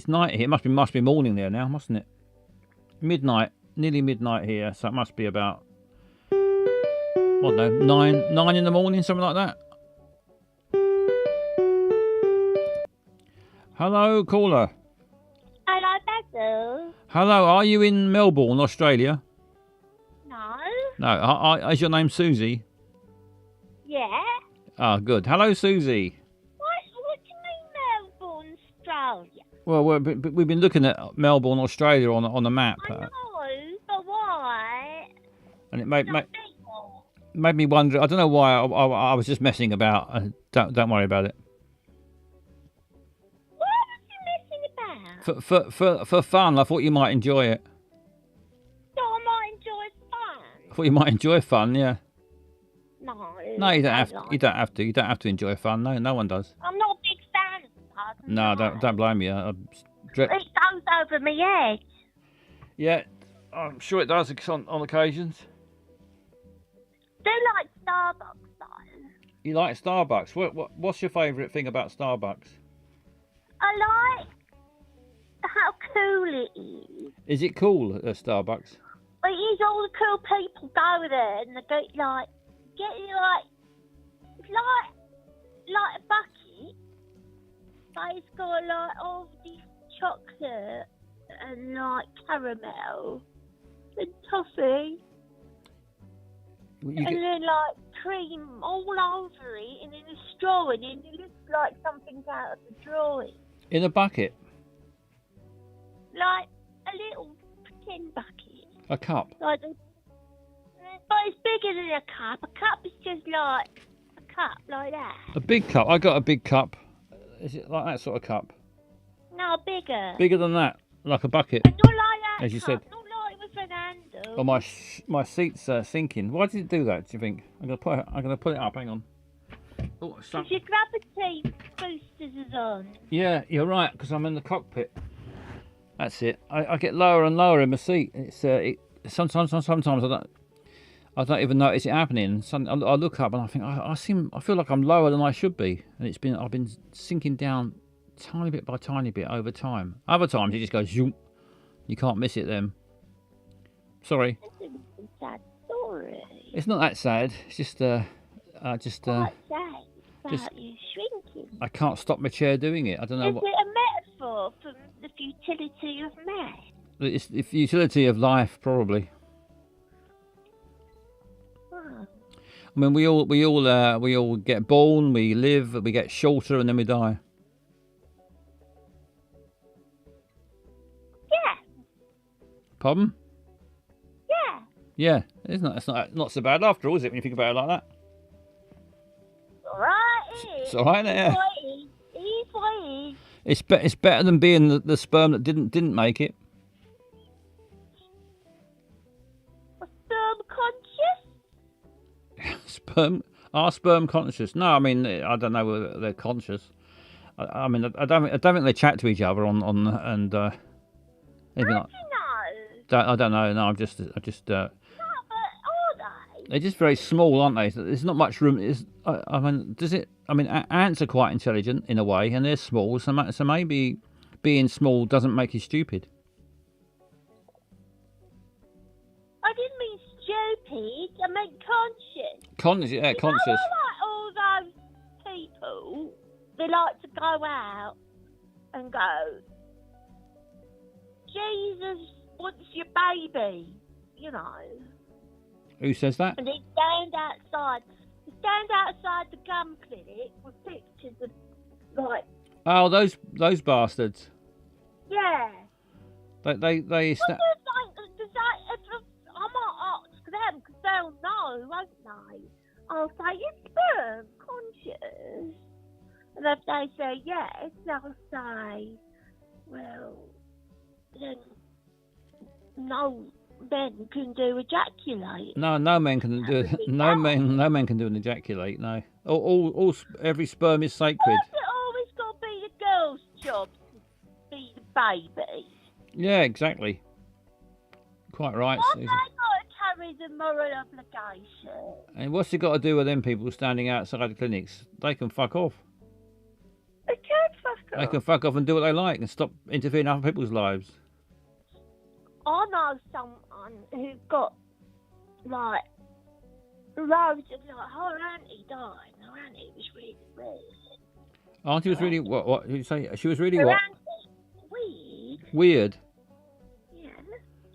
night here. It must be morning there now, mustn't it? Midnight, nearly midnight here. So it must be about, I don't know, 9 in the morning, something like that. Hello, caller. Hello, Basil. Hello, are you in Melbourne, Australia? No. No. Is your name Susie? Yeah. Ah, good. Hello, Susie. What do you mean Melbourne, Australia? Well, we've been looking at Melbourne, Australia on the map. I know, but why? And it made me wonder. I don't know why. I was just messing about. Don't worry about it. What was you messing about? For fun, I thought you might enjoy it. So I might enjoy fun. I thought you might enjoy fun. Yeah. No. No, you don't have to. You don't have to. You don't have to enjoy fun. No one does. I'm not a big fan of fun. No, don't blame me. It goes over my head. Yeah, I'm sure it does on occasions. Do you like Starbucks though? You like Starbucks? What's your favourite thing about Starbucks? I like how cool it is. Is it cool at Starbucks? It is. All the cool people go there and they it's like a bucket, but it's got like all this chocolate and like caramel and toffee. And then like cream all over it, and then a straw in it, and it looks like something's out of the drawing. In a bucket? Like a little pretend bucket. A cup? But it's bigger than a cup. A cup is just like a cup, like that. A big cup? I got a big cup. Is it like that sort of cup? No, bigger. Bigger than that? Like a bucket? Not like that as you cup. said. Not like with an handle. Oh, my seat's sinking. Why did it do that, do you think? I'm gonna put it up, hang on. Oh, Because your gravity boosters is on. Yeah, you're right, because I'm in the cockpit. That's it. I get lower and lower in my seat. It's sometimes I don't even notice it happening. I look up and I think I feel like I'm lower than I should be, and I've been sinking down tiny bit by tiny bit over time. Other times it just goes zoom. You can't miss it then. Sorry. It's a sad story. It's not that sad. It's just Quite sad about just- you shrinking. I can't stop my chair doing it. I don't know Is what. it a metaphor for the futility of man? It's the futility of life, probably. Oh. I mean, we all get born, we live, we get shorter, and then we die. Yeah. Pardon? Yeah. Yeah, it's not so bad after all, is it? When you think about it like that. Alright. It's all right, yeah. It is what it is. It's better than being the sperm that didn't make it. Sperm conscious? Sperm? Are sperm conscious? No, I mean, I don't know whether they're conscious. I mean, I don't think they chat to each other on and anything like. I don't know. No, I just. No, but are they? They're just very small, aren't they? There's not much room. I mean, does it? I mean, ants are quite intelligent in a way, and they're small. So maybe being small doesn't make you stupid. I didn't mean stupid. I meant conscious. Conscious, yeah, You conscious. know, like all those people, they like to go out and go, Jesus wants your baby, you know. Who says that? And they stand outside the gum clinic with pictures of, like, Oh, those bastards. yeah. They. What do you think? I might ask them because they'll know, won't they? I'll say, is sperm conscious? And if they say yes, they'll say, well, then no men can do ejaculate. No men can do. No men can do an ejaculate. No. Every sperm is sacred. Why's it always got to be the girl's job to be the baby? Yeah, exactly. Quite right. Why Susan. they got to carry the moral obligation? And what's it got to do with them people standing outside the clinics? They can fuck off. They can't fuck They up. can fuck off and do what they like and stop interfering in other people's lives. I know someone who got, like, loads of, like, her auntie died. Her auntie was really weird. Auntie was really what did you say? She was really Her what? auntie, weird. Weird. Yeah.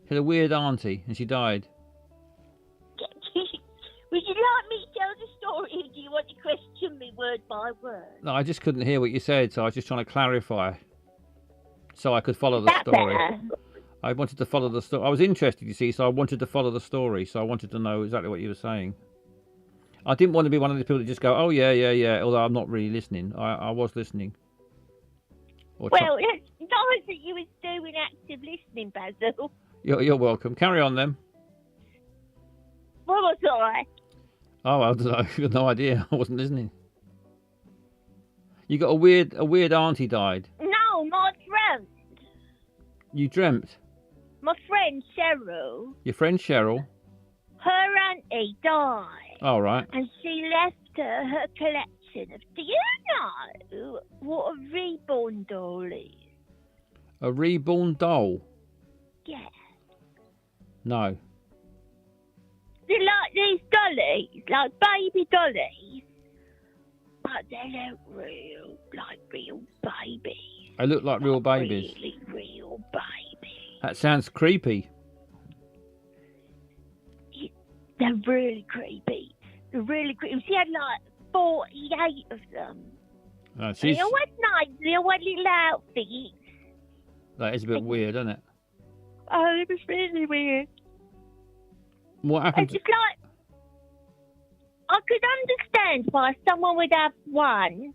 She had a weird auntie and she died. Would you like me to tell the story, or do you want to question me word by word? No, I just couldn't hear what you said, so I was just trying to clarify, so I could follow the That story. better? I wanted to follow the story. I was interested, you see, so I wanted to follow the story. So I wanted to know exactly what you were saying. I didn't want to be one of these people that just go, "Oh yeah." Although I'm not really listening. I was listening. Or Well, it's nice that you was doing active listening, Basil. you're welcome. Carry on then. What was I? Oh, I don't know. You got no idea. I wasn't listening. You got a weird auntie died. No, my friend. You dreamt. My friend Cheryl. Your friend Cheryl. Her auntie died. All right. And she left her collection of. Do you know what a reborn doll is? A reborn doll. Yeah. No. They're like these dollies, like baby dollies, but they look real, like real babies. They look like real babies. Really real babies. That sounds creepy. They're really creepy. They're really creepy. She had like 48 of them. She's, They always nice. They always little outfits. that is a bit weird, isn't it? Oh, it was really weird. What happened? It's just like, I could understand why someone would have one,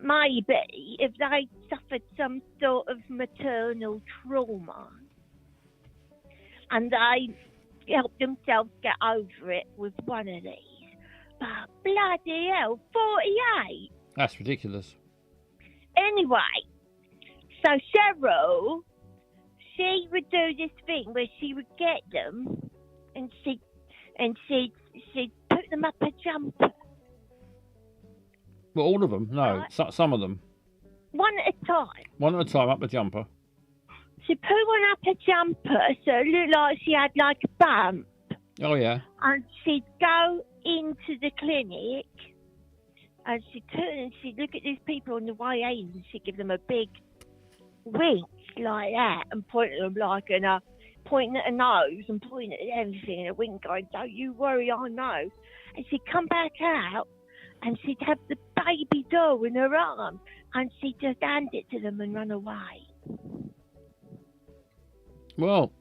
maybe, if they suffered some sort of maternal trauma. And they helped themselves get over it with one of these. But bloody hell, 48! That's ridiculous. Anyway, so Cheryl, she would do this thing where she would get them and she'd put them up a jumper. Well, all of them? No, Right. some of them. One at a time. One at a time, up the jumper. She put one up a jumper so it looked like she had like a bump. Oh yeah. And she'd go into the clinic and she'd turn and she'd look at these people on the way in and she'd give them a big wink like that and point at them like pointing at her nose and pointing at everything and a wink going, don't you worry, I know. And she'd come back out and she'd have the baby doll in her arm and she'd just hand it to them and run away. Well,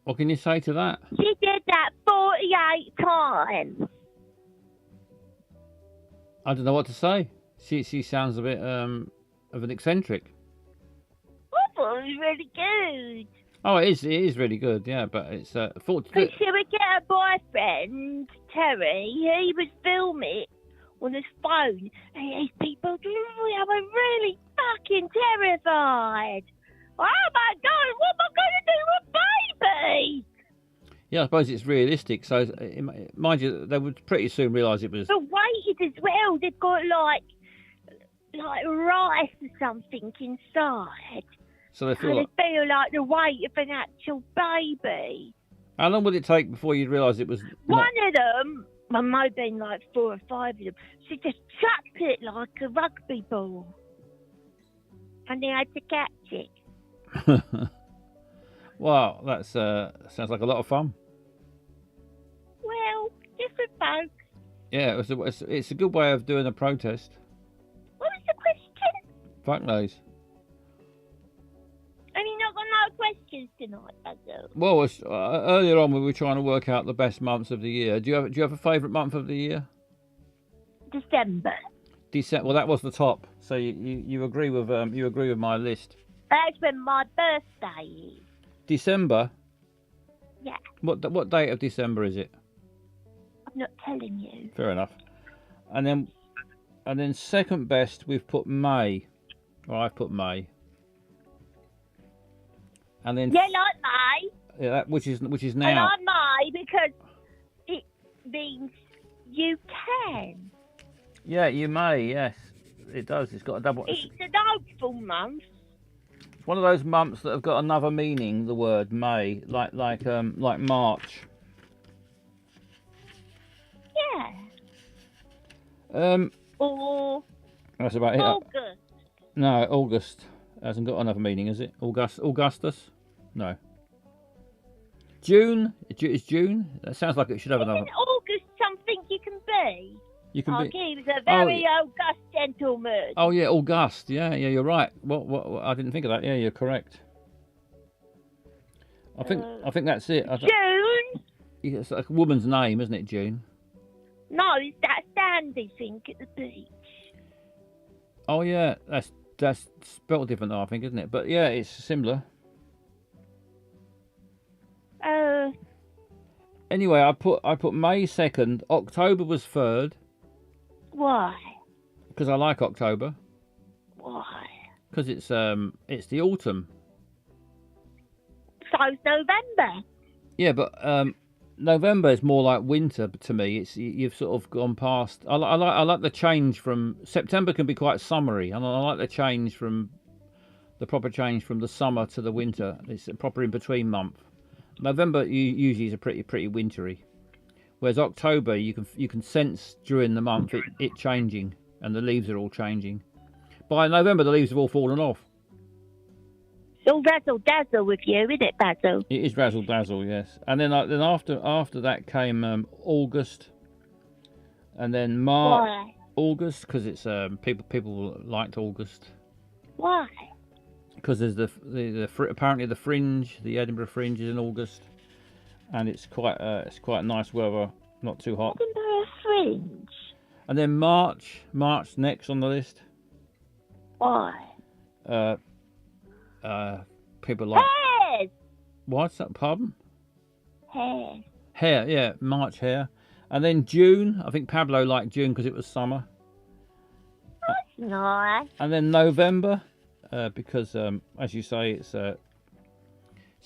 what can you say to that? She did that 48 times. I don't know what to say. She sounds a bit of an eccentric. I thought it was really good. Oh, it is really good. Yeah, but it's But should we get a boyfriend, Terry? He was filming it on his phone, and these people were really fucking terrified. Oh my God, what am I going to do with baby? Yeah, I suppose it's realistic. So, mind you, they would pretty soon realise it was. The weight as well. They've got like rice or something inside. So they feel. And Like, they feel like the weight of an actual baby. how long would it take before you'd realise it was? One of them, there might have been like 4 or 5 of them, she just chucked it like a rugby ball. And they had to catch it. Wow, that's sounds like a lot of fun. Well, different folks. Yeah, it's a good way of doing a protest. What was the question? Fuck knows. And you're not got no questions tonight, Basil? Well, earlier on we were trying to work out the best months of the year. Do you have a favourite month of the year? December. December. Well, that was the top. So you agree with my list. That's when my birthday is. December. Yeah, What date of December is it? I'm not telling you. Fair enough. And then second best we've put May. Well, I've put May. And then Yeah, like May. yeah, which is I now. like May because it means you can. Yeah, you may. Yes, it does. It's got a double. It's an hopeful month. It's one of those months that have got another meaning. The word May, like March. Yeah. Or That's about it. August. No, August hasn't got another meaning, is it? Augustus? No. June? It's June? That sounds like it should have another. Isn't August something you can be? You can be. He was a very august gentleman. Oh yeah, August. Yeah, you're right. What? I didn't think of that. Yeah, you're correct. I think that's it. June? It's like a woman's name, isn't it, June? No, it's that sandy thing at the beach. Oh yeah, that's spelled different though, I think, isn't it? But yeah, it's similar. Anyway, I put May 2nd. October was 3rd. Why? Because I like October. Why? Because it's the autumn. So's November. Yeah, but November is more like winter to me. It's you've sort of gone past. I like the change from September can be quite summery, and I like the change from the proper change from the summer to the winter. It's a proper in between month. November usually is a pretty wintry, whereas October you can sense during the month it changing, and the leaves are all changing. By November the leaves have all fallen off. It's all razzle dazzle with you, isn't it, Basil? It is razzle dazzle, yes. And then after that came August, and then March. Why? August because it's people liked August. Why? Because there's apparently the Fringe, the Edinburgh Fringe is in August, and it's quite nice weather, not too hot. Edinburgh Fringe. And then March next on the list. Why? People like. Hair. What's that? Pardon? Hair. Hair, yeah, March hair, and then June. I think Pablo liked June because it was summer. That's nice. And then November, because as you say, it's a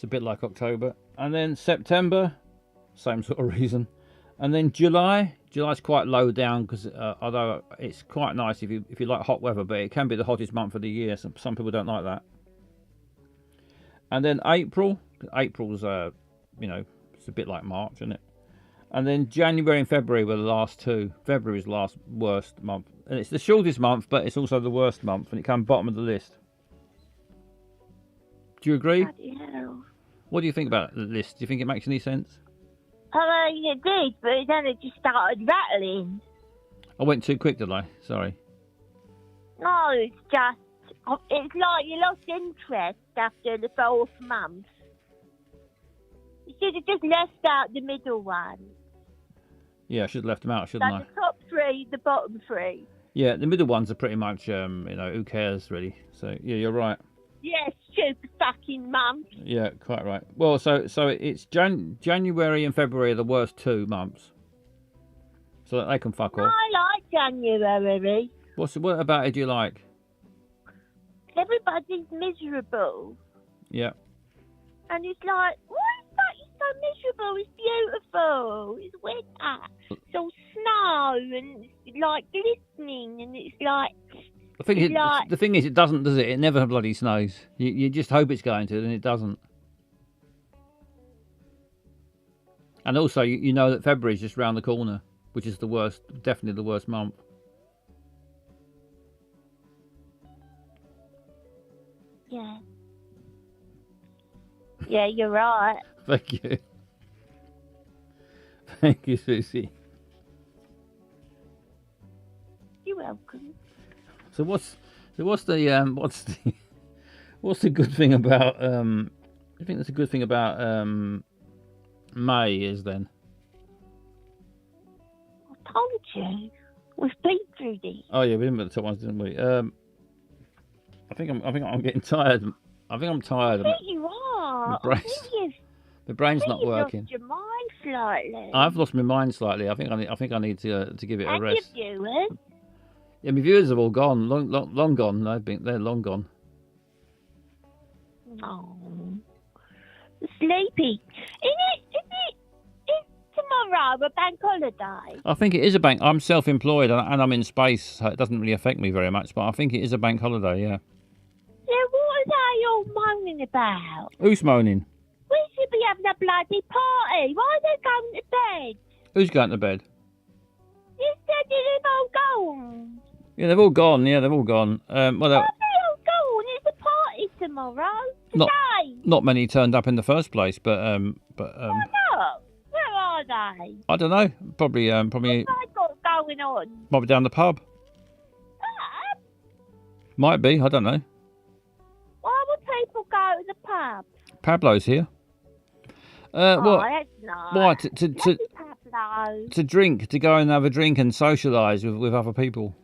bit like October. And then September, same sort of reason. And then July's quite low down because although it's quite nice if you like hot weather, but it can be the hottest month of the year. Some people don't like that. And then April's it's a bit like March, isn't it? And then January and February were the last two. February's the last worst month, and it's the shortest month, but it's also the worst month, and it comes bottom of the list. Do you agree? Bloody hell. What do you think about the list? Do you think it makes any sense? I mean, it did, but it only just started rattling. I went too quick, did I? Sorry. No, it's like you lost interest after the 4th month. You should have just left out the middle one. Yeah, I should have left them out, shouldn't I? The top 3, the bottom 3. Yeah, the middle ones are pretty much, who cares, really. So, yeah, you're right. Yes, superstition. fucking month. Yeah, quite right. Well, so it's January and February are the worst 2 months. So that they can fuck off. I like January. What about it do you like? Everybody's miserable. Yeah. And it's like, why is that so miserable? It's beautiful. It's winter. It's all snow and it's like glistening and it's like... The thing is, it doesn't, does it? It never bloody snows. You just hope it's going to, and it doesn't. And also, you know that February's just round the corner, which is the worst, definitely the worst month. Yeah. Yeah, you're right. Thank you. Thank you, Susie. You're welcome. So what's the good thing about I think that's a good thing about May is then? I told you. We've been through these. Oh yeah, we didn't put the top ones, didn't we? I think I'm getting tired. I think I'm tired. I think you are. My brain's not working. You've lost your mind slightly. I've lost my mind slightly. I think I need to give it a rest. And your viewers. Yeah, my viewers have all gone, long gone. They're long gone. Oh, sleepy. Is tomorrow a bank holiday? I think it is a bank. I'm self-employed and I'm in space, so it doesn't really affect me very much. But I think it is a bank holiday. Yeah. Yeah, what are they all moaning about? Who's moaning? We should be having a bloody party. Why are they going to bed? Who's going to bed? You said they've all gone. Yeah, they've all gone. Yeah, they've all gone. Why are they all gone? It's a party tomorrow. Today. Not many turned up in the first place, but Why not? Where are they? I don't know. Probably What have they got going on? Might be down the pub. Might be. I don't know. Why would people go to the pub? Pablo's here. What? That's nice. What? Pablo. To drink, to go and have a drink and socialise with other people.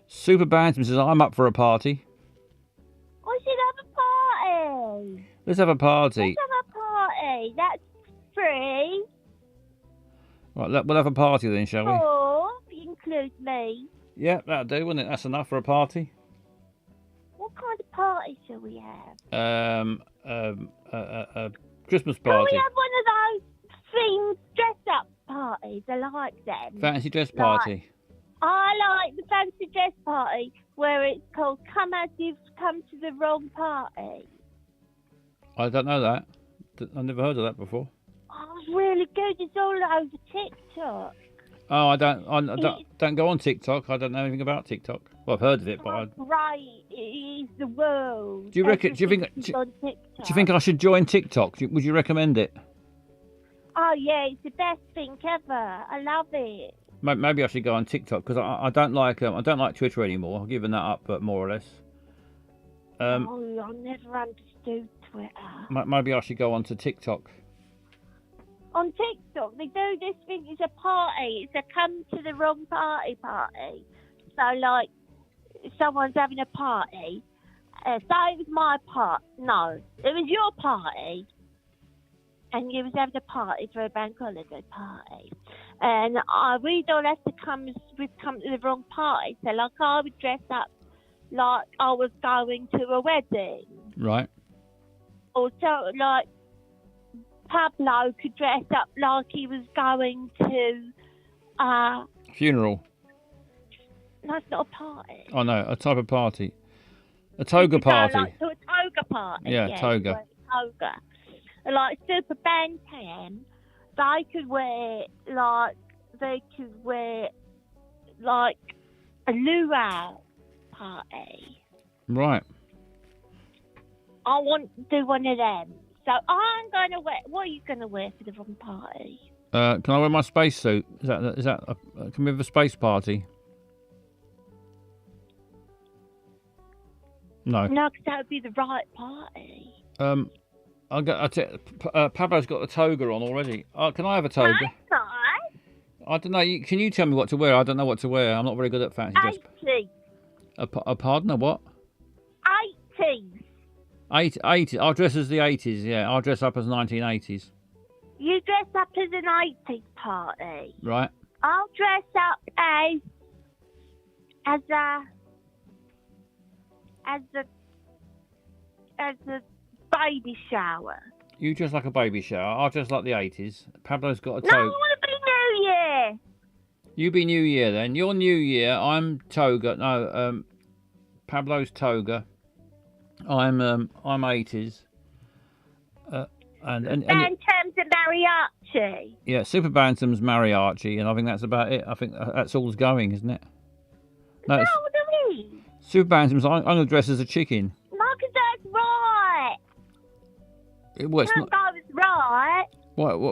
Super Bantam says, I'm up for a party. I should have a party. Let's have a party. Let's have a party. That's free. Right, we'll have a party then, shall we? Or, if you include me. Yeah, that'll do, wouldn't it? That's enough for a party. What kind of party shall we have? A Christmas party. Can we have one of those themed dress-up parties? I like them. Fancy dress party. I like the fancy dress party where it's called Come As You've Come to the Wrong Party. I don't know that. I've never heard of that before. Oh, it's really good. It's all over TikTok. Oh, I don't go on TikTok. I don't know anything about TikTok. Well, I've heard of it, but Right, it is the world. Do you think I should join TikTok? Would you recommend it? Oh yeah, it's the best thing ever. I love it. Maybe I should go on TikTok because I don't like Twitter anymore. I've given that up, but more or less. I never understood Twitter. Maybe I should go on to TikTok. On TikTok, they do this thing. It's a party. It's a come to the wrong party. So like, someone's having a party. Say it was my part. No, it was your party. And you was having a party for a bank holiday party. And we'd all have to come to the wrong party. So like I would dress up like I was going to a wedding. Right. Or so like Pablo could dress up like he was going to funeral. No, it's not a party. Oh no, a type of party. A toga party. Like to a toga party. Yeah, toga. Toga. Like Super Bantam, they could wear a luau party. Right. I want to do one of them. So I'm going to wear... What are you going to wear for the wrong party? Can I wear my space suit? Can we have a space party? No. No, because that would be the right party. Pablo's got the toga on already. Can I have a toga? That's nice. I don't know. Can you tell me what to wear? I don't know what to wear. I'm not very good at fancy dress. Actually. A pardon? A what? 80s. 80. I'll dress as the 80s. Yeah, I'll dress up as 1980s. You dress up as an 80s party. Right. I'll dress up as a baby shower. You dress like a baby shower. I'll dress like the 80s. Pablo's got a No, I toga. want to be New Year. You be New Year then. You're New Year. I'm toga. No, Pablo's toga. I'm 80s. And Bantam's a mariachi. yeah, Super Bantam's mariachi, and I think that's about it. I think that's all's going, isn't it? No, No, it's- what do you mean? Super Bantam's. I'm going to dress as a chicken. Mark, that's right. Well, it's That not. was right.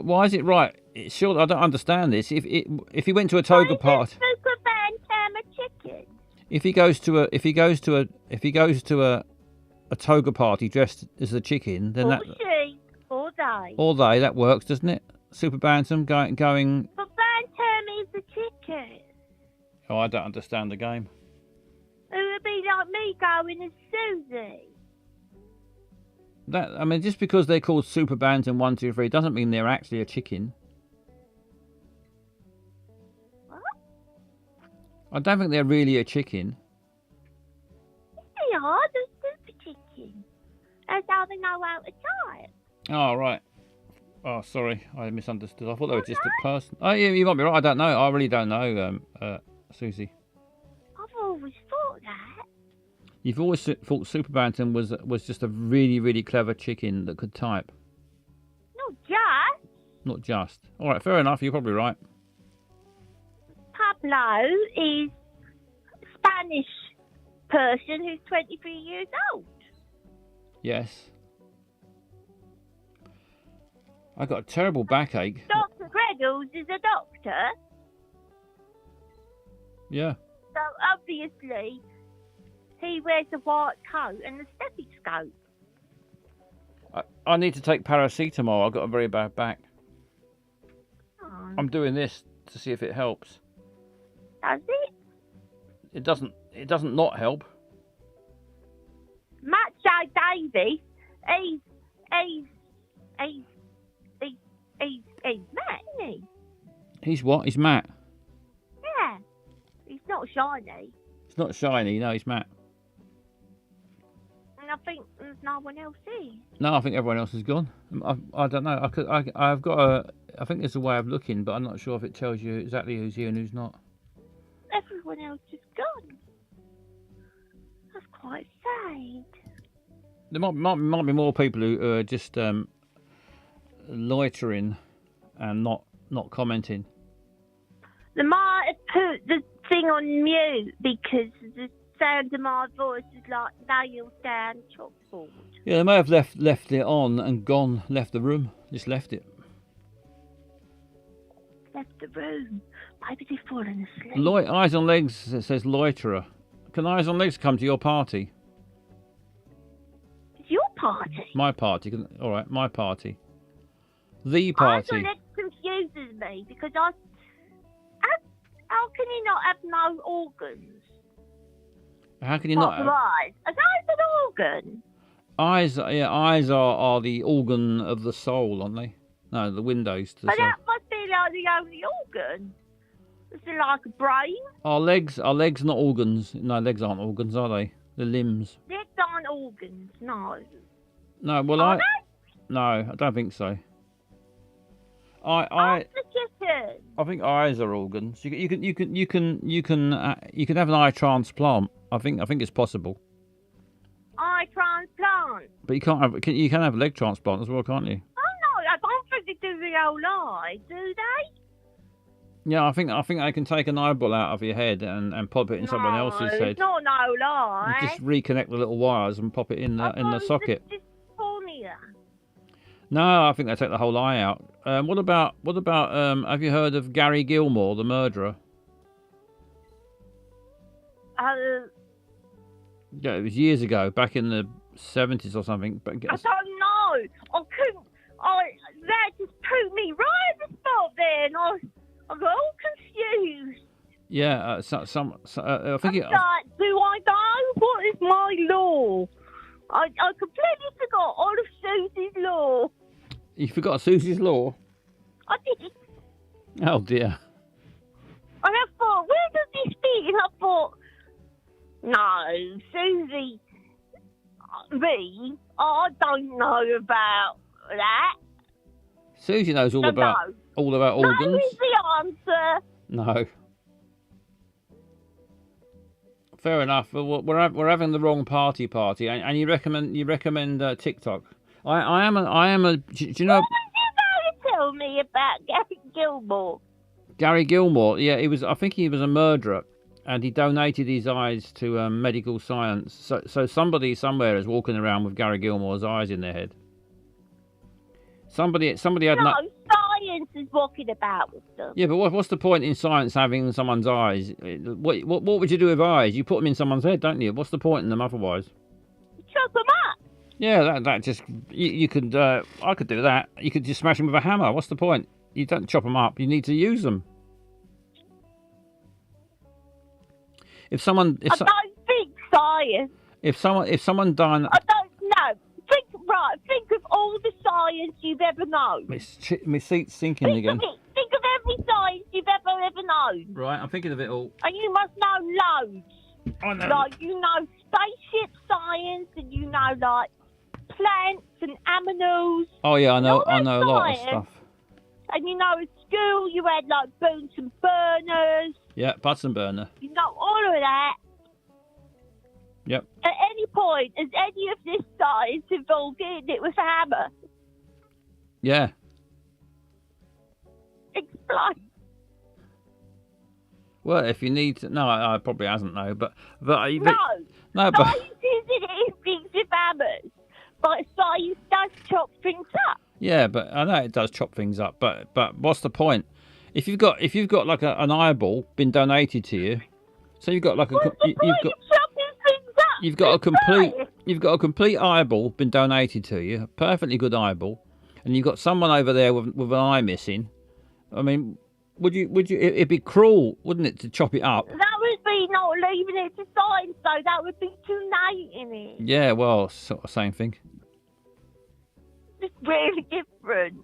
Why is it right? It's sure, I don't understand this. If he went to a toga party, Super Bantam a chicken. if he goes to a toga party dressed as a chicken, then Or that she, or they. all day that works, doesn't it? Super Bantam going. But Bantam is a chicken. Oh, I don't understand the game. It would be like me going as Susie. I mean, just because they're called Super Bantam 1, 2, 3 doesn't mean they're actually a chicken. What? I don't think they're really a chicken. They are the super chicken. That's how they know how to tie it. Oh, right. Oh, sorry, I misunderstood. I thought they were just a person. Oh, yeah, you might be right. I don't know. I really don't know, Susie. I've always thought that. You've always thought Super Bantam was just a really, really clever chicken that could type. Not just. Not just. All right, fair enough. You're probably right. Pablo is a Spanish person who's 23 years old. Yes. I got a terrible backache. Dr. Greggles is a doctor, Yeah. so obviously he wears a white coat and a stethoscope. I need to take paracetamol. I've got a very bad back. Oh, I'm doing this to see if it helps. does it? It doesn't. It doesn't not help. Macho Davis, he's Matt, isn't he? He's what? He's Matt. Yeah. He's not shiny. It's not shiny. No, he's Matt. And I think there's no one else here. No, I think everyone else is gone. I don't know. I've got a. I think there's a way of looking, but I'm not sure if it tells you exactly who's here and who's not. Everyone else is gone. That's quite sad. There might be more people who are just loitering and not commenting. They might have put the thing on mute because the sound of my voice is like nailed down chalkboard. Yeah, they may have left it on and left the room, just left it. Left the room. Maybe they've fallen asleep. Eyes on Legs says loiterer. Can Eyes on Legs come to your party? It's your party. My party. All right, my party. The party. That confuses me because how can you not have no organs? How can you not? Apart from eyes. Are those an organ? Eyes, yeah, eyes are the organ of the soul, aren't they? No, the windows to the But soul. that must be like the only organ. Is it like a brain? Are legs not organs? No, legs aren't organs, are they? The limbs. Legs aren't organs, no. No, well, Are they? no, I don't think so. Ask the chicken. I think eyes are organs. You can have an eye transplant. I think it's possible. Eye transplant. But you can have a leg transplant as well, can't you? Oh no, I don't think they do the whole eye, do they? Yeah, I think they can take an eyeball out of your head and pop it in someone else's head. It's not no lie. You just reconnect the little wires and pop it in the socket. It's cornea. No, I think they take the whole eye out. What about have you heard of Gary Gilmore, the murderer? Yeah, it was years ago, back in the 70s or something. But I don't know. I couldn't. That just put me right at the spot there, and I got all confused. yeah, I think Like, do I know what is my law? I completely forgot all of Susie's Law. You forgot Susie's Law? I did. Oh dear. And I thought, where does this fit? And I thought, no, Susie, me, I don't know about that. Susie knows all So about no. organs. No is the answer. No. Fair enough. But we're having the wrong party, and you recommend TikTok. I am a. Do you know? What was you going to tell me about Gary Gilmore? Gary Gilmore? Yeah, I think he was a murderer, and he donated his eyes to medical science. So somebody somewhere is walking around with Gary Gilmore's eyes in their head. Somebody had Science is walking about with them. Yeah, but what's the point in science having someone's eyes? What would you do with eyes? You put them in someone's head, don't you? What's the point in them otherwise? Chop them up. Yeah, that just you could. I could do that. You could just smash them with a hammer. What's the point? You don't chop them up. You need to use them. I don't think science. If someone done. I don't know. Think of all the science you've ever known. My seat's sinking again. Think of every science you've ever known. Right, I'm thinking of it all. And you must know loads. I know. Like, you know spaceship science, and you know, like, plants and aminals. Oh yeah, I know All a that lot of science. stuff. And you know, at school you had, like, Bunsen burners. Yeah, Bunsen burner. You know all of that. Yep. At any point, has any of this science involved in it with a hammer? Yeah. Explain. Well, if you need to, no, I probably hasn't no, but No, but science isn't in things with hammers, but science does chop things up. yeah, but I know it does chop things up. But what's the point? If you've got like an eyeball been donated to you, so you've got like you've got a complete eyeball been donated to you, a perfectly good eyeball, and you've got someone over there with an eye missing. I mean, would you? It'd be cruel, wouldn't it, to chop it up? That would be not leaving it to science, though. That would be donating it. Yeah, well, sort of same thing. It's really different.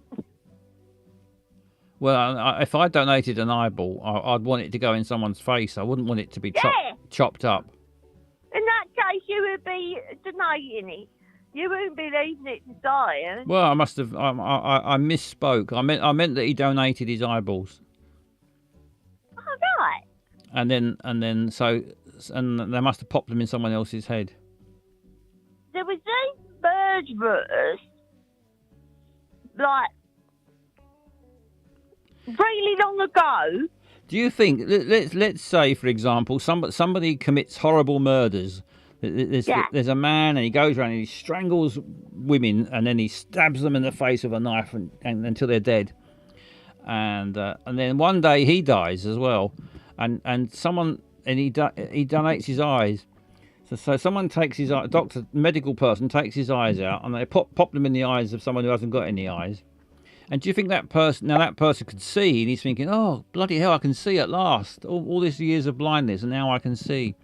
Well, if I donated an eyeball, I'd want it to go in someone's face. I wouldn't want it to be chopped up. In that case, you would be donating it. You wouldn't be leaving it to science. Well, I must have. I misspoke. I meant that he donated his eyeballs. Oh, right. And then they must have popped them in someone else's head. There was these murderers, like, really long ago. Do you think? Let's say, for example, somebody commits horrible murders. There's a man, and he goes around and he strangles women, and then he stabs them in the face with a knife, and until they're dead. And then one day he dies as well, and he donates his eyes. So someone takes his eye, medical person takes his eyes out, and they pop them in the eyes of someone who hasn't got any eyes. And do you think that person could see, and he's thinking, oh, bloody hell, I can see at last. All these years of blindness, and now I can see.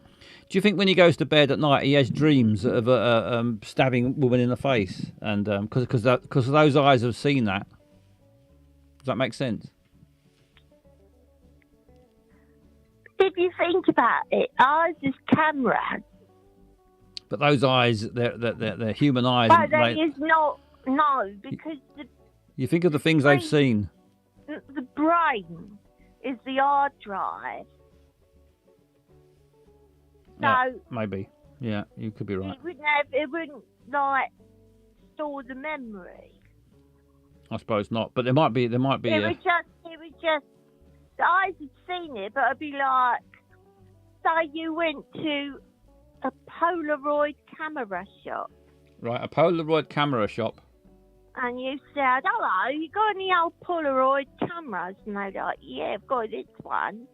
Do you think when he goes to bed at night, he has dreams of stabbing women in the face? And because those eyes have seen that. Does that make sense? If you think about it, eyes is cameras. But those eyes, they're human eyes. But there is no, because you think of the things they've seen. The brain is the hard drive. So yeah, maybe. Yeah, you could be right. It wouldn't like store the memory. I suppose not, but there might be. It would just. The eyes had seen it, but it'd be like, say you went to a Polaroid camera shop. Right, a Polaroid camera shop. And you said, hello, you got any old Polaroid cameras? And they're like, yeah, I've got this one.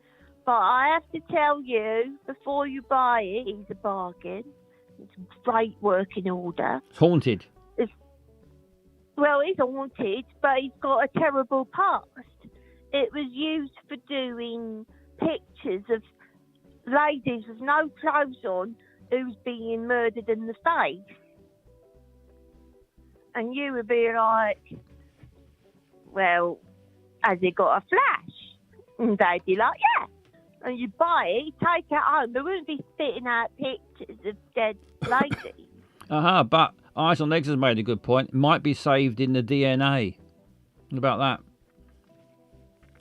But I have to tell you, before you buy it, it's a bargain. It's a great working order. It's haunted. It's haunted, but it's got a terrible past. It was used for doing pictures of ladies with no clothes on who's being murdered in the face. and you would be like, well, has it got a flash? And they'd be like, yeah. And you'd buy it, take it home. They wouldn't be spitting out pictures of dead ladies. But Eyes on Legs has made a good point. It might be saved in the DNA. What about that?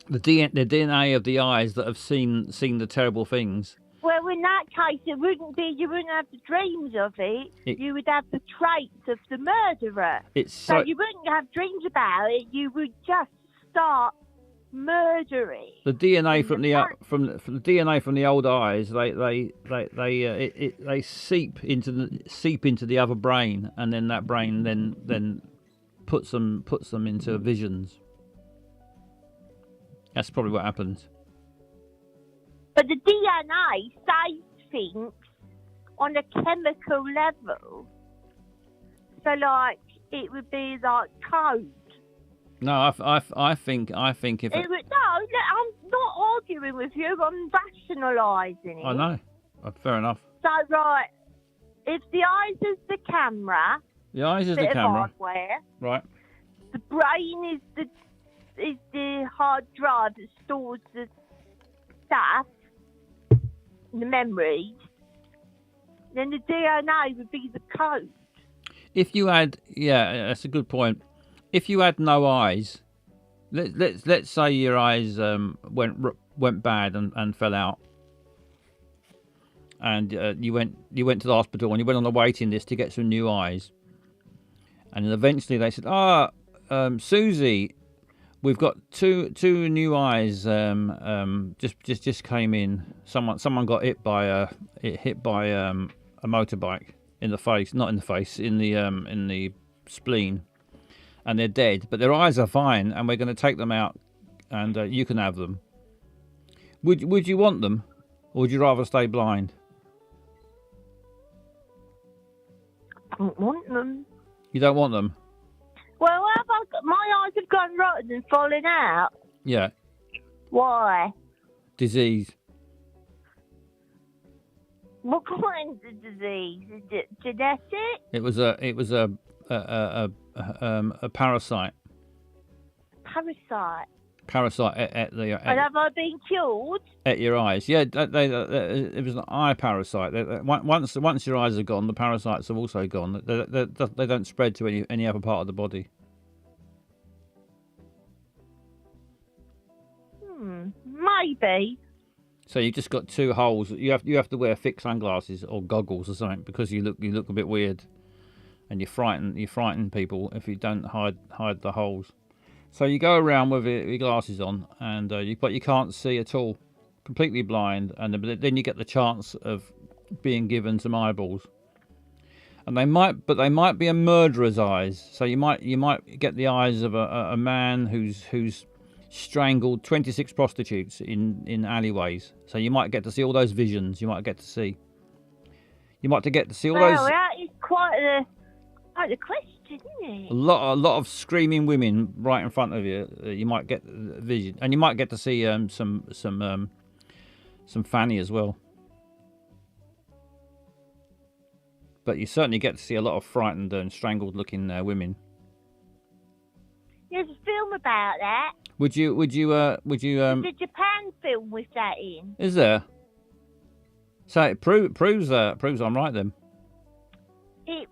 The DNA of the eyes that have seen the terrible things. Well, in that case, it wouldn't be. You wouldn't have the dreams of it. You would have the traits of the murderer. So you wouldn't have dreams about it. You would just start murdering. The DNA from the DNA from the old eyes, they seep into the other brain, and then that brain then puts them into visions. That's probably what happens. But the DNA saves things on a chemical level. So, like, it would be like code. No, I think if I'm not arguing with you. I'm rationalising it. I know. Fair enough. So, right, if the eyes is the camera, the eyes is bit the of camera, hardware, right? The brain is the hard drive that stores the stuff, the memories. Then the DNA would be the code. If you had, that's a good point. If you had no eyes, let's say your eyes went bad and fell out, and you went to the hospital and you went on the waiting list to get some new eyes, and then eventually they said, Susie, we've got two new eyes. Just came in. Someone got hit by a motorbike in the face, not in the face, in the spleen, and they're dead. But their eyes are fine, and we're going to take them out, and you can have them. Would you want them, or would you rather stay blind? I don't want them. You don't want them? Well, my eyes have gone rotten and fallen out. Yeah. Why? Disease. What kind of disease? Is it genetic? It was a parasite. Parasite. Parasite at And have I been cured? At your eyes. Yeah, it was an eye parasite. Once your eyes are gone, the parasites are also gone. They don't spread to any other part of the body. Maybe. So you've just got two holes. You have to wear thick sunglasses or goggles or something because you look a bit weird, and you frighten people if you don't hide the holes. So you go around with your glasses on, and but you can't see at all, completely blind. And then you get the chance of being given some eyeballs, and they might be a murderer's eyes. So you might get the eyes of a man who's strangled 26 prostitutes in alleyways. So you might get to see all those visions. You might get to see all those. Well, that is quite a question, isn't it? A lot of screaming women right in front of you. You might get vision, and you might get to see some fanny as well. But you certainly get to see a lot of frightened and strangled-looking women. There's a film about that. Would you? There's a Japan film with that in. Is there? So it proves I'm right then. It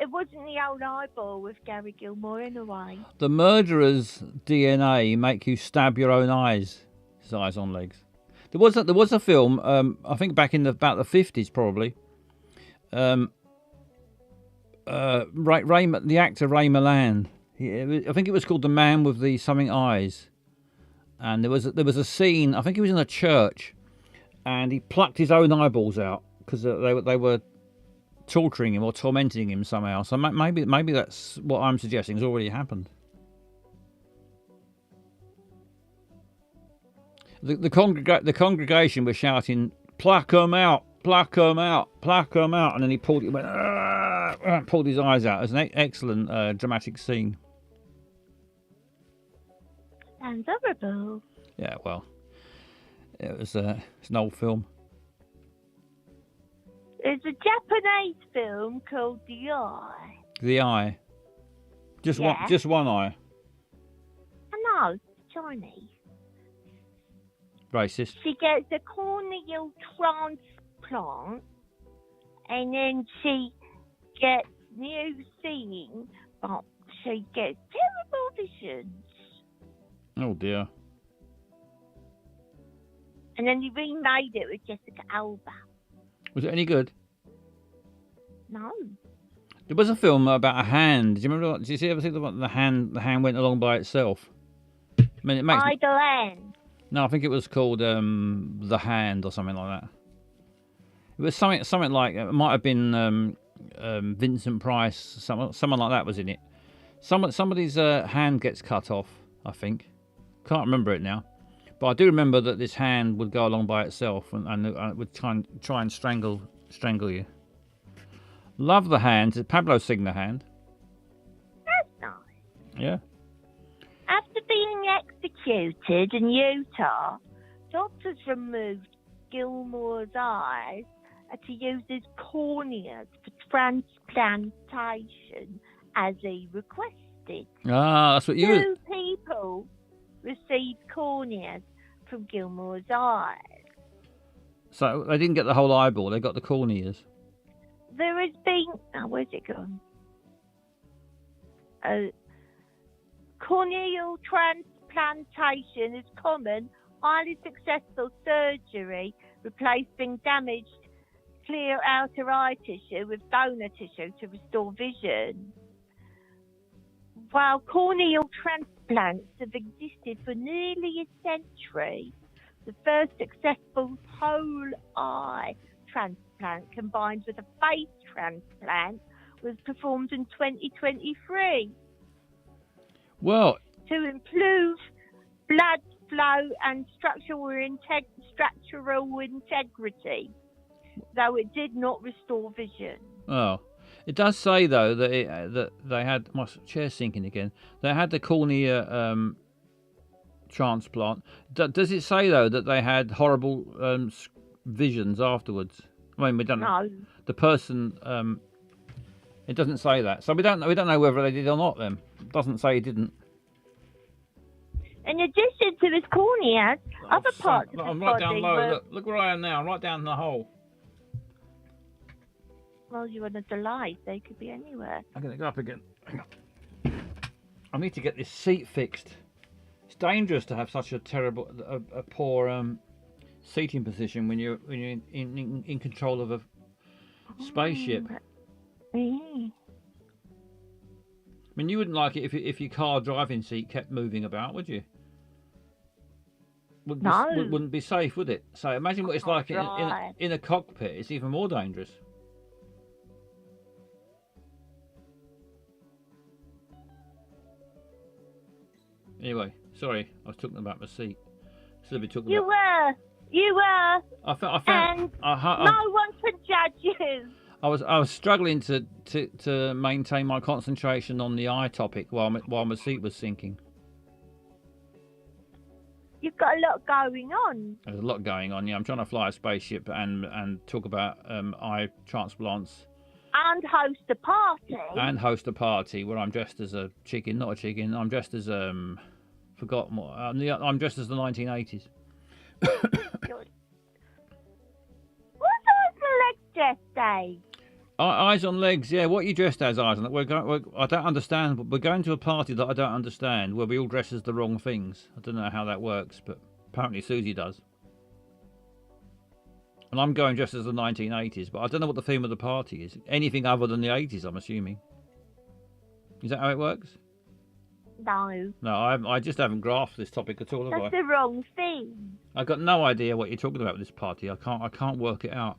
wasn't the old eyeball with Gary Gilmore in a way. The murderer's DNA make you stab your own eyes. His Eyes on Legs. There was a film. I think back in about the 50s probably. The actor Ray Milland. I think it was called The Man with the Something Eyes, and there was a scene. I think he was in a church, and he plucked his own eyeballs out because they were torturing him or tormenting him somehow. So maybe that's what I'm suggesting has already happened. The congregation was shouting, "Pluck 'em out! Pluck 'em out! Pluck 'em out!" And then he pulled his eyes out. It was an excellent dramatic scene. Sounds horrible. Yeah, well, it's an old film. There's a Japanese film called The Eye. The Eye. Just Yeah. just one eye. I know, Chinese. Racist. She gets a corneal transplant, and then she gets new seeing, but she gets terrible visions. Oh dear. And then he remade it with Jessica Alba. Was it any good? No. There was a film about a hand. Do you remember? Did you ever see the one? The hand went along by itself. I mean, it makes. Idle Hand. No, I think it was called The Hand or something like that. It was something like it might have been Vincent Price. Someone like that was in it. Somebody's hand gets cut off. I think. Can't remember it now, but I do remember that this hand would go along by itself and it would try and strangle you. Love The Hand. Pablo sing The Hand. That's nice. Yeah. After being executed in Utah, doctors removed Gilmore's eyes to use his corneas for transplantation as he requested. Ah, that's what you. Two people received corneas from Gilmore's eyes. So they didn't get the whole eyeball. They got the corneas. There has been... Oh, where's it gone? Corneal transplantation is common, highly successful surgery replacing damaged clear outer eye tissue with donor tissue to restore vision. While corneal transplants have existed for nearly a century, the first successful whole eye transplant combined with a face transplant was performed in 2023. Well, to improve blood flow and structural integrity, though it did not restore vision. oh, it does say though that that they had my chair's sinking again. They had the cornea transplant. Does it say though that they had horrible visions afterwards? I mean, we don't know. No. The person. It doesn't say that, so we don't know. We don't know whether they did or not. Then it doesn't say it didn't. In addition to his corneas, other parts of I'm his right body down low. were... Look where I am now. I'm right down the hole. Well, you're on a delay. They could be anywhere. I'm going to go up again. Hang on. I need to get this seat fixed. It's dangerous to have such a terrible, a poor seating position when you're in control of a spaceship. Mm. I mean, you wouldn't like it if your car driving seat kept moving about, would you? Wouldn't be safe, would it? So imagine what it's like in a cockpit. It's even more dangerous. Anyway, sorry, I was talking about my seat. Should be talking You about... were. I found. And no one can judge you. I was struggling to maintain my concentration on the eye topic while my seat was sinking. You've got a lot going on. There's a lot going on. Yeah, I'm trying to fly a spaceship and talk about eye transplants. And host a party. And host a party where I'm dressed as a chicken, not a chicken. I'm dressed as forgotten what. I'm dressed as the 1980s. What's eyes and legs dress day? Eyes on legs, yeah. What are you dressed as, eyes on? I don't understand. But we're going to a party that I don't understand, where we all dress as the wrong things. I don't know how that works, but apparently Susie does. And I'm going dressed as the 1980s, but I don't know what the theme of the party is. Anything other than the 80s, I'm assuming. Is that how it works? No. No, I just haven't grasped this topic at all, have That's I? the wrong thing. I've got no idea what you're talking about with this party. I can't work it out.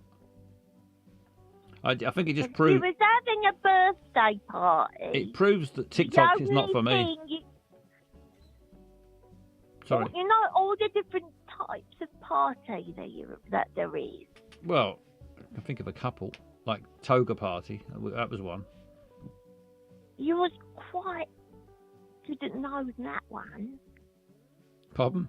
I think it just He proves. was having a birthday party. It proves that TikTok is not for me. Sorry. You know all the different types of party that there is. Well, I can think of a couple, like toga party. That was one. You was quite didn't know that one. Pardon?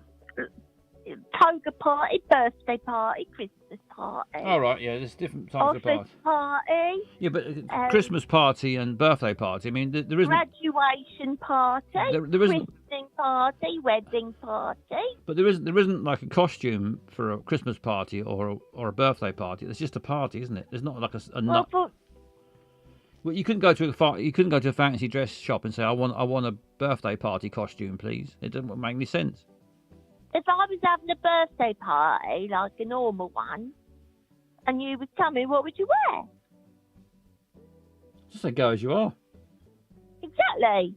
toga party, birthday party, Christmas party. All right, yeah, there's different types of Office parties. party, Yeah, but Christmas party and birthday party. I mean, there isn't. graduation party, There isn't. christening party, wedding party. But there isn't like a costume for a Christmas party or a birthday party. It's just a party, isn't it? There's not like a Well, for, Well, you couldn't go to a fancy dress shop and say, I want a birthday party costume, please. It doesn't make any sense. if I was having a birthday party, like a normal one, and you would tell me, what would you wear? Just say go as you are. Exactly.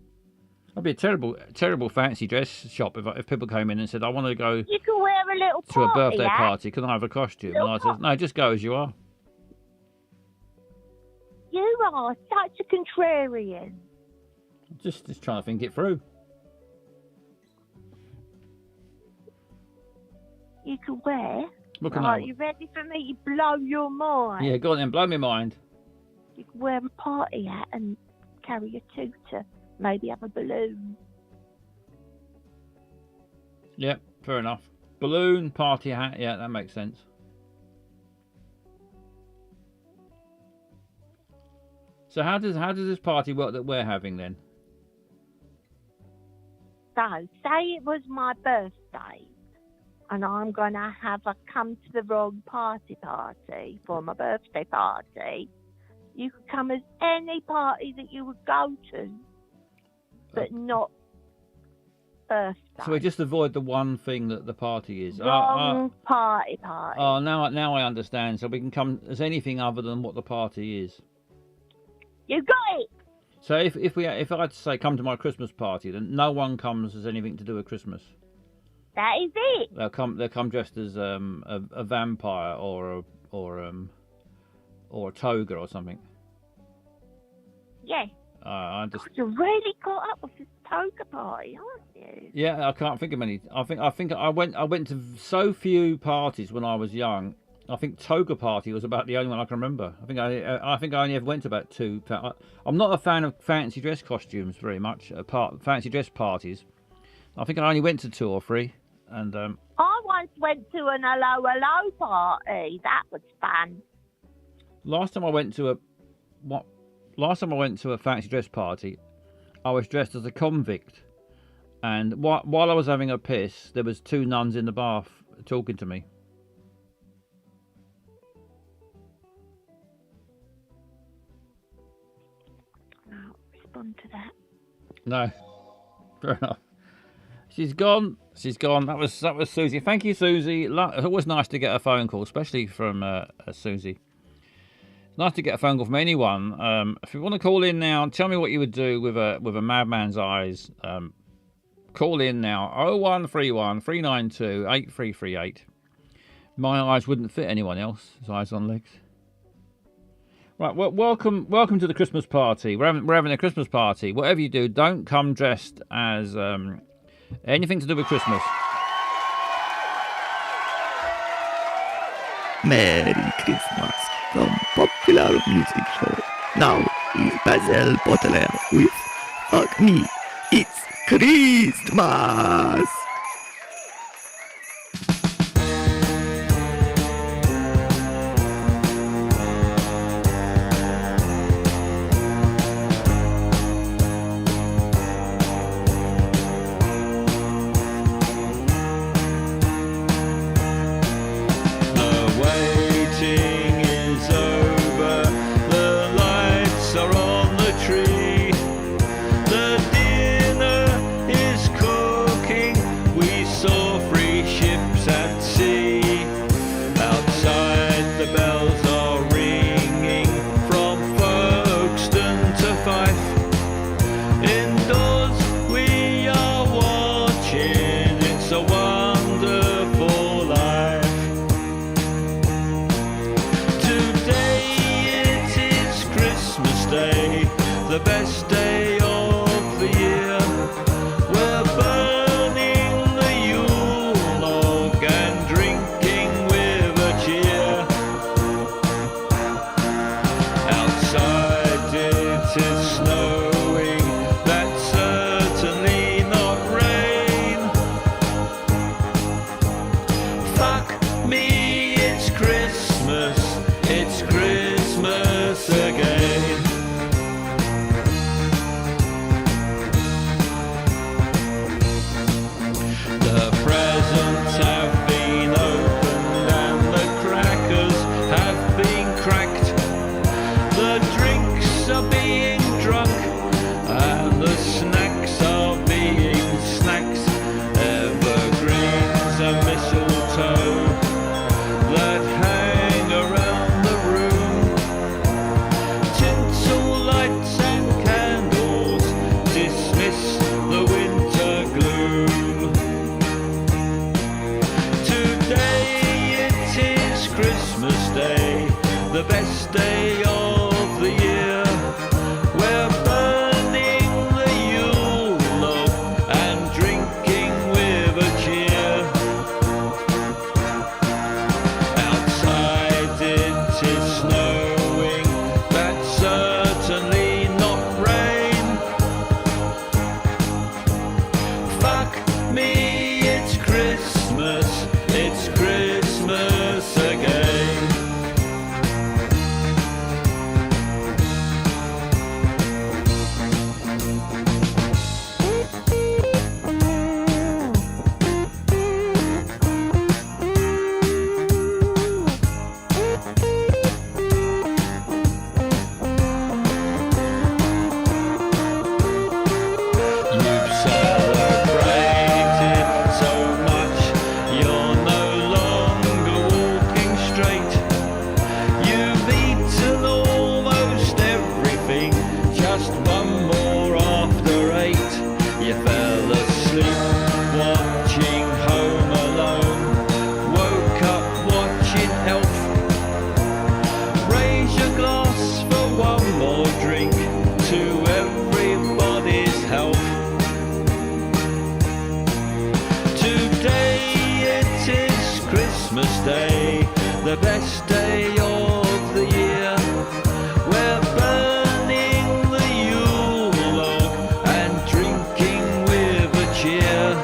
That'd be a terrible fancy dress shop if people came in and said, I want to go You could wear a little to party a birthday hat. party. Can I have a costume? And I said, no, just go as you are. You are such a contrarian. Just trying to think it through. You could wear. What can Right, I? you ready for me to blow your mind? Yeah, go on then, blow my mind. You could wear a party hat and carry a tutor. Maybe have a balloon. Yep, fair enough. Balloon, party hat, yeah, that makes sense. So how does this party work that we're having then? So, say it was my birthday, and I'm going to have a come to the wrong party for my birthday party. You could come as any party that you would go to, but not birthday. So we just avoid the one thing that the party is. Wrong party. Oh, now I understand. So we can come as anything other than what the party is. You got it. So if I had to say come to my Christmas party, then no one comes as anything to do with Christmas. That is it. They'll come dressed as a vampire or a toga or something. Yeah. I just You're really caught up with this toga party, aren't you? yeah, I can't think of any. I think I went to so few parties when I was young. I think toga party was about the only one I can remember. I think I only ever went to about two. I'm not a fan of fancy dress costumes very much. Fancy dress parties. I think I only went to 2 or 3. And I once went to an hello party. That was fun. last time I went to a fancy dress party, I was dressed as a convict. And while I was having a piss, there was 2 nuns in the bath talking to me. I'll respond to that. No, fair enough. She's gone. That was Susie. Thank you, Susie. It's always nice to get a phone call, especially from Susie. It's nice to get a phone call from anyone. If you want to call in now, tell me what you would do with a madman's eyes. Call in now. 0131 392 8338. My eyes wouldn't fit anyone else's eyes on legs. Right, well, welcome to the Christmas party. We're having a Christmas party. Whatever you do, don't come dressed as anything to do with Christmas. Merry Christmas from Popular Music Show. Now is Basil Butler with Fuck Me, It's Christmas! The dinner is cooking Christmas, it's Christmas again. The presents have been opened and the crackers have been cracked. The drinks are being drunk and the snacks are being snacks. Evergreens and mistletoe that hang around the room. Tinsel lights and candles dismiss the winter gloom. Today it is Christmas Day, the best day of the year. We're burning the Yule log and drinking with a cheer. Outside it is snowing, that's certainly not rain. Fuck me, it's Christmas, it's Christmas again. You've celebrated so much, you're no longer walking straight. You've eaten almost everything, just one more after 8. You fell asleep watching Home Alone, woke up watching Elf. Raise your glass for one more drink to everybody's health. Today it is Christmas Day, the best day of the year. We're burning the Yule log and drinking with a cheer.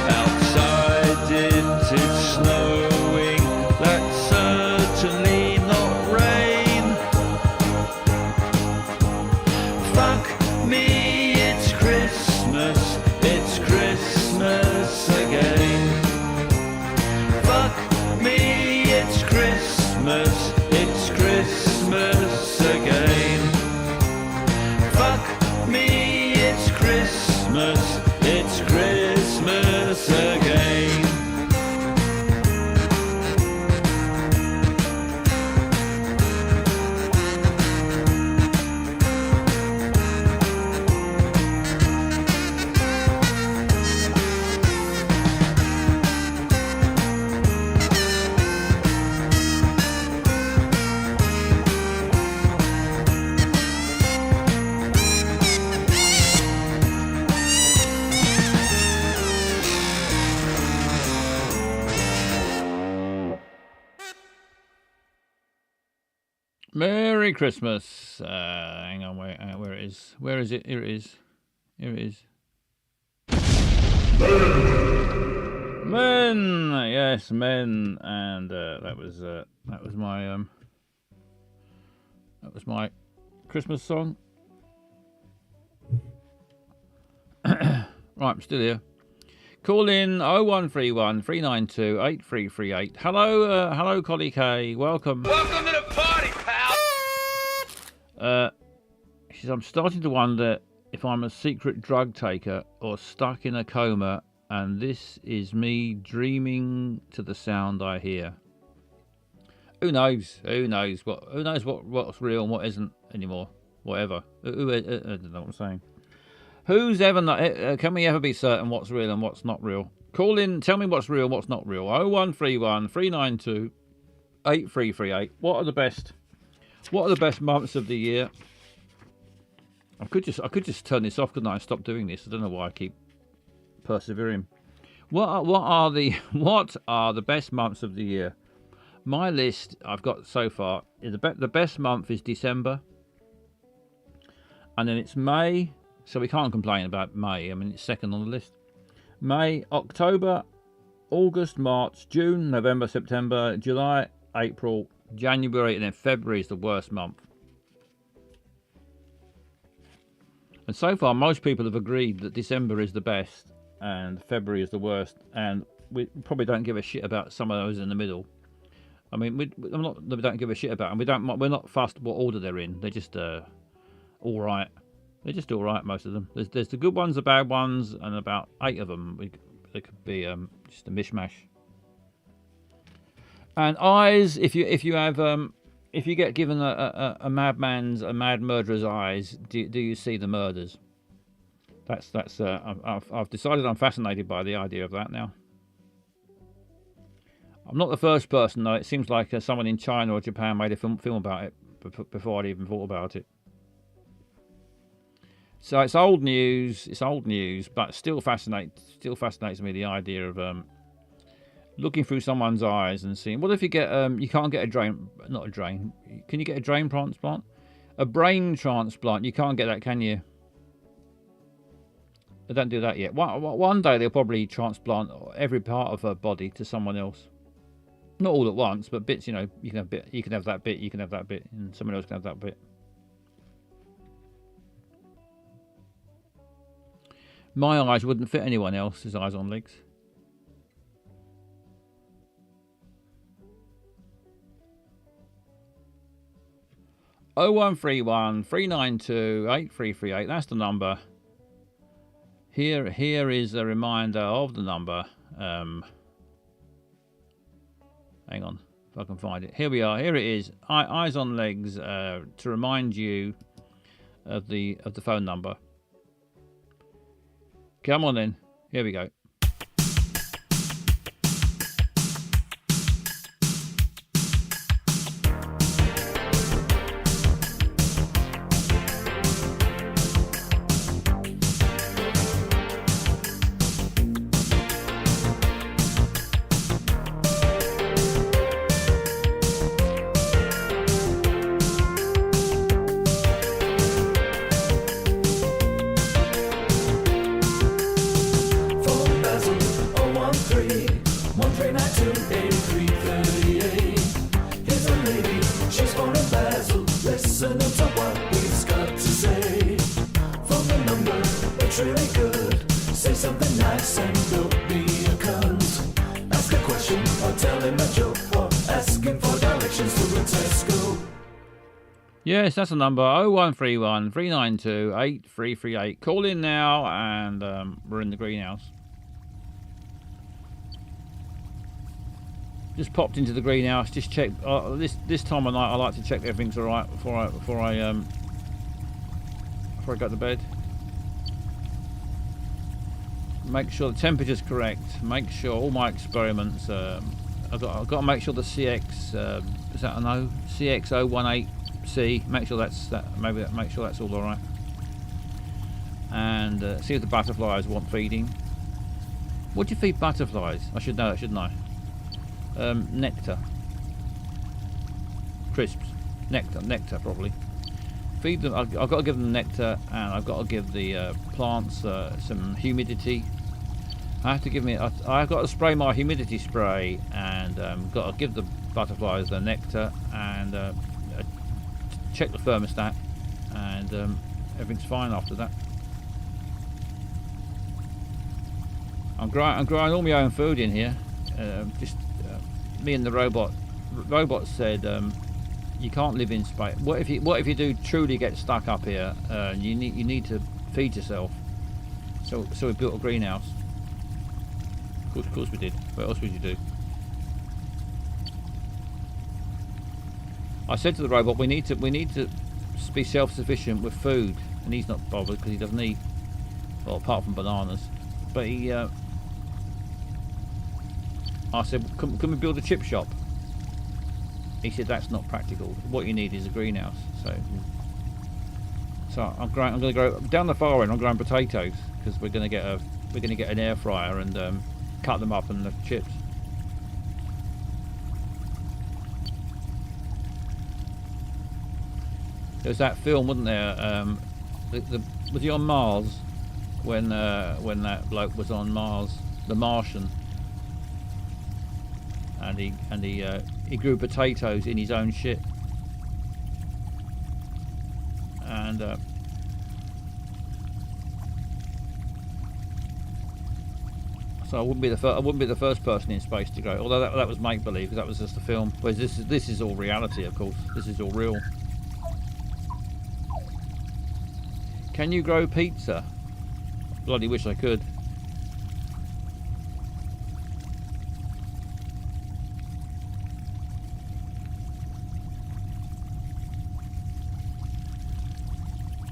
Outside it is snowing, that's certainly not rain. Fuck me, it's Christmas, it's Christmas again. Fuck me, it's Christmas, it's Christmas again. Fuck me, it's Christmas, it's Christmas again. Merry Christmas. Hang on, where it is? Where is it? Here it is. Here it is. Men, yes, men, and that was my Christmas song. Right, I'm still here. Call in 0131 392 8338. Hello, hello, Collie K. Welcome. Welcome to the party, pal. She says, I'm starting to wonder if I'm a secret drug taker or stuck in a coma, and this is me dreaming to the sound I hear. Who knows? Who knows what's real and what isn't anymore? Whatever. I don't know what I'm saying. Who's ever can we ever be certain what's real and what's not real? Call in, tell me what's real and what's not real. 0131 392 8338. What are the best months of the year? I could just turn this off, couldn't I? Stop doing this. I don't know why I keep persevering. What are the best months of the year? My list I've got so far is the best month is December, and then it's May. So we can't complain about May. I mean, it's second on the list. May, October, August, March, June, November, September, July, April, January, and then February is the worst month. And so far, most people have agreed that December is the best and February is the worst. And we probably don't give a shit about some of those in the middle. I mean, we don't give a shit about them. We're not fussed what order they're in. They're just all right. They're just all right, most of them. There's the good ones, the bad ones, and about 8 of them. They could be just a mishmash. And eyes, if you get given a mad murderer's eyes, do you see the murders? I've decided I'm fascinated by the idea of that now. I'm not the first person though. It seems like someone in China or Japan made a film about it before I'd even thought about it. So it's old news. It's old news, but still fascinates me the idea of looking through someone's eyes and seeing. What if you get you can't get not a drain. Can you get a drain transplant? A brain transplant. You can't get that, can you? They don't do that yet. One day they'll probably transplant every part of her body to someone else. Not all at once, but bits. You know, you can have bit. You can have that bit. You can have that bit, and someone else can have that bit. My eyes wouldn't fit anyone else's eyes on legs. Oh 0131 392 8338. That's the number. Here is a reminder of the number. Hang on, if I can find it. Here we are. Here it is. Eyes on Legs to remind you of the phone number. Come on then. Here we go. Yes, that's the number. 0131 392 8338. Call in now, and we're in the greenhouse. Just popped into the greenhouse. Just check. This time of night, I like to check everything's all right before I go to bed. Make sure the temperature's correct. Make sure all my experiments. I've got to make sure the CX is that an O? CX018C. Make sure that's that. Make sure that's all right. And see if the butterflies want feeding. What do you feed butterflies? I should know that, shouldn't I? Nectar. Crisps. Nectar probably. Feed them. I've got to give them nectar, and I've got to give the plants some humidity. I have to give me. I've got to spray my humidity spray, and got to give the butterflies the nectar, and check the thermostat, and everything's fine after that. I'm growing all my own food in here. Me and the robot. Robot said you can't live in space. What if you do truly get stuck up here? You need to feed yourself. So we built a greenhouse. Of course we did. What else would you do? I said to the robot, we need to be self-sufficient with food, and he's not bothered because he doesn't eat, well, apart from bananas. But he, I said, can we build a chip shop? He said that's not practical. What you need is a greenhouse. So I'm going to grow down the far end. I'm growing potatoes because we're going to get an air fryer and cut them up and the chips. There's that film, wasn't there? Was he on Mars when that bloke was on Mars, The Martian? he grew potatoes in his own shit. And so I wouldn't be the first person in space to go. Although that was make believe, because that was just a film. Whereas this is all reality, of course. This is all real. Can you grow pizza? Bloody wish I could.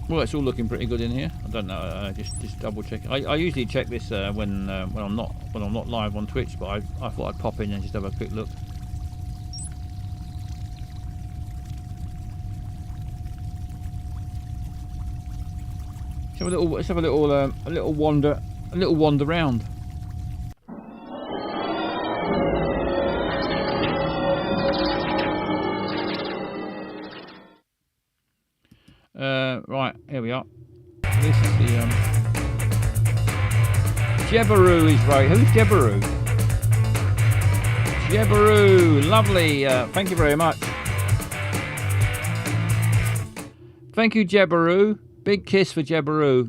Well, it's all looking pretty good in here. I don't know. Just double check. I usually check this when I'm not live on Twitch, but I thought I'd pop in and just have a quick look. Let's have a little wander round. Right, here we are. This is the Jebaroo is right. Who's Jebaroo? Jebaroo, lovely. Thank you very much. Thank you, Jebaroo. Big kiss for Jebaroo.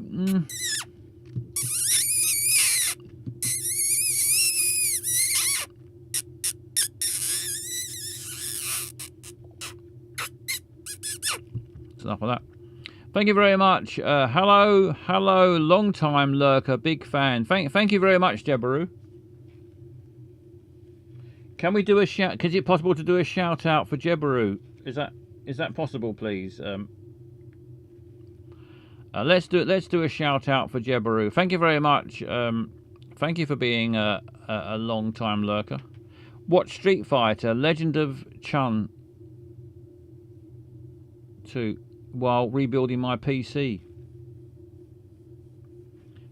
That's enough of that. Thank you very much. Hello, long time lurker, big fan. Thank you very much, Jebaroo. Can we do a shout? Is it possible to do a shout out for Jebaroo? Is that possible, please? Let's do a shout out for Jebaroo. Thank you very much. Thank you for being a long time lurker. Watch Street Fighter: Legend of Chun 2 while rebuilding my PC.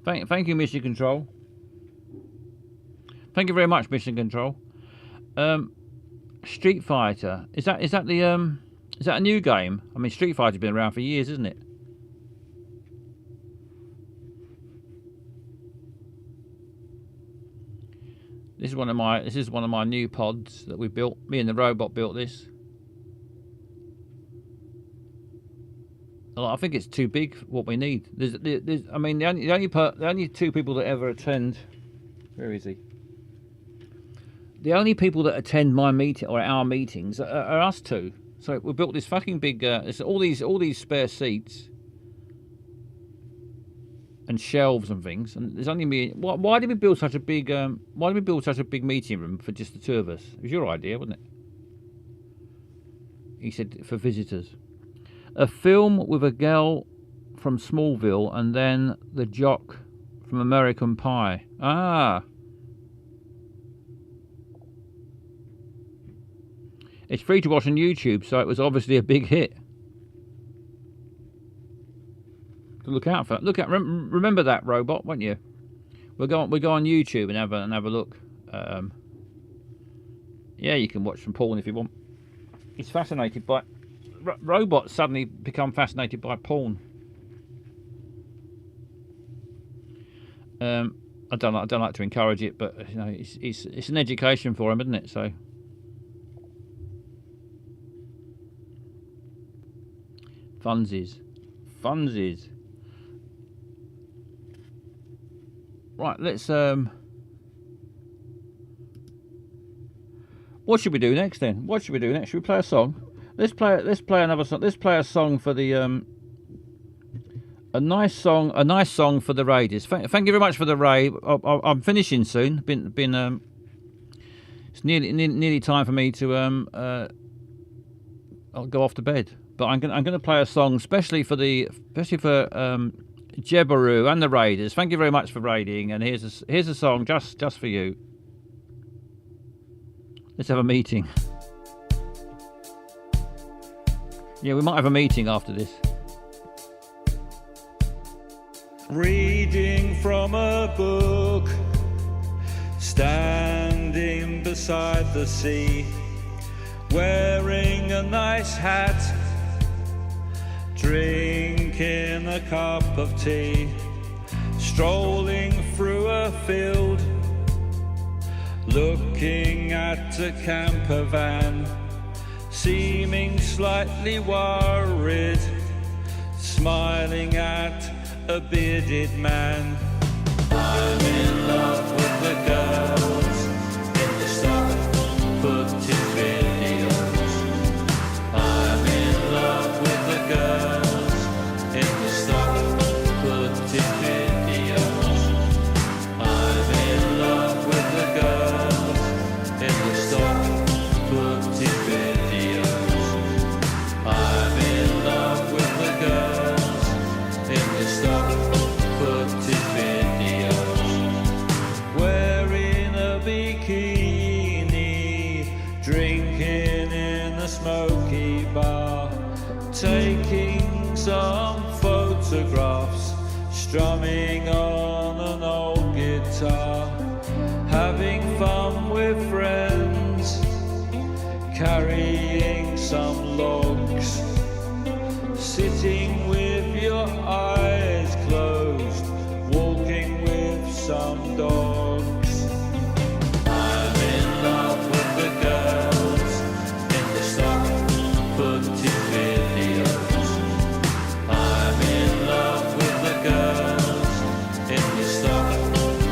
Thank you, Mission Control. Thank you very much, Mission Control. Street Fighter, is that a new game? I mean, Street Fighter's been around for years, isn't it? This is one of my new pods that we built. Me and the robot built this. I think it's too big for what we need. I mean, the only two people that ever attend. Where is he? The only people that attend my meeting or our meetings are us two. So we built this fucking big. It's all these spare seats and shelves and things. And there's only me. Why did we build such a big? Why did we build such a big meeting room for just the two of us? It was your idea, wasn't it? He said for visitors. A film with a girl from Smallville and then the jock from American Pie. Ah. It's free to watch on YouTube, so it was obviously a big hit. To look out for. Remember that, robot, won't you? We'll go on YouTube and have a look. Yeah, you can watch some porn if you want. He's fascinated by. Robots suddenly become fascinated by porn. I don't like to encourage it, but you know, it's an education for him, isn't it? So. Funsies. Right, let's what should we do next then? Should we play a song? Let's play another song. Let's play a song for the a nice song for the raiders. Thank you very much for the raid. I'm finishing soon. It's nearly time for me to I'll go off to bed. But I'm gonna play a song especially for Jebaroo and the raiders. Thank you very much for raiding. And here's a song just for you. Let's have a meeting. Yeah, we might have a meeting after this. Reading from a book, standing beside the sea, wearing a nice hat, drinking a cup of tea, strolling through a field, looking at a camper van, seeming slightly worried, smiling at a bearded man. I'm in love with the girls in the stuff footage videos. I'm in love with the girls in the stuff footage videos. I'm in love with the girls in the stuff footage videos. I'm in love with the girls in the stuff footage videos. Wearing a bikini, drinking in a smoky bar, taking some photographs, strumming on an old guitar, having fun with friends, carrying some logs, sitting with your eyes closed, walking with some dogs. I'm in love with the girls in the stock footage videos. I'm in love with the girls in the stock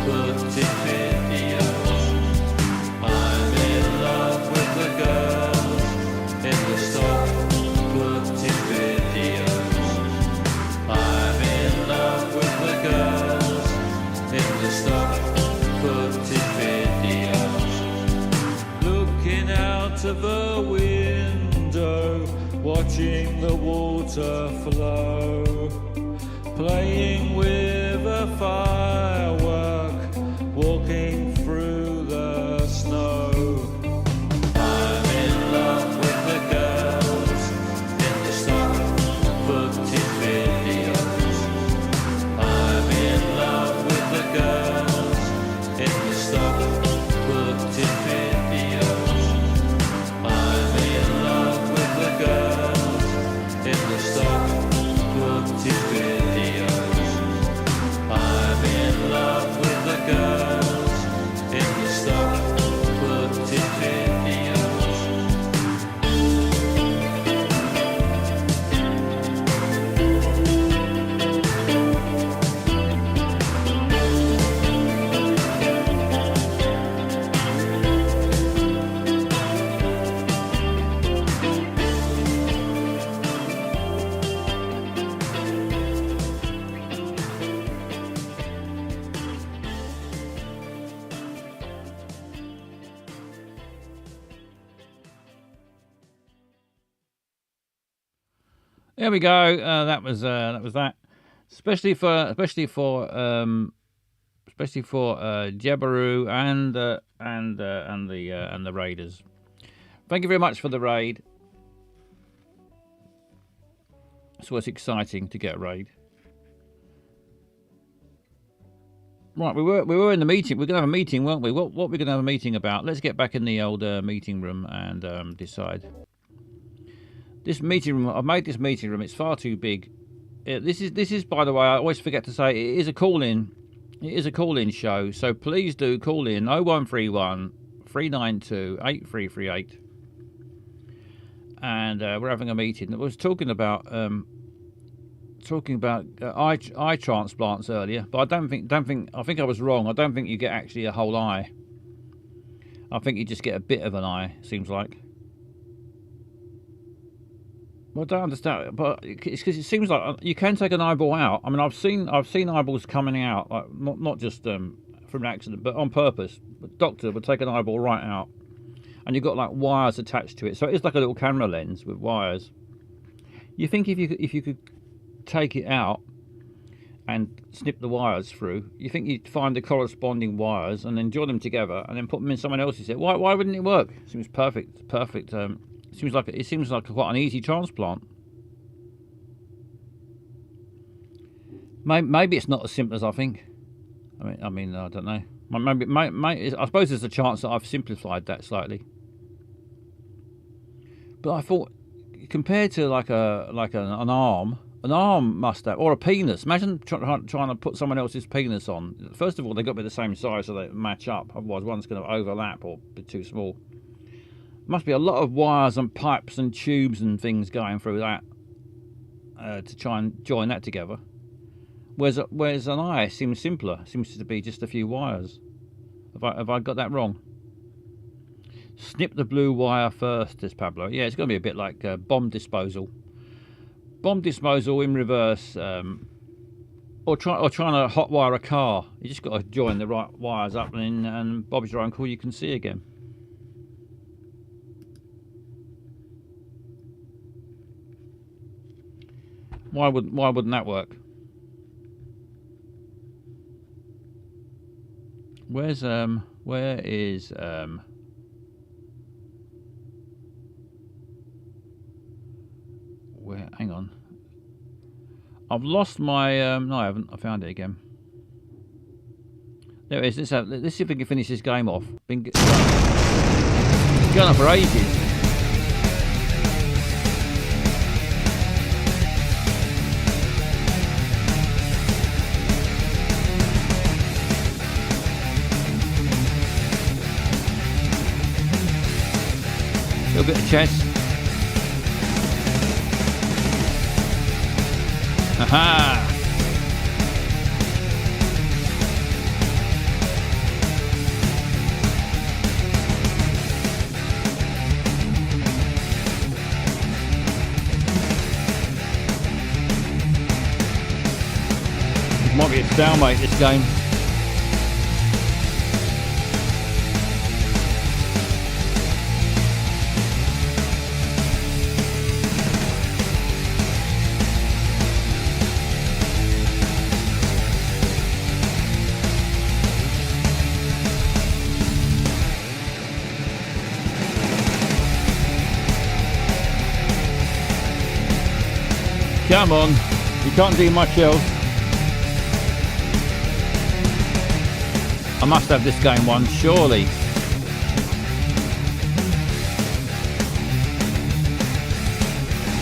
footage videos. I'm in love with the girls in the stock footage videos. I'm in love with the girls in the stock footage videos. Looking out of a window, watching the water flow, playing with a firework, walking through the snow. I'm in love with the girls in the stock footage videos. I'm in love with the girls in the stock footage videos. I'm in love with the girls in the stock footage videos. I'm in love with the girls in the stock footage videos. There we go. That was that. Especially for Jabiru and the raiders. Thank you very much for the raid. So it's exciting to get a raid. Right, we were in the meeting. We're gonna have a meeting, weren't we? What we're gonna have a meeting about? Let's get back in the old meeting room and decide. This meeting room, I've made this meeting room. It's far too big. This is, by the way, I always forget to say, it is a call-in. It is a call-in show. So please do call in 0131 392 8338. And we're having a meeting. I was talking about eye transplants earlier, but I think I was wrong. I don't think you get actually a whole eye. I think you just get a bit of an eye. Seems like. Well, I don't understand, but it's because it seems like you can take an eyeball out. I mean, I've seen eyeballs coming out, like not just from an accident, but on purpose. The doctor would take an eyeball right out, and you've got like wires attached to it, so it's like a little camera lens with wires. You think if you could take it out and snip the wires through, you think you'd find the corresponding wires and then join them together and then put them in someone else's head? Why wouldn't it work? It seems perfect. It seems like quite an easy transplant. Maybe it's not as simple as I think. I mean, I don't know. Maybe I suppose there's a chance that I've simplified that slightly. But I thought, compared to like an arm An arm must have, or a penis. Imagine trying to put someone else's penis on. First of all, they've got to be the same size so they match up. Otherwise, one's going to overlap or be too small. Must be a lot of wires and pipes and tubes and things going through that to try and join that together. Whereas an eye seems simpler. Seems to be just a few wires. Have I got that wrong? Snip the blue wire first, says Pablo. Yeah, it's going to be a bit like bomb disposal. Bomb disposal in reverse, or trying to hotwire a car. You just got to join the right wires up, and Bob's your uncle. You can see again. Why wouldn't that work? Where is hang on. I've lost my no, I haven't. I found it again. There it is. Let's see if we can finish this game off. Been going on for ages. Little bit of chess. Aha! It might be a stalemate, this game. Come on, you can't do much else. I must have this game won, surely.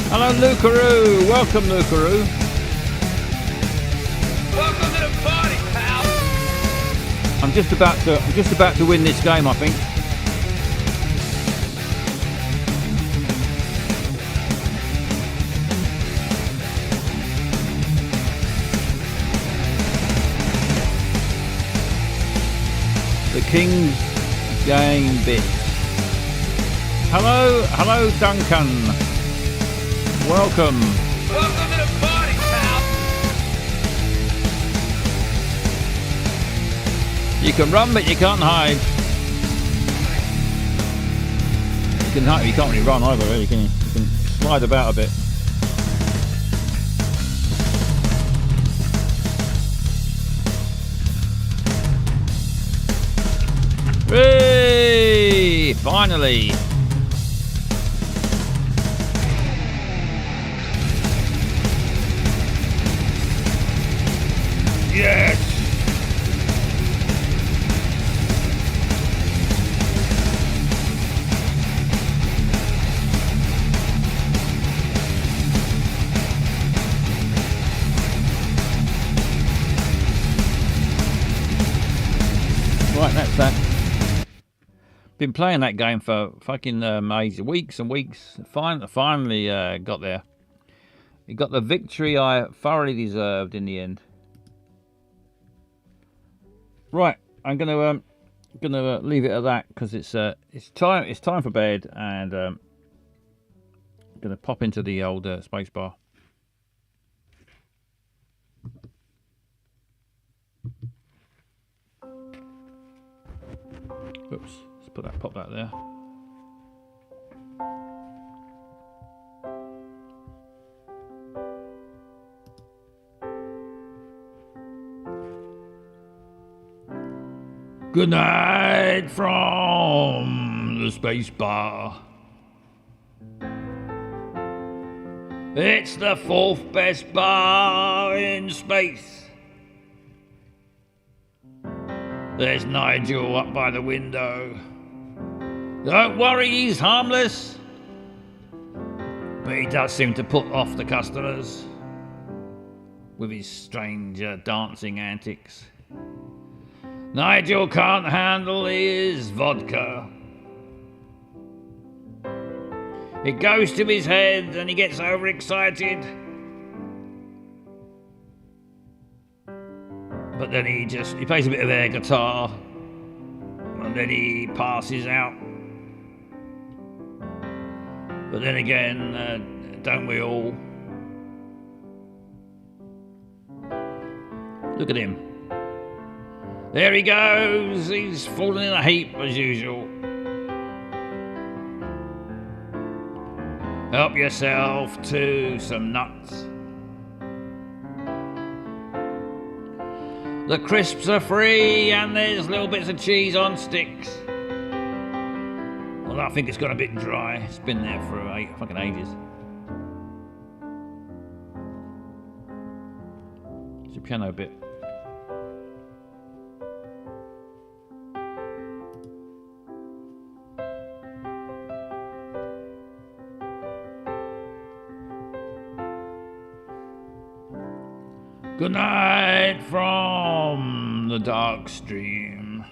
Hello, Lucaroo. Welcome, Lucaroo. Welcome to the party, pal. I'm just about to win this game, I think. The King's Gambit. Hello, Duncan. Welcome. Welcome to the party, pal. You can run, but you can't hide. You can hide. You can't really run either, really, can you? You can slide about a bit. Hey! Finally! Yes! Right, that's that. Been playing that game for fucking ages, weeks and weeks. Finally got there. It got the victory I thoroughly deserved in the end. Right, I'm gonna leave it at that because it's time for bed, and I'm gonna pop into the old space bar. Oops. Pop that there. Good night from the space bar. It's the fourth best bar in space. There's Nigel up by the window. Don't worry, he's harmless. But he does seem to put off the customers. with his strange dancing antics. Nigel can't handle his vodka. It goes to his head and he gets overexcited. But then he plays a bit of air guitar and then he passes out. But then again, don't we all? Look at him. There he goes. He's fallen in a heap as usual. Help yourself to some nuts. The crisps are free and there's little bits of cheese on sticks. Well, I think it's got a bit dry. It's been there for fucking ages. It's a piano bit. Good night from the dark stream.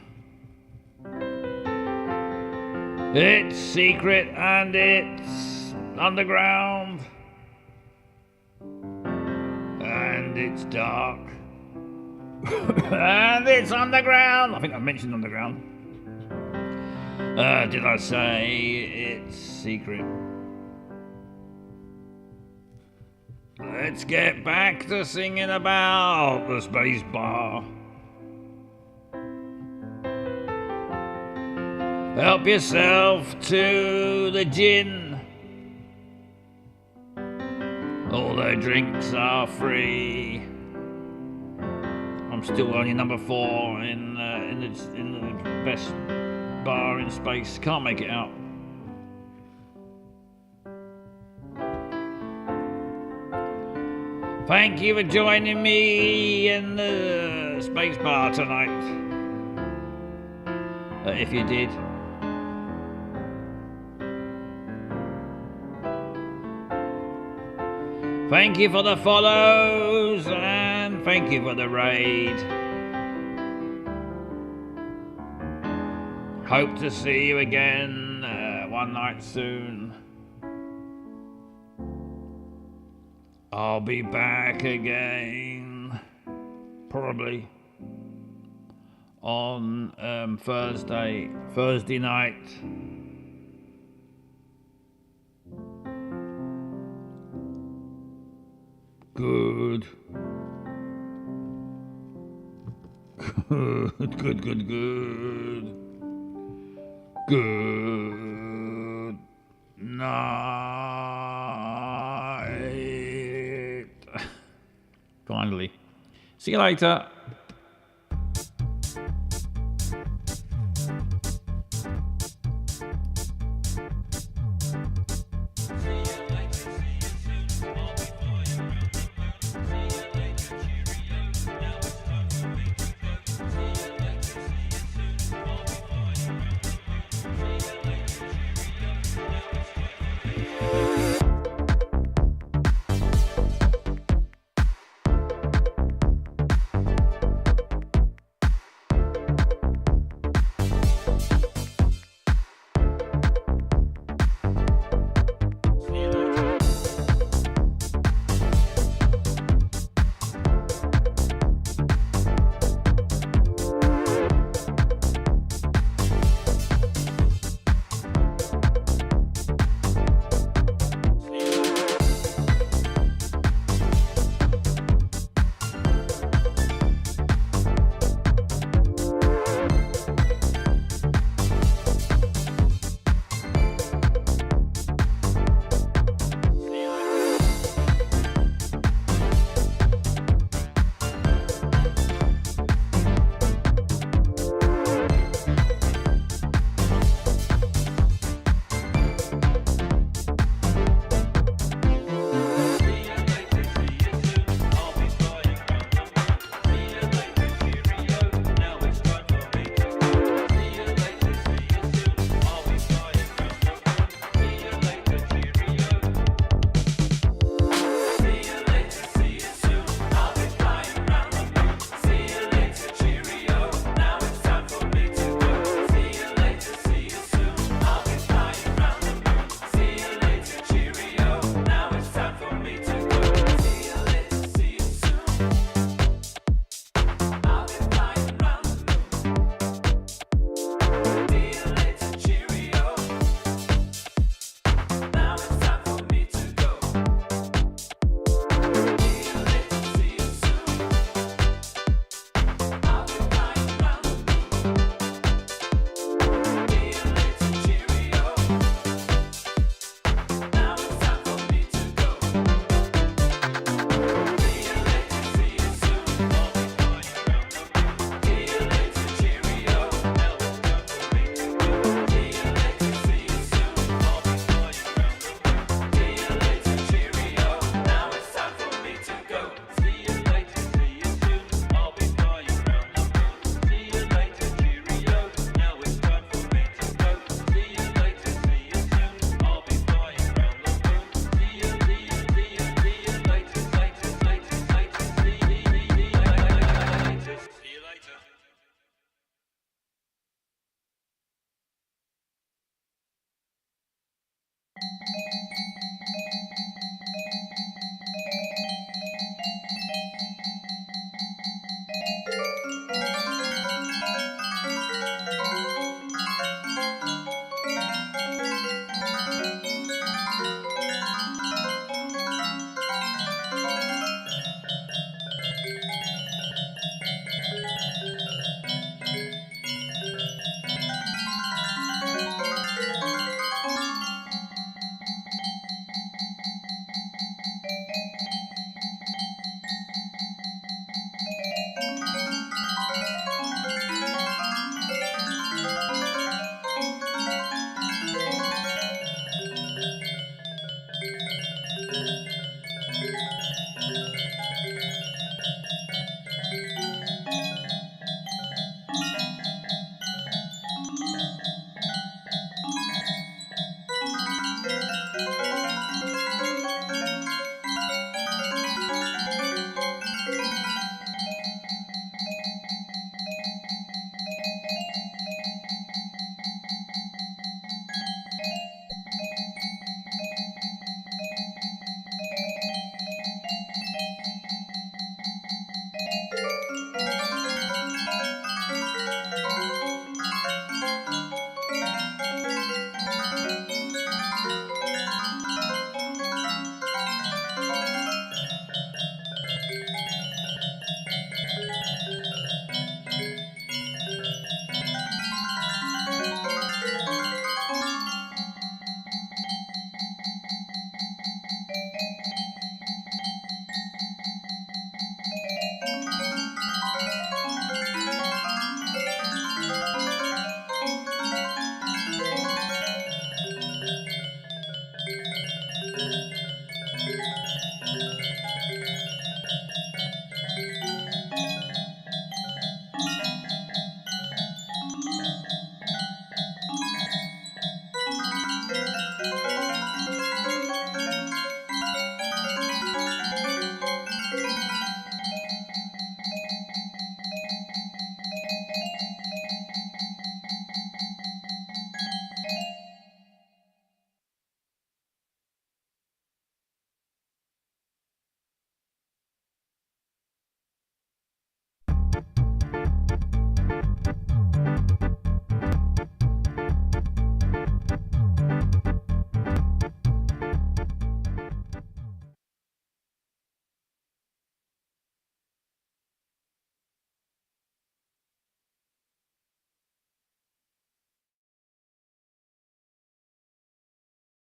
It's secret and it's underground. And it's dark. And it's underground. I think I've mentioned underground. Did I say it's secret? Let's get back to singing about the space bar. Help yourself to the gin. All the drinks are free. I'm still only number 4 in the best bar in space. Can't make it out. Thank you for joining me in the space bar tonight. If you did. Thank you for the follows and thank you for the raid. Hope to see you again one night soon. I'll be back again, probably, on Thursday night. Good. Good. Good night. Finally. See you later.